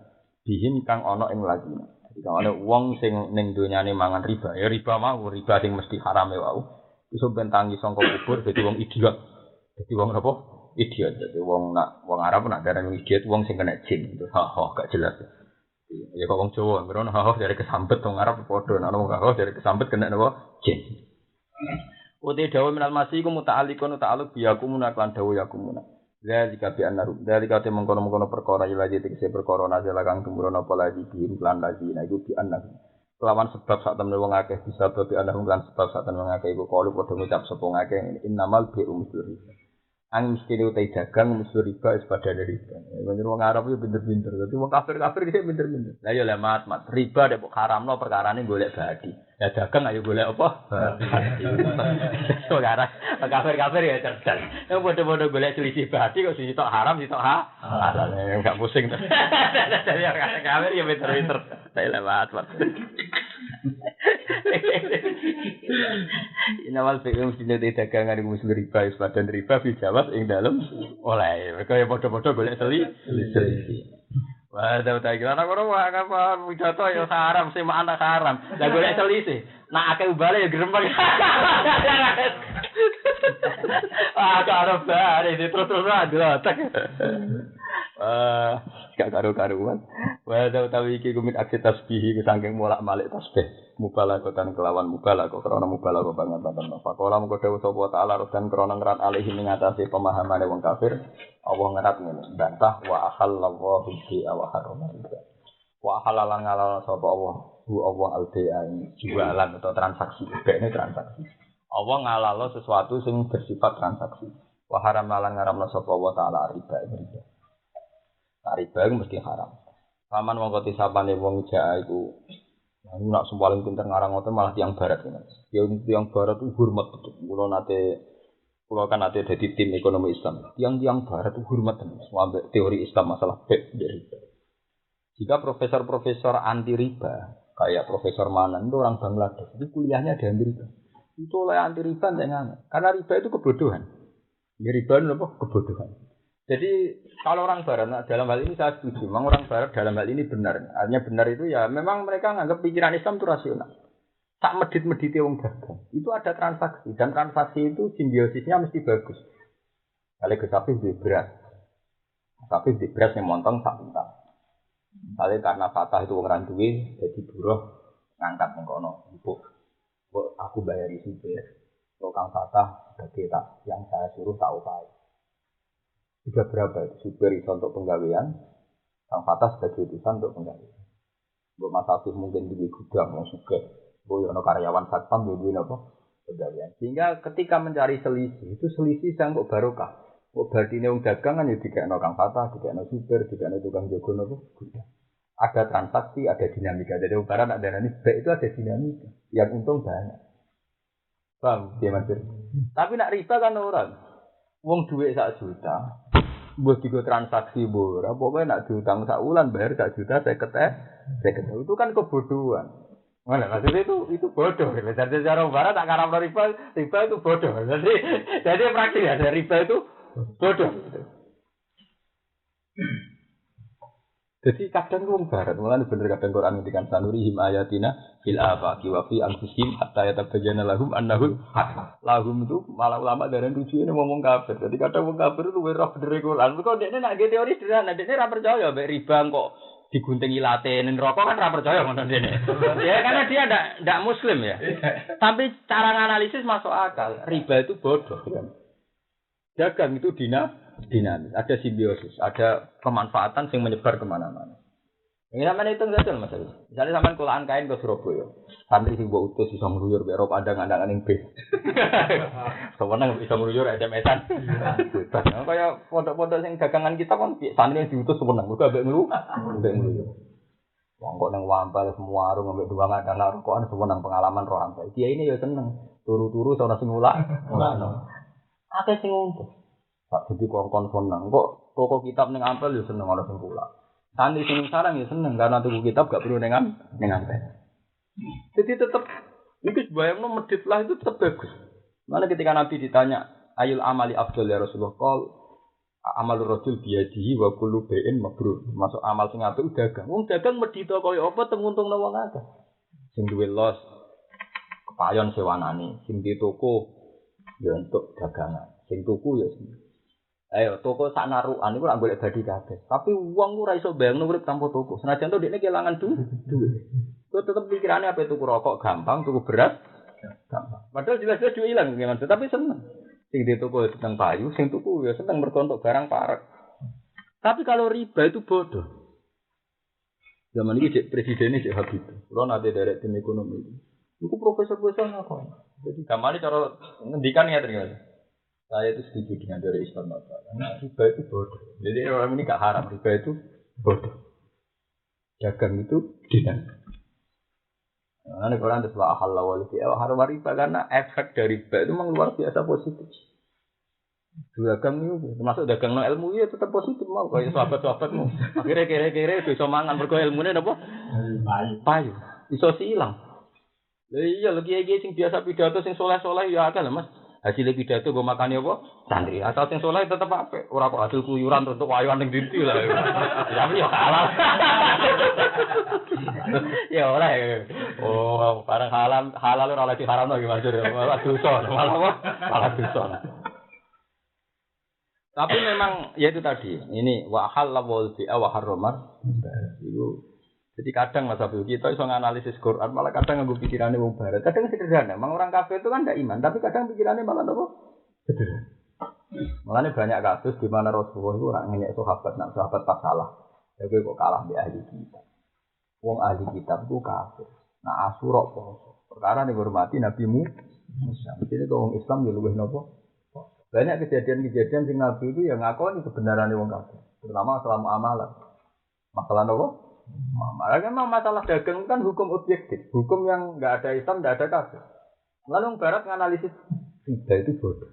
bihim kang ana ing ladina jadi ana wong sing ning donyane mangan riba ya riba mau riba sing mesti haram ya wau iso bentangi sangka kubur dadi wong idiot. Dadi wong apa? Idiot. Dadi wong Arab nak darani wong idiot wong sing kena jin. Gak jelas. Ya kok wong Jawa ngrono dari kesambet wong Arab padha nek wong dari kesambet kena napa? Jin. Uti dawa minal masih iku muta'alliqun ta'alluq biyakum lan dawa yakum. Ya jika bi annaru dari kate mengkono-mengkono perkara ilaji tegese perkara nazala kang tumurun apa lagi bi lan lagi nah iku bi annaru kelawan sebab sak temen wong akeh bisa babi ana lan sebab sak temen wong akeh iku kalu padha ngucap sapa akeh innamal bi umsuri ang mesti utai dagang mesti riba is pada dari riba menurut wong Arab itu pinter-pinter dadi wong kafir-kafir iki pinter-pinter lah ya mat riba dek haramno perkarane golek badi ya dagang ayo golek apa sekarang kafir-kafir ya cerdas yang bodoh-bodoh golek selisih badi kok sisi tok haram sisi tok halal enggak pusing to dari kafir ya pinter-pinter saya mat Inawal fikir mesti ada dagangan yang mesti riba, sepadan riba, dijawab yang dalam oleh. Mereka yang bodoh-bodoh boleh seli. Wah, tahu tak kira nak orang wah apa pidato ya haram, sih mana haram. Dah boleh seli sih. Nak akeh ubale ya gerembak. Karo bare terus ada tak. Gak karu-karuan. Wah, tahu iki kumit aksi tasbih saking molak-malik tasbih. Mubalaghatan kelawan mubalagha krana mubalagha banget banget. Faqala mengko dawuh sapa taala dan krana ngrat alih mengatasi pemahamane wong kafir. Allah ngerat ngene, bantah wa ahallallahu bi wa harama. Wa halala ngalal sapa Allah, hu Allah al-bai'a jualan atau transaksi. Ini transaksi. Allah ngalalo sesuatu sing bersifat transaksi. Wa harama lan ngaramna sapa Allah taala riba. Riba itu mesti haram. Paman wong koti sapane wong jaa iku nak paling pinter ngarang ngoten malah tiang barat kan. Tiang barat itu hormat betul. Kulo kan nate dadi tim ekonomi Islam. Tiang barat itu hormat tenan sampai teori Islam masalah dari. Jika profesor-profesor anti riba kayak Profesor Manan itu orang Bangladesh, itu kuliahnya di Amerika. Itu oleh anti riba enggak. Karena riba itu kebodohan. Riba apa? Kebodohan. Jadi kalau orang barat, nah, dalam hal ini saya setuju. Memang orang barat dalam hal ini benar. Artinya benar itu ya memang mereka menganggap pikiran Islam itu rasional. Tak medit-mediti wong dagang. Itu ada transaksi dan transaksi itu simbiosisnya mesti bagus. Kalau ke sapi di beras. Sapi di beras yang montong sak unta. Misalnya karena fatah itu wong randuwe jadi buruh ngangkat mengkono. Aku bayari supir. Tukang fatah sebagai tak yang saya suruh tak upai. Sudah berapa itu supir itu untuk penggawaian, Kang Fatah sebagai utusan untuk penggawaian. Buat Mas Afif mungkin di gudang mau suka, boy ono karyawan satpam di apa penggawaian. Sehingga ketika mencari selisih itu selisih yang kok barokah. Kok berarti ini dagangan ya dikekno Kang Fatah, dikekno supir, dikekno tukang jaga nopo gudang. Ada transaksi, ada dinamika. Jadi barang ada ini baik itu ada dinamika. Yang untung banyak. Paham, dia Mas? Tapi nak riba kan orang. Wong duit 1 juta. Buat tiga transaksi bora, pokoknya nak diutang sak wulan bayar 1 juta saya ketemu itu kan kebodohan. Mana maksudnya itu bodoh. Jadi secara barat tak karang riba itu bodoh. Jadi praktis ya riba itu bodoh. Jadi kadang wong barat, mulane bener kadang Quran ngendikan sanurihim ayatina fil afaqi wa fi anfusihim hatta yatabayyana lahum annahu haq. Lahum itu malah ulama dari tujuane ngomong kafir. Jadi kadang wong kafir itu ora bener Quran. Kok dekne nak nggih teori sederhana, dekne ora percaya mbek riba kok diguntingi late ning neraka kan ora percaya ngono dene. Ya karena dia ndak muslim ya. Tapi cara nganalisis masuk akal. Riba itu bodoh kan. Dagang itu dinamis, ada simbiosis, ada kemanfaatan yang menyebar kemana-mana. Ini namanya hitung saja mas. Misalnya sampai kulaan kain ke Surabaya, santri sing mbok utus iso ngruyur mbek rop andang-andangan ning bis. Sewenang iso ngruyur SMS-an. Bebas. Kaya pondok-pondok sing dagangan kita kan santri diutus sewenang, uga mbek ngruyur. Wong kok nang wampal semua warung mbek dua ngandang rokokan sewenang pengalaman roh ampe. Dia ini ya seneng, turu-turu ora sing ngulak. Akeh sing untung. Pak jadi kongkon seneng kok toko kitab ning ampel ya seneng ana sing pula. Santri sing sarang ya seneng karena tuku kitab gak perlu ning ampel. Jadi tetep iki bayangno medit lah itu tetep bagus. Mana ketika Nabi ditanya ayul amali afdal ya Rasulullah qol amalur rajul biyadihi wa kullu bai'in mabrur. Masuk amal sing apik dagang. Wong dagang medhito kaya apa temuntungno wong akeh. Sing duwe los kepayon sewanane, sing di toko ya untuk dagangan. Sing tuku ya sing. Ayo toko sak narukan iku ora golek badi kabeh. Tapi wong ora iso bayangno urip tanpa toko. Senajan to dekne kelangan duit. Kok tetep pikirane apa tuku rokok gampang, tuku beras gampang. Padahal jelas-jelas duit ilang nggih Mas, tapi seneng. Sing di toko seneng payu, sing tuku ya seneng mergo untuk barang parek. Tapi kalau riba itu bodoh. Zaman ini presidennya Cek Habib. Kulo nate derek tim ekonomi. Iku profesor-profesor ngakon. Jadi gamane cara ngendikan ya ternyata. Saya itu setuju dengan dari Islam karena riba itu bodoh. Jadi orang ini gak haram, riba itu bodoh. Dagang itu dinamis. Nah, ini Quran itu ahal lawal fi haram riba karena efek dari riba itu memang luar biasa positif. Dagang itu termasuk dagang no ilmu ya tetap positif mau kayak sahabat-sahabatmu. Akhirnya kira-kira bisa mangan mergo ilmune napa? Payu. Iso silang. Lah iya lagi sing biasa pidato sing soleh-soleh ya akeh lho Mas. Hasil pidato go makani apa? Santri. Asal sing soleh tetep apik. Ora kok hasil kuyuran untuk wayuan ning dinti lah. Ya yo halal. Ya ora. Oh, barang halal ora lagi haram lagi Mas. Malah dosa. Malah dosa. Tapi memang ya itu tadi. Ini wa halal bi'a wa harramar. Itu jadi kadang Mas Abdul kita iso nganalisis Quran malah kadang nganggo pikirane wong barat. Kadang sederhana. Memang orang kafir itu kan ndak iman, tapi kadang pikirannya malah apa? Sederhana. Malahnya banyak kasus di mana Rasulullah itu orang ngenyek sahabat, nak sahabat pas salah. Ya kowe kok kalah mbek ahli kitab. Wong ahli kitab itu kafir. Nah Asyura poso. Perkara dihormati Nabi Musa. Jadi kalau wong Islam ya luwih napa? Banyak kejadian-kejadian sing Nabi itu yang ngakoni kebenaran wong kafir. Terutama masalah muamalah. Masalah napa? Masalah dagang kan hukum objektif, hukum yang nggak ada Islam, nggak ada kafir. Lalu Barat menganalisis riba itu bodoh.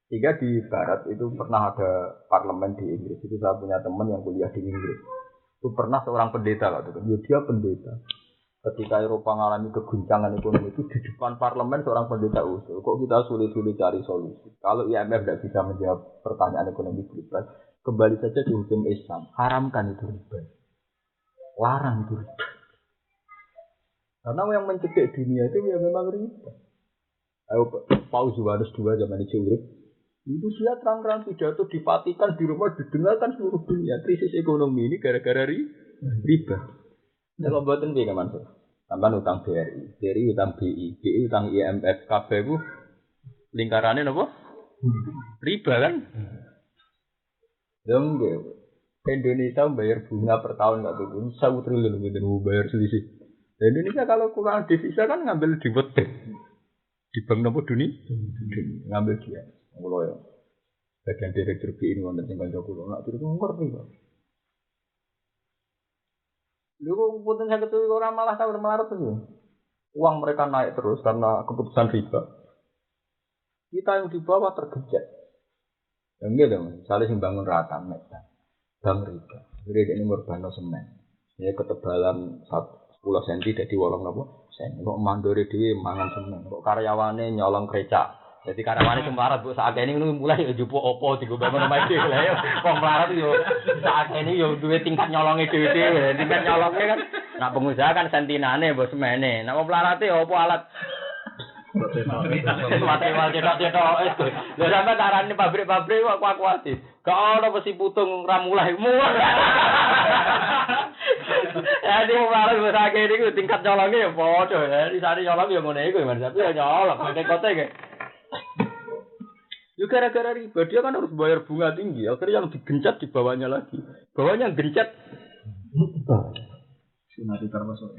Sehingga di Barat itu pernah ada parlemen di Inggris. Itu saya punya teman yang kuliah di Inggris. Itu pernah seorang pendeta lah, dia pendeta. Ketika Eropa mengalami keguncangan ekonomi itu di depan parlemen seorang pendeta usul, kok kita sulit-sulit cari solusi. Kalau IMF tidak bisa menjawab pertanyaan ekonomi global, kembali saja ke hukum Islam, haramkan itu riba, larang itu riba. Karena yang mencegah dunia itu ya memang riba. Ayo Paus Yohanes II zaman itu urip, itu dia terang-terang pidato di Vatikan di rumah didengarkan seluruh dunia. Krisis ekonomi ini gara-gara riba. Kalau buatan dia kan Mansur, tambah utang BRI utang BI utang IMF, KB itu lingkarannya apa? Riba kan? Dong, Indonesia bayar bunga per tahun nggak turun, 1 triliun gitu bayar selisih. Dan Indonesia kalau kurang devisa kan ngambil di WTB, di bank nopo dunia, ngambil dia, kalau ya bagian direktur BI ini wonten sing kanca kula, nak turun ngerti kok. Lu punten saya ketemu orang malah tahu melarat itu. Uang mereka naik terus karena keputusan riba. Kita yang di bawah tergejek. Yang gitu, misalnya yang bangun rata, bank riba. Jadi ini merbano semen. Ini ketebalan 10 cm dari wolong nopo. Kok mandori dewi mangan semen. Kok karyawannya nyolong krecak. Jadi karyawannya melarat bu saat ini mulai jupo opo di bangun rumah itu lah ya. Kok melarat yo saat ini yo duit tingkat nyolongnya dewi tingkat nyolongnya kan. Nah pengusaha kan sentinane bos semene. Nah melarat itu opo alat. Material cetok itu. Lha sampe carane pabrik-pabrik kok kuat-kuat. Gak ono besi putung ra mulai. Jadi melarat bos akeh niku tingkat nyolongnya ya padha. Jadi sari nyolong ya ngene iku Mas. Tapi ya nyolong kote-kote ge. Ya gara-gara riba dia kan harus bayar bunga tinggi. Akhirnya yang digencet di bawahnya lagi. Bawahnya yang gencet. Sunati termasuk.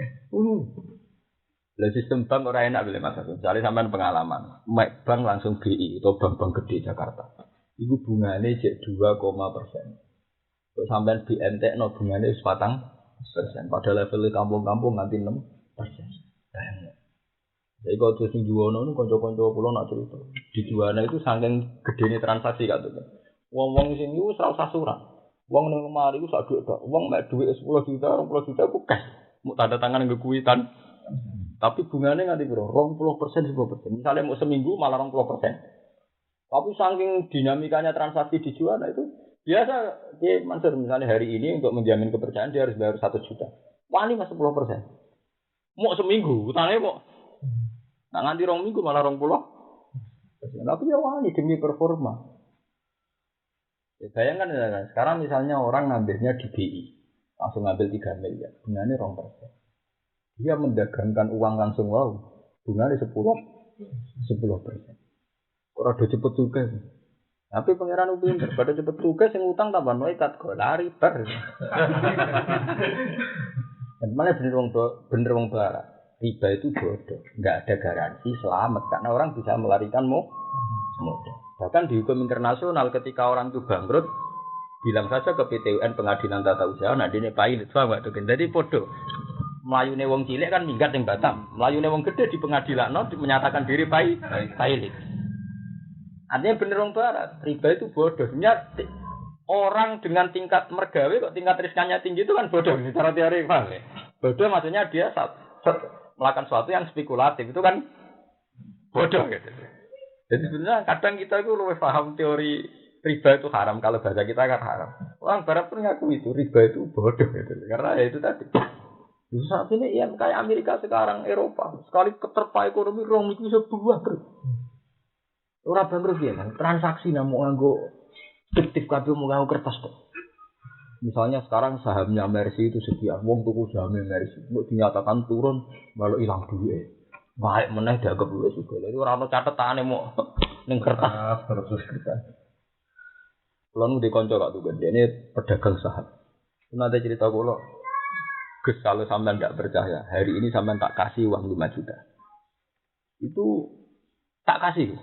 Lah sistem bank ora enak bilih Mas. Misalnya sampean pengalaman, bank langsung BI atau bank-bank gede Jakarta. Iku bungane jek 2%. Kok sampean BNT no bungane wis 4%. Pada level kampung-kampung nganti 6%. Jadi kalau terus juwana itu konco-konco pulau nak cerita di juwana itu saking gedene transaksi katanya. Wong-wong sini itu serasa surat. Wong nang lemari itu sak duit tok. Wong mek duit 10 juta, 20 juta ku cash. Mau tanda tangan nggo kuitan. Tapi bunganya nganti piro? 20%, 10%. Misalnya mau seminggu malah 20%. Tapi saking dinamikanya transaksi di juwana itu biasa dia Mansur misalnya hari ini untuk menjamin kepercayaan dia harus bayar 1 juta. Wani mas 10%. Mau seminggu, utangnya mau nah nganti 2 minggu malah 20. Tapi ya wani demi performa. Ya, bayangkan ya, sekarang misalnya orang ngambilnya di BI, langsung ngambil 3 miliar, bunganya 2%. Dia mendagangkan uang langsung bunganya 10%. Orang udah cepet juga. Tapi pangeran pinter, pada cepet tugas yang utang tambah noikat kok lari ber. Dan mana bener wong barat. Riba itu bodoh, nggak ada garansi selamat karena orang bisa melarikan modal. Bahkan di hukum internasional ketika orang itu bangkrut, bilang saja ke PTUN Pengadilan Tata Usaha, nah ini pilot, paham nggak tuh? Jadi bodoh. Melayune wong cilik kan minggat yang Batam, melayune wong gede di pengadilan, menyatakan diri pilot. Artinya bener wong barat, riba itu bodoh. Sebenarnya orang dengan tingkat mergawe kok tingkat riskannya tinggi itu kan bodoh. Secara teori paham ya? Bodoh maksudnya dia melakukan sesuatu yang spekulatif itu kan bodoh gitu. Jadi sebenarnya kadang kita itu lebih paham teori riba itu haram kalau bahasa kita kan haram. Orang barat pun ngaku itu riba itu bodoh gitu. Karena ya itu tadi. Saat ini ya kayak Amerika sekarang, Eropa sekali keterpa ekonomi rong itu bisa bangkrut. Orang bangkrut ya kan transaksi namu nganggo fiktif kabeh mau nganggo kertas kok. Misalnya sekarang sahamnya Mercy itu sekian, wong tuku sahamnya Mercy, mau dinyatakan turun, malah hilang duit. Baik meneh dianggap duit juga. Jadi orang catetane mau ning kertas terus kertas. Kulo nu dikonco kok tuh, ini pedagang saham. Nanti cerita kulo, Gus kalau sampean tidak percaya, hari ini sampean tak kasih uang 5 juta. Itu tak kasih.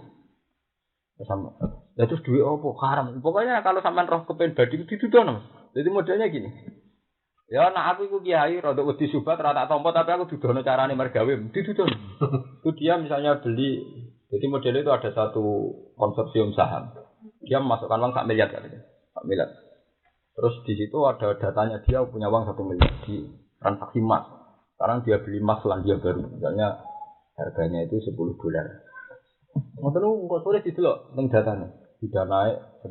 Sama. Ya terus duit opo haram. Pokoknya kalau sampean roh kepen badi ditudono. Jadi modelnya gini. Ya nak aku iku kiai rada wedi subat rata tompo tapi aku dudono carane mergawe ditudono. Itu dia misalnya beli. Jadi modelnya itu ada satu konsorsium saham. Dia memasukkan uang 1 miliar kali. 1 miliar. Terus di situ ada datanya dia punya uang 1 miliar di transaksi emas. Sekarang dia beli emas Selandia Baru, misalnya harganya itu $10. Ngoten kok sore didelok teng datane. Sudah naik 10,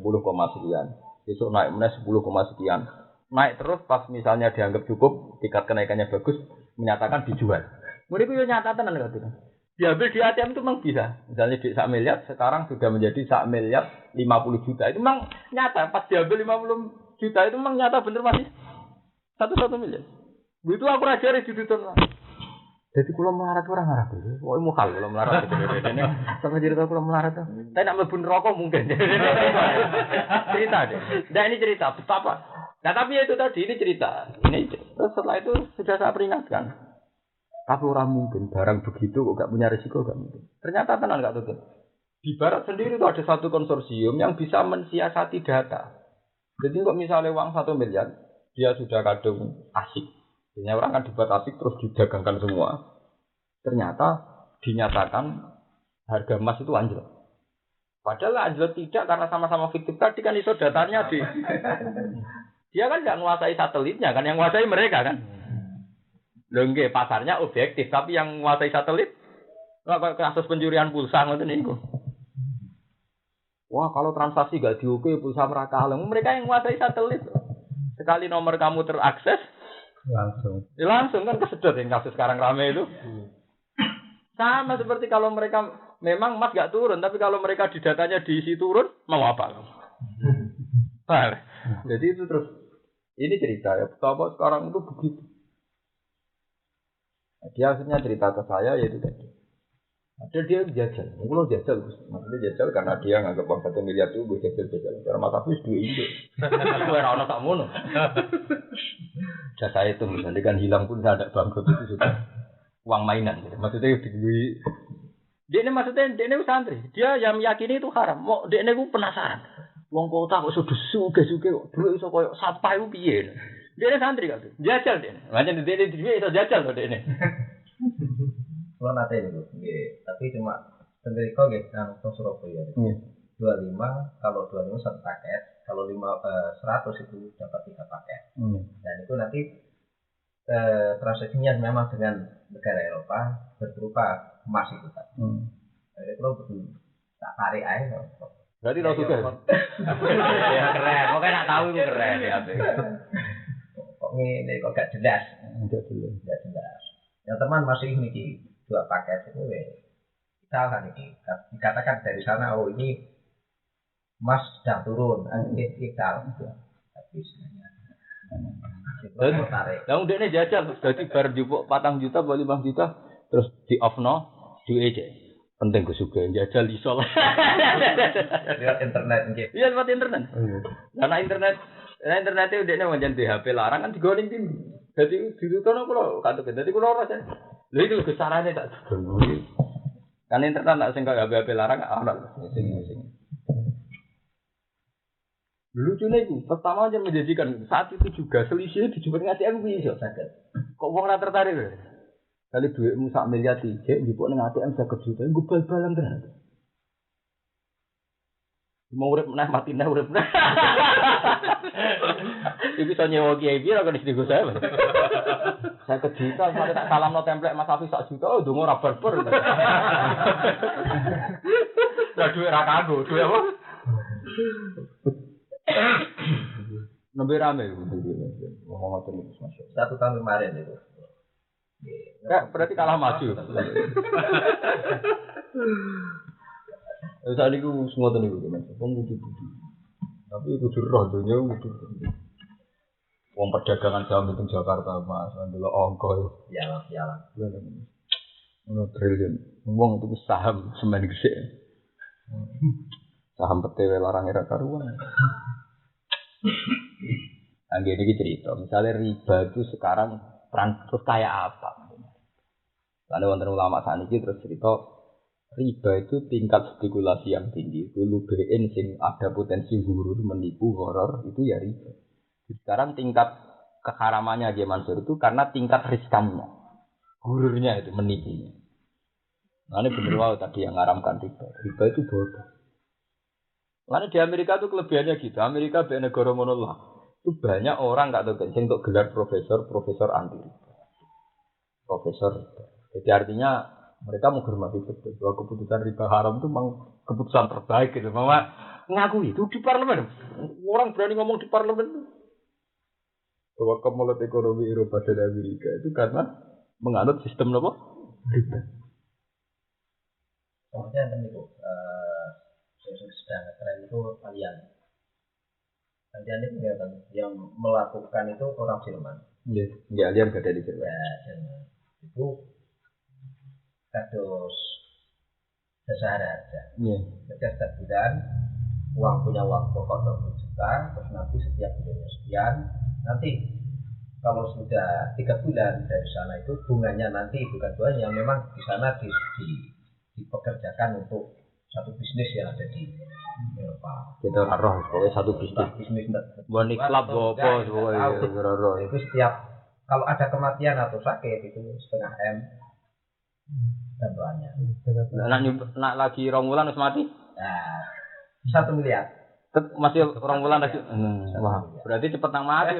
sekian. Besok naik meneh 10, sekian. Naik terus pas misalnya dianggap cukup, tingkat kenaikannya bagus, menyatakan dijual. Mereka yo nyata tenan katanya. Diambil di ATM itu memang bisa. Misalnya di 1 miliar sekarang sudah menjadi 1 miliar 50 juta. Itu memang nyata. Pas diambil 50 juta itu memang nyata bener masih 1 miliar. Begitu aku rajari di Duton. Jadi kalau melarat orang Arab itu, wah mau kalau melarat itu, ini sama cerita kalau melarat itu, saya nak mlebu rokok mungkin, cerita deh. Nah ini cerita betapa. Nah tapi itu tadi ini cerita, ini terus setelah itu sudah saya peringatkan. Tapi orang mungkin barang begitu kok gak punya risiko gak mungkin. Ternyata tenang gak tuh. Di Barat sendiri itu ada satu konsorsium yang bisa mensiasati data. Jadi kok misalnya uang 1 miliar, dia sudah kadung asik. Biasanya orang kan dibuat asik terus didagangkan semua. Ternyata dinyatakan harga emas itu anjlok. Padahal anjlok tidak karena sama-sama fiktif tadi kan itu datanya di. Dia kan nggak menguasai satelitnya kan, yang menguasai mereka kan. Loh nggih, pasarnya objektif, tapi yang menguasai satelit kasus pencurian pulsa ngoten niku. Wah, kalau transaksi nggak diukur pulsa mereka yang menguasai satelit. Sekali nomor kamu terakses langsung kan kesedot yang kasus sekarang rame itu. Sama seperti kalau mereka memang emas gak turun, tapi kalau mereka di datanya diisi turun, mau apa? Jadi itu terus ini cerita ya, betapa sekarang itu begitu. Dia akhirnya cerita ke saya yaitu tadi. Ada dia jajal, mungkin jajal, maksudnya jajal karena dia nganggap uang 1 miliar itu gue jajal. Karena Mas Hafiz 2 Indo. Gue orang tak mono. Jasa itu misalnya kan hilang pun tidak ada bangkrut itu sudah uang mainan. Maksudnya dia ini santri. Dia yang meyakini itu haram. Mau dia ini penasaran. Uang kota kok sudah suge kok dulu iso koyo sampah itu piye. Dia ini santri kan. Jajal dia. Macam dia itu jajal kok dia ini. Kalau nanti itu, tapi cuma sendiri kok kan Surabaya. 25, kalau 25 1 paket, kalau 100 itu dapat 3 paket. Dan itu nanti transaksinya memang dengan negara Eropa berupa emas itu kan. Jadi kalau betul tak tarik aja. Berarti tahu juga. Ya keren, kok nak tahu itu keren ya. Kok ini kok gak jelas. Tidak jelas. Yang teman masih ini 2 paket itu kita kan ini dikatakan dari sana ini emas sedang turun kita tapi sebenarnya lalu dia ini jajal berarti bar jupuk 4 juta 5 juta terus di off duwe aja penting gue juga jajal iso lewat internet gitu. Iya lewat internet karena internet itu dia menjadi di HP larang kan digoling tinggi jadi ditutup kalau kata jadi kalau rasa lha iki lho kesarane tak denguri. Kan internet nak sing kaya HP larang ana sing. Lucunya itu, pertama aja menjadikan saat itu juga selisih dijupuk ATM bisa sakit. Kok wong ora tertarik lho. Kali duitmu 1 miliar dijek njupuk ning ATM 50 juta, gue bal-balan tenan. Mau urip meneh mati neh urip. Iki bisa nyewa kiai pira kan istri gue saya. Saya kejuta, sampai tak salam no template Mas Hafiz 1 juta, oh dungo ora barber. Lah duit ra kanggo, duit apa? Nembe rame ngomong terus Mas. 1 tahun kemarin itu. Ya, berarti kalah maju. Saat itu semua tadi gue mas, kudu. Tapi kudu roh dunia kudu. Wong perdagangan saham di Jakarta mas, dulu ongkol. Iyalah. Ono triliun. Wong itu saham semen gede. Saham PTW larang era karuan. Angge iki cerita, misalnya riba itu sekarang terus kayak apa? Lalu wonten ulama saniki terus cerita riba itu tingkat spekulasi yang tinggi. Dulu BN sing ada potensi gurur, menipu, horor itu ya riba. Sekarang tingkat keharamannya aja Mansur itu karena tingkat riskannya. Gururnya itu menipunya. Nah ini bener wow tadi yang ngaramkan riba. Riba itu bodoh. Lalu di Amerika itu kelebihannya gitu. Amerika be negara monollah. Itu banyak orang nggak tahu sing untuk gelar profesor anti riba. profesor. Jadi artinya mereka menghormati betul bahwa keputusan riba haram itu memang keputusan terbaik gitu. Mama ngaku itu di parlemen. Orang berani ngomong di parlemen bahwa kemulut ekonomi Eropa dan Amerika itu karena menganut sistem apa? Riba. Maksudnya kan itu sedang tren itu alien. Alien itu ya kan yang melakukan itu orang Jerman. Iya, ya alien gak ada di Jerman. Ya, Jerman. Itu kados dasar harga. Iya. Setiap bulan uang punya uang pokok 20 juta, terus nanti setiap bulannya sekian. Nanti kalau sudah 3 bulan dari sana itu bunganya nanti bukan bunganya memang di sana dipekerjakan untuk satu bisnis yang ada di Eropa. Kita roh, pokoknya satu bisnis. Boni klub apa, pokoknya roh. Itu setiap kalau ada kematian atau sakit itu setengah M bantuannya. Nak lagi rong wulan wis mati? Nah, 1 miliar. Masih rong wulan lagi. Wah, berarti cepet nang mati.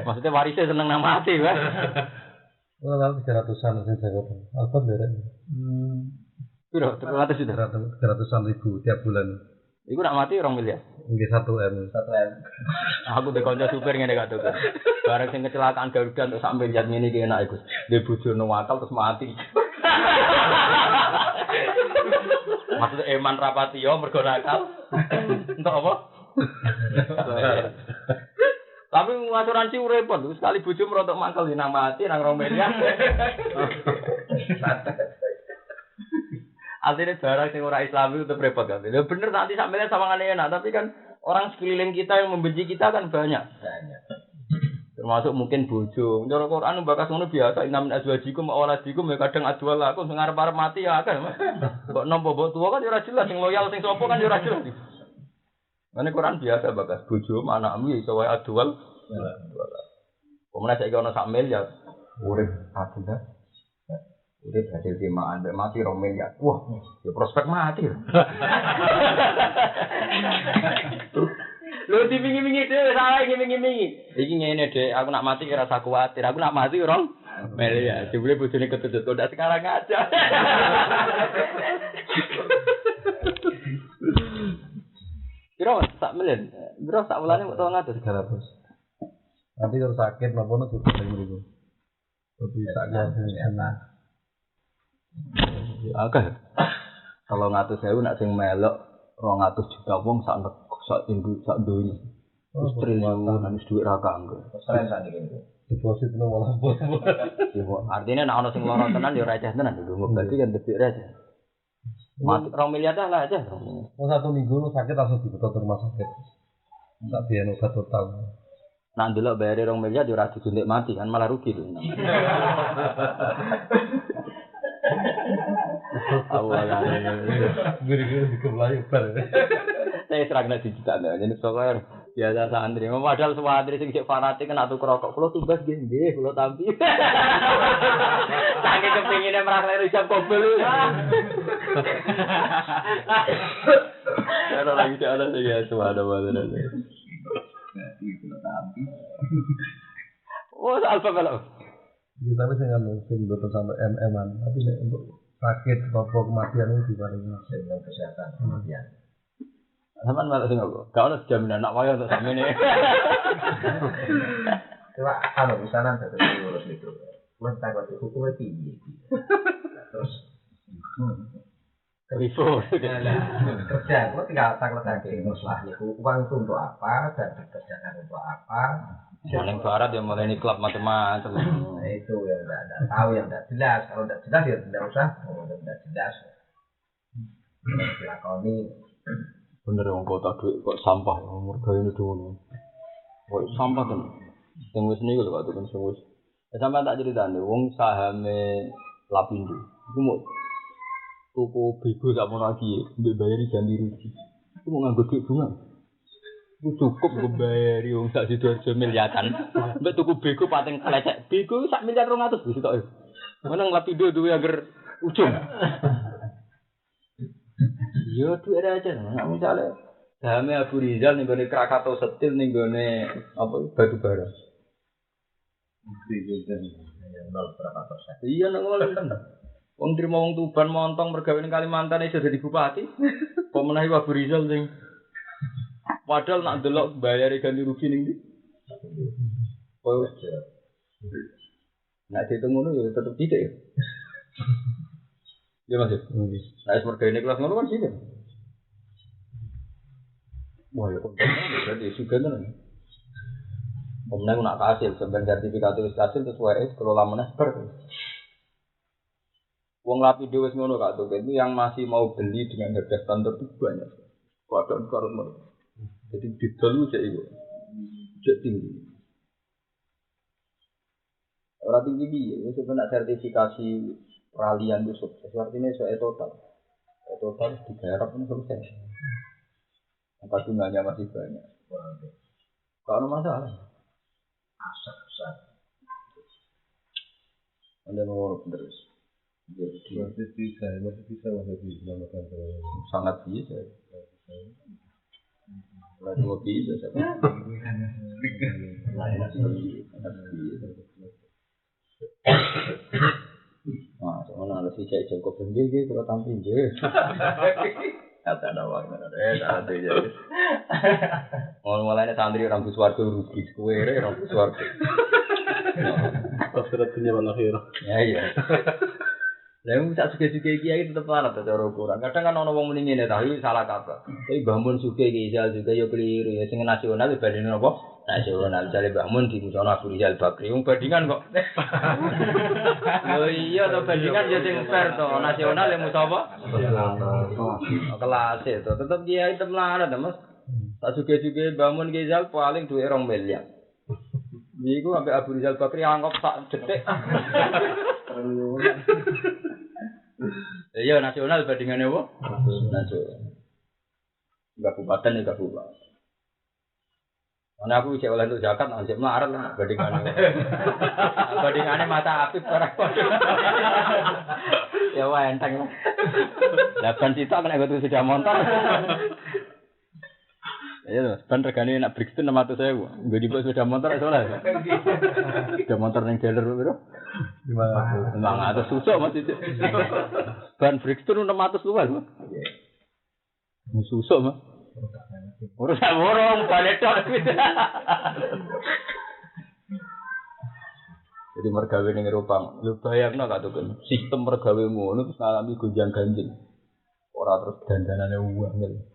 Maksudnya warisnya seneng nang mati, Pak. Oh, lalu 300-an sing saya katakan. Alfon derek. Piro? 300 juta. 300-an ribu tiap bulan. Iku nak mati 2 miliar. Nggih 1 M. 1 M. Aku de kanca supir ngene gak tuh. Bareng sing kecelakaan Garuda untuk sak miliar ngene iki enak iku. Dhe bojono wakal terus mati. Maksudnya Eman Rapatio mergo nakal. Untuk apa? Tapi asuransi repot, sekali bojo merontok mangkel di nang mati nang 2 miliar. Artinya barang yang orang Islami itu repot kan. Ya bener nanti sampai sama enak, tapi kan orang sekeliling kita yang membenci kita kan banyak. Termasuk mungkin bojo. Cara Quran bakas ngono biasa inna min azwajikum wa auladikum ya kadang adwal aku sing arep-arep mati ya akeh. Kok nampa mbok tuwa kan ya ora jelas sing loyal sing sapa kan ya ora jelas. Mane Quran biasa bakas bojo anakmu ya iso wae adwal. Pemenang saiki ana sak miliar urip adil. Udah hasil timaan, mati 2 miliar. Wah, ya prospek mati. Lu dipingi-pingi deh, salah ngiming-ngimingi. Iki ngene deh, aku nak mati kira rasa kuatir. Aku nak mati 2 miliar. Jebule bojone ketutut udah sekarang aja. Kira sak miliar. Kira sak bulane kok 300. Nanti kalau sakit maupun itu gitu. Lebih sakit. Agak. Kalau 100.000 nak sing melok 200 juta wong sak dunya. Wis triliunan wis dhuwit ra kanggo. Seren sakniki niku. Deposit nang malah bos. Artinya nek ana sing lara tenan ya receh tenan lho. Berarti kan debit receh. Mati 2 miliar dah lah aja. Oh 1 minggu sakit langsung dibetot rumah sakit. Tak biaya obat total. Nak ndelok bayare 2 miliar ya ora disuntik mati kan malah rugi lho. Awalnya gede-gede dikebelai bar. Saya seragna digital jadi soalnya biasa santri. Padahal semua santri sing sik fanatik kan atuh rokok. Kulo tumbas nggih, kulo tampi. Saking kepengine mrakne Rizab Kobel. Kalau lagi ada ya semua ada mana. Kulo tampi. Oh, alfa kalau. Ya, tapi saya nggak sing betul sampai MM-an. Tapi untuk sakit atau kematian itu diparingi dengan kesehatan kematian. Sampeyan malah sing apa? Gak ono jaminan nak wae untuk sakmene. Coba kalau di sana ada urus itu. Kuwi takut hukumnya piye. Terus Rivo. Kerja, gua tinggal takut lagi masalahnya. Uang itu untuk apa dan dikerjakan untuk apa? Yang barat yang mulai klub macam-macam. Nah, itu yang tidak tahu, yang tidak jelas. Kalau tidak jelas ya tidak usah. Kalau tidak jelas, dilakoni. Bener yang kota duit kok sampah, umur gaya ini dulu. Kok sampah kan? Yang wis nih kalau tuh kan wis. Sampai tak cerita nih, wong sahamnya Lapindo. Itu mau tuku bego tak mau lagi, bayari ganti rugi. Itu mau nganggo duit bunga. Cukup membayari wong sak Sidoarjo miliaran. Mbek tuku bego pating klecek. Bego sak miliar 200 wis tok. Ngono Lapindo duwe anger ujung. Yo duwe aja. Nek misale Dame Abu Rizal ning gone Krakatau Setil ning gone apa batu bara. nol berapa persen. Iya nek ngono kan. Wong trimo wong Tuban montong mergawe ning Kalimantan iso dadi bupati. Kok menawi Abu Rizal sing padahal nak delok bayar ganti rugi ning ndi. Oh. Nek diitung ngono ya tetep tidak ya. Ya Mas. Nah, wis mergawe kelas ngono kan sithik. Wah, ya kok berarti juga kan. Kemudian nak hasil, sebenarnya sertifikat itu hasil terus WS kelola meneh ber. Wong lapindo wis ngono Kak Tuk, itu yang masih mau beli dengan harga standar itu banyak. Padahal karun. Jadi didol cek iku. Cek tinggi. Ora tinggi piye, wis sebenarnya sertifikasi peralihan itu sukses. Artinya soal total. Total digarap pun sukses. Apa jumlahnya masih banyak. Kalau masalah Aset besar. Anda mau terus. Masih bisa diselamatkan. Sangat bisa. Lagi mau bisa saya. Nah, soalnya ada si cek cukup tinggi gitu kalau tampil je. Kata ada uang, ada je. Mulai santri rambut warga rugi, kue rambut warga. Akhirat dunia wal akhirah. Ya iya. Lah wong sak suge-suge kiai tetep larat cara ukuran. Kadang kan ana wong muni ngene ta, iki salah kaprah. Tapi Mbah Mun suge iki Rizal juga ya keliru ya sing nasional banding napa? Nasional jare Mbah Mun di musono Abu Rizal Bakri. Wong bandingan kok. Yo iya to bandingan ya sing fair to. Nasional ya muso apa? Kelas itu tetep kiai tetep larat Mas. Sak suge-suge Mbah Mun Rizal paling duwe 2 miliar. Iku ambek Abu Rizal Bakri anggap sak detik. Iya nasional bandingannya apa? Nasional. Kabupaten ya kabupaten. Karena aku bisa oleh untuk zakat, nanti melarat lah bandingannya. Bandingannya mata api barang. Ya wah enteng lah. Lapan cita kena gue sudah motor. Ya, ban regane nak Brixton 600.000. Nggo dibuat sepeda motor soalnya. Sepeda motor ning dealer piro? 500. 500 susuk Mas itu. Ban Brixton 600 luwes. Susuk Mas. Ora sak borong balik tok. Jadi mergawe ning Eropa. Lho bayangno gak tuh kan sistem mergawe ngono terus ngalami gonjang-ganjing. Ora terus dandanane uang.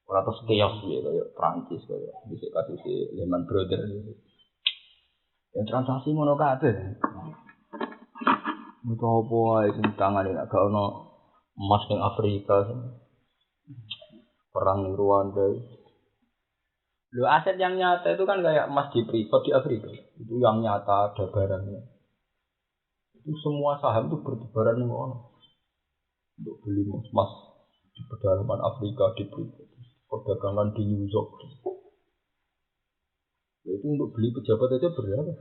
Ora terus chaos ya kayak Prancis kayak bisa kasus si Lehman Brothers gitu. Yang transaksi ngono kabeh. Mutu apa ae sing tangane gak ono emas ning Afrika sing perang ning Rwanda. Lho aset yang nyata itu kan kayak emas di privat di Afrika. Itu yang nyata ada barangnya. Itu semua saham itu bertebaran ning ono. Untuk beli emas di pedalaman Afrika di privat. Perdagangan di New York. Itu untuk beli pejabat aja berapa?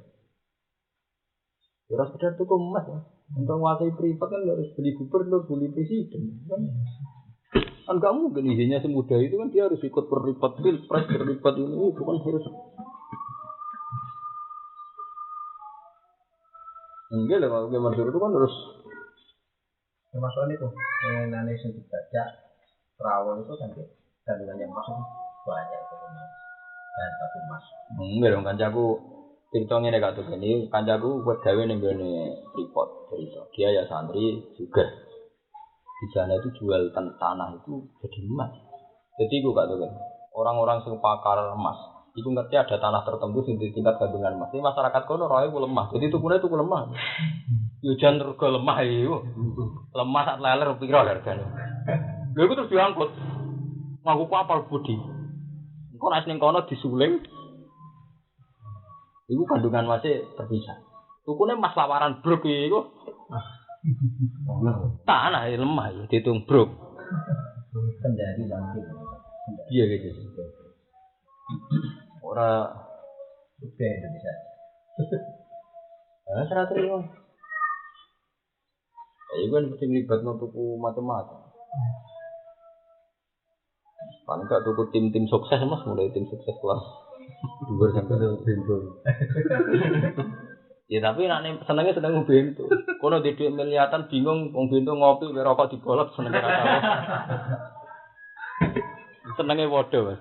Ya sekedar tuku emas ya. Untuk menguasai privat kan harus beli gubernur, beli presiden. Kan nggak mungkin isinya semudah itu kan dia harus ikut berlipat pilpres, berlipat ini itu kan harus. Enggak lah kalau Gimana itu kan harus. Termasuk itu mengenai yang dibaca perawan itu kan kandungannya emas itu banyak itu dan satu emas. Enggak dong kancaku ceritanya nih kak tuh ini kancaku buat gawe nih report cerita dia ya santri juga di sana itu jual tanah itu jadi emas. Jadi gue kak tuh kan orang-orang yang pakar emas itu ngerti ada tanah tertentu yang di tingkat kandungan emas. Ini masyarakat kono rohnya gue lemah. Jadi tuh lemah. Yujan terus lemah itu lemah saat leler piro harganya. Gue terus diangkut. Ngaku kapal budi. Engko nek ning kono disuling. Iku kandungan masih terpisah. Tukune mas lawaran bruk iku. Tanah lemah ya ditung bruk. Kendari bangkit. Iya gitu. Ora oke Indonesia. Serah terima. Ya kan mesti libatno tuku macam-macam. Paling gak tuku tim sukses Mas, mulai tim sukses kelas 2 sampai pintu. Ya tapi nek senenge seneng bento. Kono di dhuwit miliatan bingung wong bento ngopi rokok dibolot senenge ra tau. Senenge padha, Mas.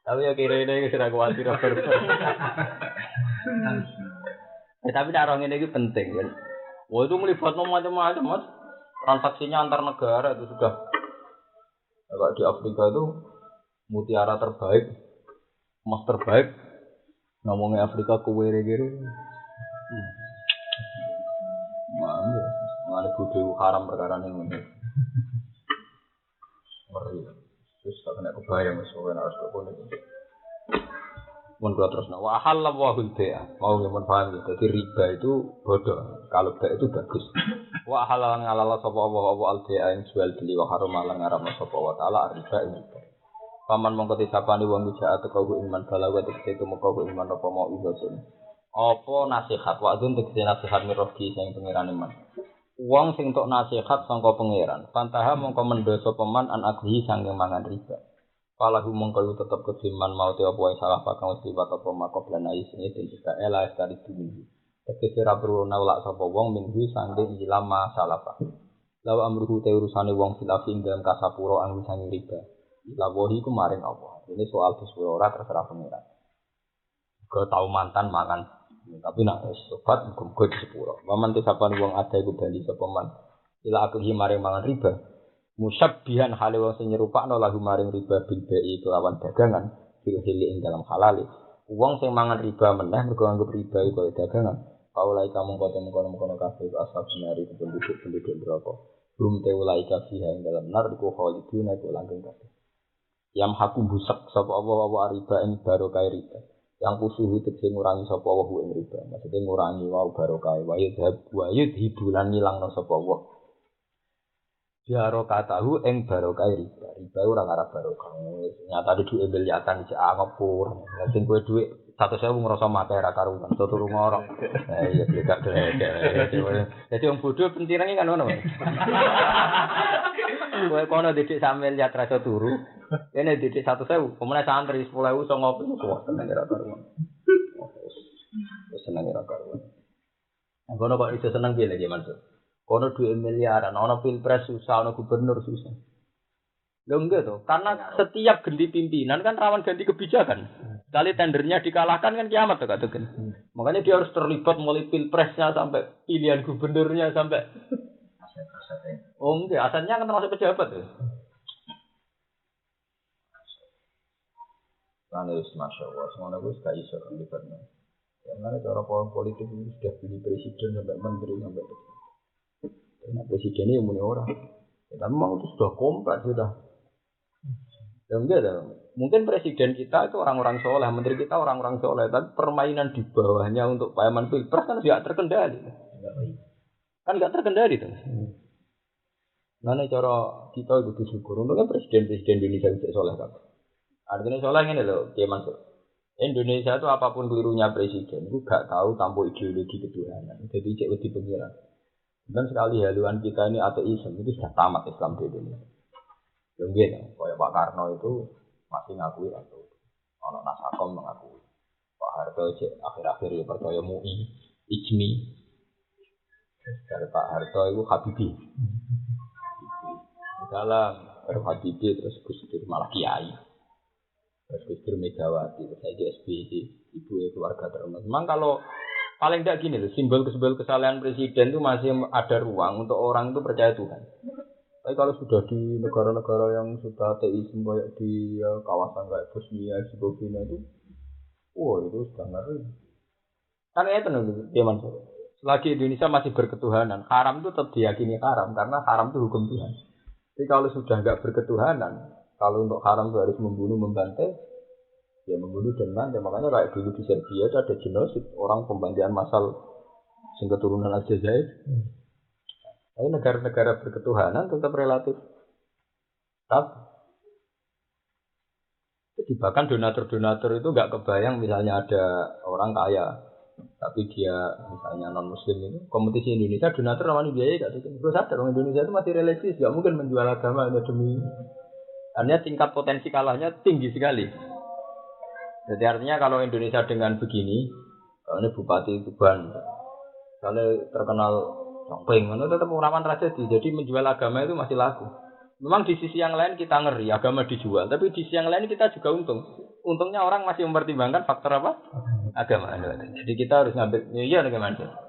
Tapi ya kira-kira sira kuwatir tapi cara ngene iki penting kan. Wah itu melibatno macam-macam, Mas. Transaksinya antar negara itu sudah kalau di Afrika itu mutiara terbaik emas terbaik ngomongnya Afrika kuwere-kere mana bodoh haram perkara ini ngeri terus tak kena kebayang soalnya harus kepon itu mun kula terusna wa halal wa hulbea mau ngemun paham ya jadi riba itu bodoh kalau bea itu bagus wa halal ngalala sapa apa al-bea yang jual beli wa haram lan ngaram sapa wa taala riba ini paman mongko disapani wong wijak atau kau iman balawa tegese itu mongko iman apa mau izatun apa nasihat wadun tegese nasihat mirogi sing pangeran iman wong sing tok nasihat sangka pangeran pantaha mongko mendosa peman an aghi sange mangan riba kalau mongko tetep kediman mau te apa wae salah pakang wis liwat apa makoblan ai sing den juga ela dari dunia tegese ra perlu nolak sapa wong minggu sange ilama salah pak lawa amruhu te urusane wong filafi ing dalam kasapura anu sange riba lawahi ku maring apa. Ini soal sesuai ora terserah pengiran. Ke tau mantan mangan. Tapi nak sobat muga-muga disepuro. Waman tisapan wong ada iku bali sapa man. Ila aku maring mangan riba. Musabbihan hale wong sing nyerupakno lahu maring riba bil bai kelawan dagangan fil hili ing dalam halal. Wong sing mangan riba meneh mergo anggap riba iku dagangan. Paulai kamu kono kabeh asal senari penduduk neraka. Belum teulai kabeh ing dalam nar iku khaliduna iku langgeng kabeh. Yang haku busak sapa apa riba ing barokah riba yang kusuhu tegese ngurangi sapa wa ing riba maksudnya ngurangi wa barokah wa hibulan ngilangno sapa wa barokah tahu ing barokah riba ora ngarep barokah nyata duwe miliatan iki ngepur sing kowe dhuwit 100.000 ngrasa mate ra karuan turu ngorok iya gak dadi wong bodho pentirane kan ngono kowe kono didik sampe lihat rasa turu ini didik 100.000 kemudian santri 10.000 iso ngopi kok seneng ra karuan seneng ra karuan kono kok iso seneng piye lagi maksud kono 2 miliaran ono pilpres susah ono gubernur susah lho enggak toh karena setiap ganti pimpinan kan rawan ganti kebijakan. Kali tendernya dikalahkan kan kiamat tuh katakan. Makanya dia harus terlibat mulai pilpresnya sampai pilihan gubernurnya sampai. Oh enggak, asalnya kan termasuk pejabat tuh. Karena itu masya Allah, semuanya gue suka iso terlibatnya. Karena cara politik itu sudah pilih presiden sampai menteri sampai karena presidennya yang punya orang. Ya, tapi memang itu sudah kompleks sudah. Ya enggak dong. Mungkin presiden kita itu orang-orang soleh, menteri kita orang-orang soleh, tapi permainan di bawahnya untuk payaman pilpres kan tidak terkendali. Kan tidak terkendali tuh. Nah, cara kita itu disyukur. Untungnya presiden Indonesia itu soleh kan. Artinya soleh ini loh, dia masuk. Indonesia itu apapun kelirunya presiden, itu gak tahu tanpa ideologi ketuhanan. Jadi cek wedi pengiran. Dan sekali haluan kita ini ateisme itu sudah tamat Islam di Indonesia. Mungkin, kayak Pak Karno itu masih ngakui atau ono Nasakom mengakui. Pak Harto akhir-akhir ya percaya MUI, IJMI. Dari Pak Harto itu Habibie. Dalam Habibie terus Gus Dur malah Kiai. Terus Gus Dur Megawati, terus saya SBY, ibu ya keluarga terus. Memang kalau paling tidak gini loh, simbol kesalahan presiden itu masih ada ruang untuk orang itu percaya Tuhan. Tapi kalau sudah di negara-negara yang sudah ateisme kayak di kawasan kayak Bosnia, Herzegovina itu, wah itu sudah ngeri. Karena itu nih, teman saya. Selagi Indonesia masih berketuhanan, haram itu tetap diyakini haram karena haram itu hukum Tuhan. Tapi kalau sudah nggak berketuhanan, kalau untuk haram itu harus membunuh, membantai, ya membunuh dan bantai. Makanya kayak dulu di Serbia itu ada genosid, orang pembantaian massal sing keturunan Aljazair. Tapi negara-negara berketuhanan tetap relatif stabil. Jadi bahkan donatur-donatur itu nggak kebayang misalnya ada orang kaya, tapi dia misalnya non Muslim itu kompetisi Indonesia donatur namanya biaya nggak tuh. Terus sadar orang Indonesia itu masih religius, nggak mungkin menjual agama hanya demi. Artinya tingkat potensi kalahnya tinggi sekali. Jadi artinya kalau Indonesia dengan begini, kalau ini Bupati Tuban, kalau terkenal Samping, itu tetap rawan tragedi. Jadi menjual agama itu masih laku. Memang di sisi yang lain kita ngeri, agama dijual. Tapi di sisi yang lain kita juga untung. Untungnya orang masih mempertimbangkan faktor apa? Agama. Jadi kita harus ngambil, iya bagaimana?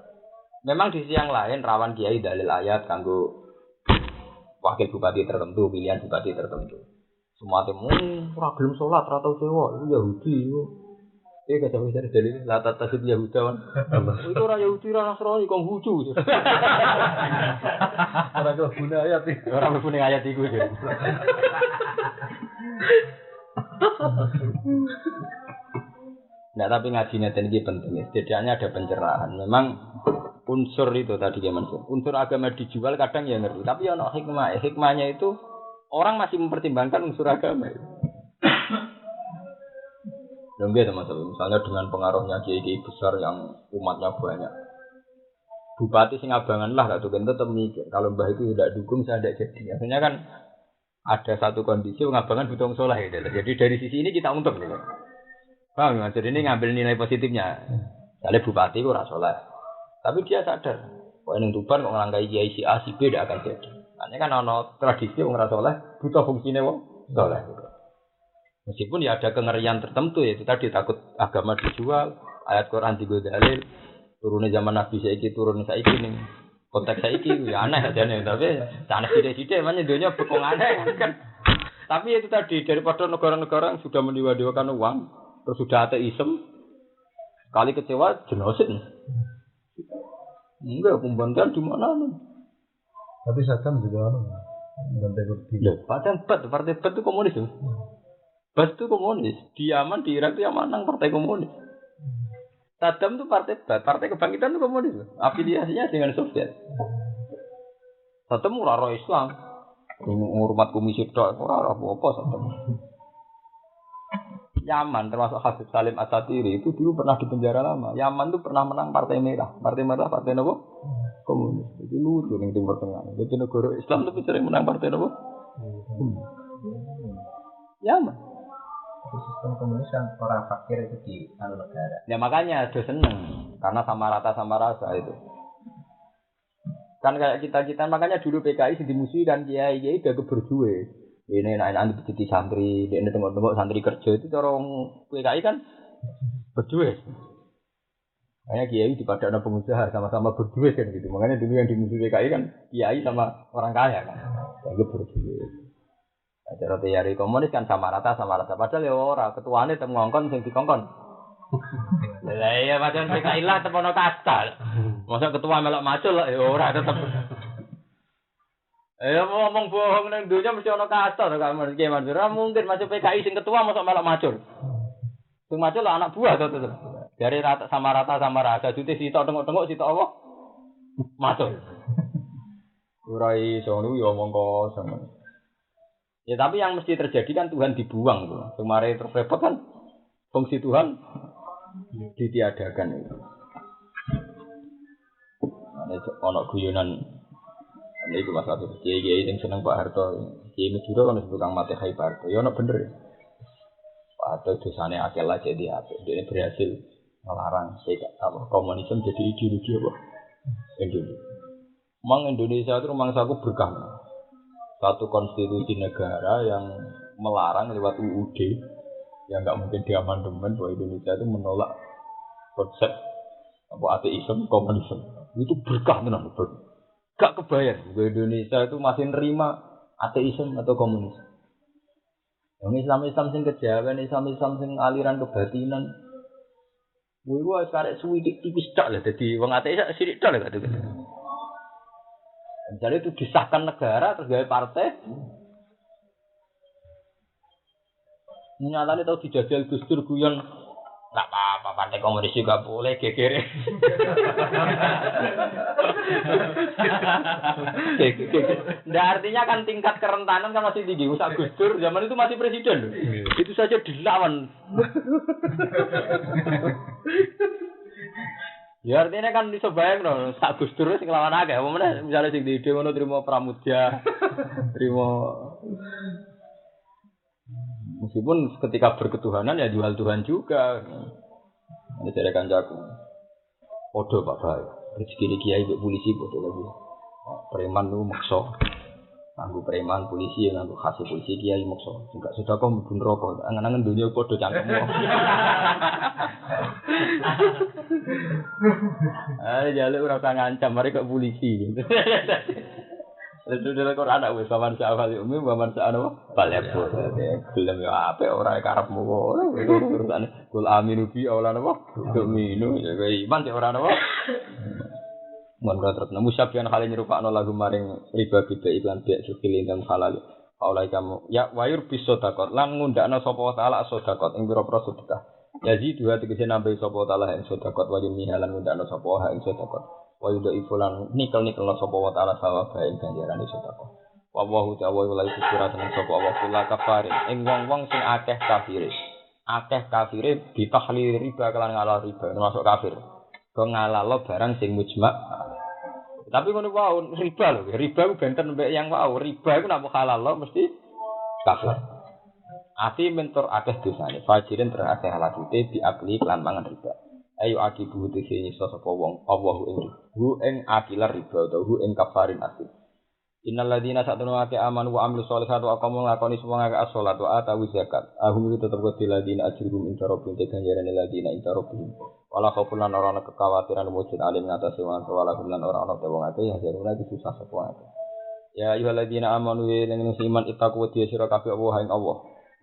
Memang di sisi yang lain rawan kiai dalil ayat kanggo wakil bupati tertentu, pilihan bupati tertentu. Semua temu, ora gelem salat, ora tau sewa, itu Yahudi. Kata bisa dalil latat tasib Yahudawan. Itu orang Yahudi orang Nasrani kong huju. Orang kebun ayat itu. Orang kebun ayat itu. Nah tapi ngajinya ini penting. Setidaknya ada pencerahan. Memang unsur itu tadi gimana? Unsur agama dijual kadang ya ngerti. Tapi ono hikmah. Hikmahnya itu orang masih mempertimbangkan unsur agama. Enggak teman-teman, misalnya dengan pengaruhnya kiai besar yang umatnya banyak. Bupati Singabangan lah, gak tuh tetap mikir. Kalau mbah itu tidak dukung, saya tidak jadi. Akhirnya kan ada satu kondisi Singabangan butuh soleh. Gitu. Jadi dari sisi ini kita untung. Gitu. Paham ya? Jadi ini ngambil nilai positifnya. Misalnya bupati itu soleh. Tapi dia sadar, kalau yang Tuban kok ngelangkai kiai si A, si B tidak akan jadi. Karena kan ada tradisi orang soleh, butuh fungsinya soleh. Gitu. Meskipun ya ada kengerian tertentu yaitu tadi takut agama dijual, ayat Quran digo dalil, turunnya zaman Nabi saiki turun saiki ning konteks saiki ya aneh ajane tapi aneh sithik-sithik makanya dunia bekong aneh kan. Tapi itu tadi daripada negara-negara yang sudah mendewa-dewakan uang, terus sudah ateisme, kali kecewa genosid. Enggak pembantian di mana nih? Tapi Saddam juga bantai kurdi. Loh, partai itu komunis ya? Bas itu komunis, di Yaman, di Irak itu yang menang partai komunis. Saddam itu partai kebangkitan itu komunis. Afiliasinya dengan Soviet. Saddam ora roh Islam, ngurmat komisi tok, ora apa-apa Saddam. Yaman termasuk Habib Salim Atatürk itu dulu pernah di penjara lama. Yaman itu pernah menang partai merah. Partai merah partai apa? Komunis. Itu lucu ning Timur Tengah. Jadi negara Islam itu sering menang partai apa? Yaman. Sistem komunis kan orang fakir itu di negara. Ya makanya ada seneng karena sama rata sama rasa itu. Kan kayak kita makanya dulu PKI dimusuhi kan kiai udah keberjuwe. Ini enak-enak di santri, ini tengok-tengok santri kerja itu orang PKI kan berjuwe. Makanya kiai dipadana pengusaha sama-sama berjuwe kan gitu. Makanya dulu yang dimusuhi PKI kan kiai sama orang kaya kan. Itu berjuwe. Cara teori komunis kan sama rata. Padahal ya ora ketuane tem ngongkon sing dikongkon. Lah iya padahal PKI lah tepono kasta. Masa ketua melok macul ya ora tetep. Ngomong bohong nang dunya mesti ana kasta to kan iki Mansur. Mungkin macul PKI sing ketua mosok melok macul. Sing macul lah anak buah to tetep. Dari rata sama rasa jute sitok tengok-tengok sitok apa? Macul. Ora iso niku ya omong kosong. Ya tapi yang mesti terjadi kan Tuhan dibuang tuh. Kemarin terus repot kan fungsi Tuhan ditiadakan itu. Ada ono guyonan ini itu masalah tuh. Kiai yang seneng Pak Harto, Kiai Madura kan disebut Kang Matehai Pak Harto. Ya ono bener. Pak Harto dosane akeh lah jadi apa? Dia berhasil melarang komunisme jadi ideologi apa? Indonesia. Mang Indonesia itu rumangsaku berkah. Satu konstitusi negara yang melarang lewat UUD yang nggak mungkin diamandemen bahwa Indonesia itu menolak konsep apa ateisme, komunisme itu berkah tenan betul. Gak kebayang bahwa Indonesia itu masih nerima ateisme atau komunisme. Yang Islam sing kejawen, Islam sing aliran kebatinan. Kuwi karek suwi tipis tok lah dadi wong ateis sithik tok lah gak gitu. Misalnya itu disahkan negara terus gawe partai. Nyatane tahu dijajal Gus Dur guyon. Enggak apa-apa partai komunis juga boleh geger. Nah, artinya kan tingkat kerentanan kan masih tinggi. Usah Gus Dur zaman itu masih presiden loh. Itu saja dilawan. Ya artinya kan iso bayang no, sak Gus Dur sing lawan akeh. Apa meneh misale sing di ide ngono trimo Pramudia, trimo Meskipun ketika berketuhanan ya jual Tuhan juga. Ini dari kancaku. Podo Pak Bae. Rezeki kiai mbek polisi podo lagi. Preman lu maksa. Nganggo preman polisi yang nganggo khas polisi kiai maksa. Enggak sudah kok mlebu neraka. Angen-angen dunia podo cangkemmu. Jaluk ora usah ngancam, mari kok polisi. Itu dalam Quran ada wes paman sa'afal umi, paman sa'ano balebur. Gelem ya apa orang karepmu urusane. Kul aminu bi awlan apa? Dominu ya iman sik ora apa. Mun terus nemu syabian hal nyerupakno lagu maring riba bid'ah iklan biak sukil ingkang halal. Aulai kamu ya wayur bisodakot lan ngundakna sapa wa taala sedekah ing pira-pira sedekah. Yazi dua tegese nambahi sapa taala ing sedekah wa yumihalan ngundakna sapa wa ing sedekah. Wa yuda ifulan nikel-nikel sapa wa ta'ala sawab ing ganjaran sedekah. Wa wa ta'ala wa la sira seneng sapa wa kula kafarin ing wong-wong sing akeh kafire. Akeh kafire ditahlil riba kelan ngalal riba termasuk kafir. Go ngalalo barang sing mujma'. Tapi ngono wae riba lho, riba ku benten mbek yang wae. Riba iku nek halal lho mesti kafir. Ati mentor akeh dosane, fajirin terakeh halakite diakli kelan mangan riba. Ayo akibu dhisik iso sapa wong Allahu ing akilar riba utawa ing kafarin asli. Innal ladzina satuna amanu wa amilus solihati wa aqamu nglakoni semua ngake salat wa atawi zakat. Ahum itu tetep kudu ladina ajrum intarobin te ganjaran ladina intarobin. Wala khaufun lan ora ana kekhawatiran wujud alim ngatasi wong wala lan ora ana wong akeh ya jaruna iki susah sapa akeh. Ya ayyuhalladzina amanu lan iman ittaqu wa sira kabeh Allah ing Allah.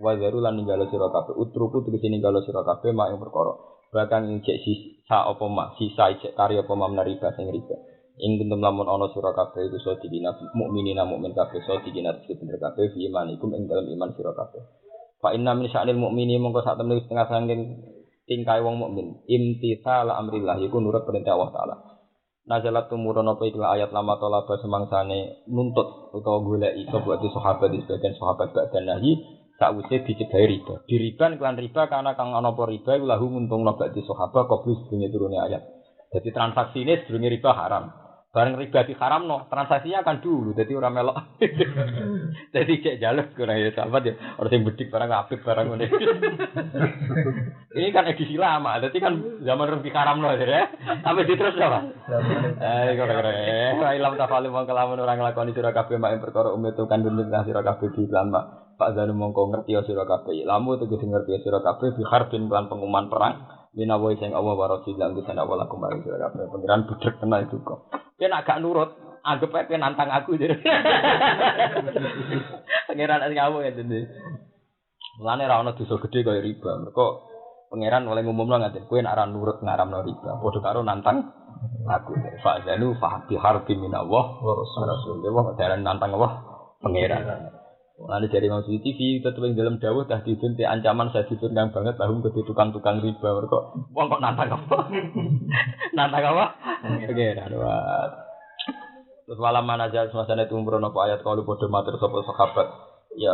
Wa zaru lan ninggalo sira kabeh utruku tegese ninggalo sira kabeh mak ing perkara. Bahkan cek sisa apa mak sisa cek karya apa menariba sing riba ing kuntum lamun ana sira kabeh iku sedina mukminina mukmin kabeh sedina bener kabeh fi imanikum ing dalem iman sira kabeh fa inna min sya'nil mukmini mongko sak temene setengah saking tingkai wong mukmin imtithal amrillah iku nurut perintah Allah taala nazalat tumurun apa iku ayat lama talaba semangsane nuntut utawa goleki sapa sahabat di sebagian sahabat badan nahi sakwise dicegahi riba. Diriban kelan riba karena kang ana apa riba iku lahu nguntungno ba'di sahabat qoblus dunyo turune ayat. Jadi transaksi ini sedurunge riba haram. Bareng riba diharamno, transaksinya akan dulu dadi ora melok. Jadi cek jaluk kurang ya sahabat ya. Ora sing bedik barang apik barang ngene. Ini kan edisi lama, jadi kan zaman riba haramno ya. Sampai diterus apa? Kira-kira. Ilam tafalu mong kelamun orang nglakoni sira kabeh mak perkara umit kan dene sira kabeh di lan Pak Zanu mongko ngerti sira kabeh. Lamu tegese ngerti sira kabeh bi harbin lan pengumuman perang. Minawa sing Allah wa rasul lan disana wala kembali sira kabeh. Pengiran budrek tenan itu kok. Yen agak nurut, anggap ae nantang aku jadi. Pengiran sing ngawur ya dene. Mulane ra ono dosa gedhe kaya riba. Mergo pengiran oleh ngumumno ngaten, kowe nek ora nurut ngaramno riba, padha karo nantang aku. Pak Zanu fa bi harbin minawa wa rasul. Dewa dalan nantang Allah pengiran. Lalu dari Imam Suyuti TV tetap yang dalam dawuh dah didunti ancaman saya diturunkan banget lahum ke tukang-tukang riba mereka wong kok nantang apa? Nantang apa? Pengiran wae. Terus malam mana aja semasa itu umrono apa ayat kalau bodoh matur sapa sahabat. Ya,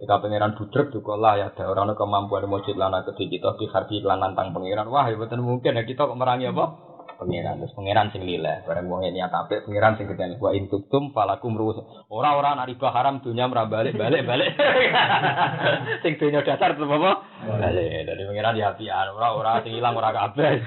jika pengiran budrek juga lah ya ada orang kemampuan mujud lana kedhi kita di harbi lan nantang pengiran. Wah, ya betul mungkin ya kita kok merangi apa? Pengiran terus pengiran sing lileh bareng wong niat apik pengiran sing gedhe wa intuktum falakum ruus ora ana riba haram dunya balik sing dunya dasar tetep apa balik dari pengiran ya apian ora sing ilang ora kabeh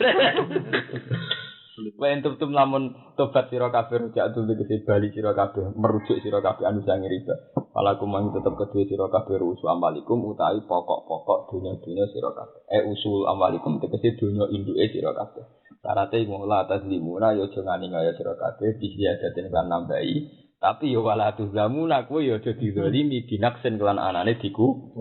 wa intuktum lamun tobat sira kabeh rujak dulu tegese bali sira kabeh merujuk sira kabeh anu sange riba falakum mang tetep kedue sira kabeh ruus amalikum utawi pokok-pokok dunya-dunya sira kabeh usul amalikum tegese dunya induke sira kabeh. Syaratnya mula atas limuna yo jangan ngaya sira kabeh disiadatin kan nambahi tapi yo wala tuzlamuna kuwi yo aja dizalimi binaksen kelan anane diku